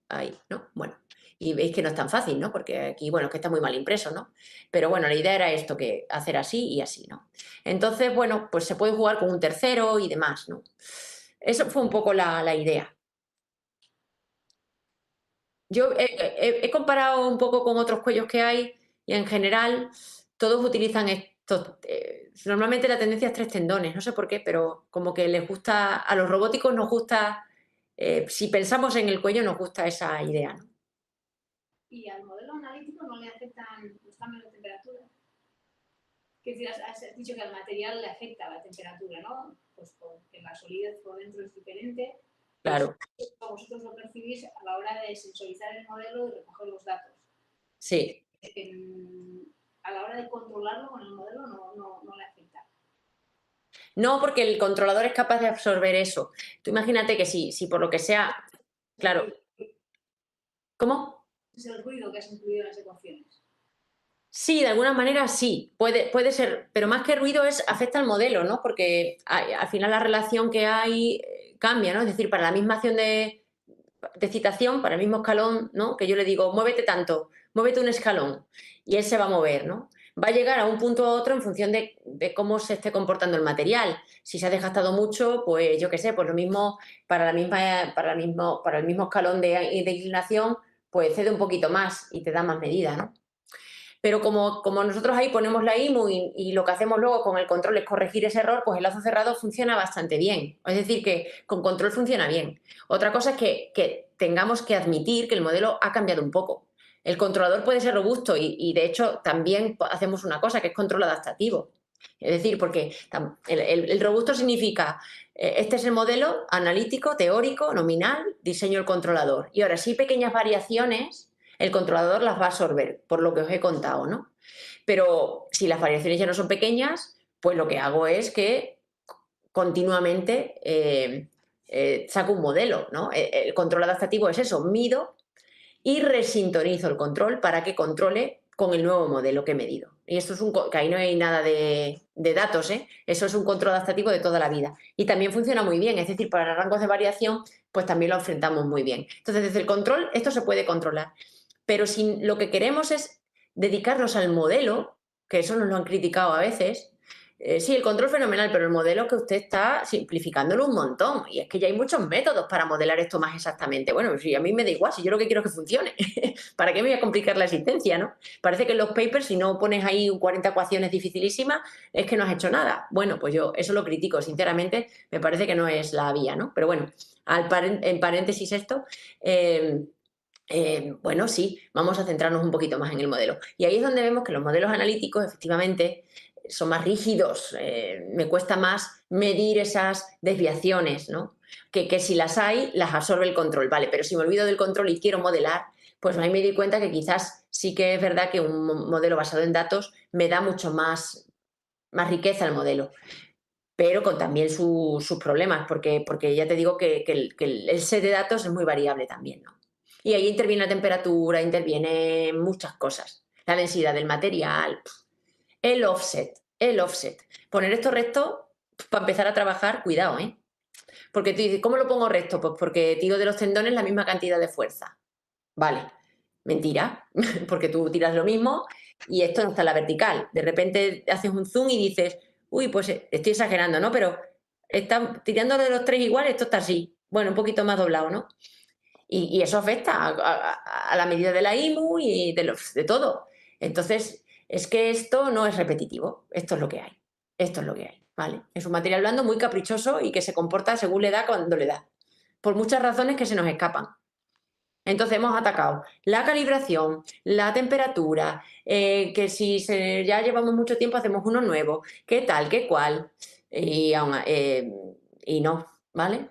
Ahí, ¿no? Bueno, y veis que no es tan fácil, ¿no? Porque aquí, bueno, es que está muy mal impreso, ¿no? Pero bueno, la idea era esto, que hacer así y así, ¿no? Entonces, bueno, pues se puede jugar con un tercero y demás, ¿no? Eso fue un poco la idea. Yo he comparado un poco con otros cuellos que hay y en general todos utilizan estos. Normalmente la tendencia es 3 tendones, no sé por qué, pero como que les gusta, a los robóticos nos gusta, si pensamos en el cuello nos gusta esa idea, ¿no? ¿Y al modelo analítico no le afectan los cambios de temperatura? Es decir, has dicho que al material le afecta la temperatura, ¿no? Pues porque la solidez por dentro es diferente. Claro. Vosotros lo percibís a la hora de sensorizar el modelo y recoger los datos. Sí. A la hora de controlarlo con el modelo no le afecta. No, porque el controlador es capaz de absorber eso. Tú imagínate que si por lo que sea, claro. ¿Cómo? Es el ruido que has incluido en las ecuaciones. Sí, de alguna manera sí, puede ser, pero más que ruido afecta al modelo, ¿no? Porque al final la relación que hay cambia, ¿no? Es decir, para la misma acción de citación, para el mismo escalón, ¿no? Que yo le digo, muévete tanto, muévete un escalón, y él se va a mover, ¿no? Va a llegar a un punto u otro en función de cómo se esté comportando el material. Si se ha desgastado mucho, pues yo qué sé, pues lo mismo para el mismo escalón de inclinación, pues cede un poquito más y te da más medida, ¿no? Pero como nosotros ahí ponemos la IMU y lo que hacemos luego con el control es corregir ese error, pues el lazo cerrado funciona bastante bien. Es decir, que con control funciona bien. Otra cosa es que tengamos que admitir que el modelo ha cambiado un poco. El controlador puede ser robusto y de hecho también hacemos una cosa que es control adaptativo. Es decir, porque el robusto significa, este es el modelo analítico, teórico, nominal, diseño el controlador. Y ahora, si hay pequeñas variaciones, el controlador las va a absorber, por lo que os he contado, ¿no? Pero si las variaciones ya no son pequeñas, pues lo que hago es que continuamente saco un modelo, ¿no? El control adaptativo es eso, mido y resintonizo el control para que controle con el nuevo modelo que he medido. Y esto es que ahí no hay nada de datos, ¿eh? Eso es un control adaptativo de toda la vida. Y también funciona muy bien, es decir, para rangos de variación, pues también lo enfrentamos muy bien. Entonces, desde el control, esto se puede controlar. Pero si lo que queremos es dedicarnos al modelo, que eso nos lo han criticado a veces, sí, el control fenomenal, pero el modelo que usted está simplificándolo un montón. Y es que ya hay muchos métodos para modelar esto más exactamente. Bueno, si a mí me da igual, si yo lo que quiero es que funcione. ¿Para qué me voy a complicar la existencia, no? Parece que en los papers, si no pones ahí 40 ecuaciones dificilísimas, es que no has hecho nada. Bueno, pues yo eso lo critico, sinceramente, me parece que no es la vía, ¿no? Pero bueno, en paréntesis esto... bueno, sí, vamos a centrarnos un poquito más en el modelo. Y ahí es donde vemos que los modelos analíticos efectivamente son más rígidos, me cuesta más medir esas desviaciones, ¿no? Que si las hay, las absorbe el control, vale, pero si me olvido del control y quiero modelar, pues ahí me di cuenta que quizás sí que es verdad que un modelo basado en datos me da mucho más riqueza al modelo, pero con también sus problemas, porque ya te digo que el set de datos es muy variable también, ¿no? Y ahí interviene la temperatura, intervienen muchas cosas. La densidad del material, el offset. Poner esto recto, para empezar a trabajar, cuidado, ¿eh? Porque tú dices, ¿cómo lo pongo recto? Pues porque tiro de los tendones la misma cantidad de fuerza. Vale, mentira, porque tú tiras lo mismo y esto no está en la vertical. De repente haces un zoom y dices, uy, pues estoy exagerando, ¿no? Pero tirando de los tres iguales, esto está así. Bueno, un poquito más doblado, ¿no? Y eso afecta a la medida de la IMU y de todo. Entonces, es que esto no es repetitivo. Esto es lo que hay. Esto es lo que hay, ¿vale? Es un material blando muy caprichoso y que se comporta según le da cuando le da. Por muchas razones que se nos escapan. Entonces hemos atacado la calibración, la temperatura, que si ya llevamos mucho tiempo hacemos uno nuevo, qué tal, qué cual, y no, ¿vale?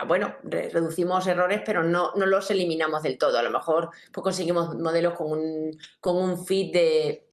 Bueno, reducimos errores, pero no los eliminamos del todo. A lo mejor pues conseguimos modelos con un fit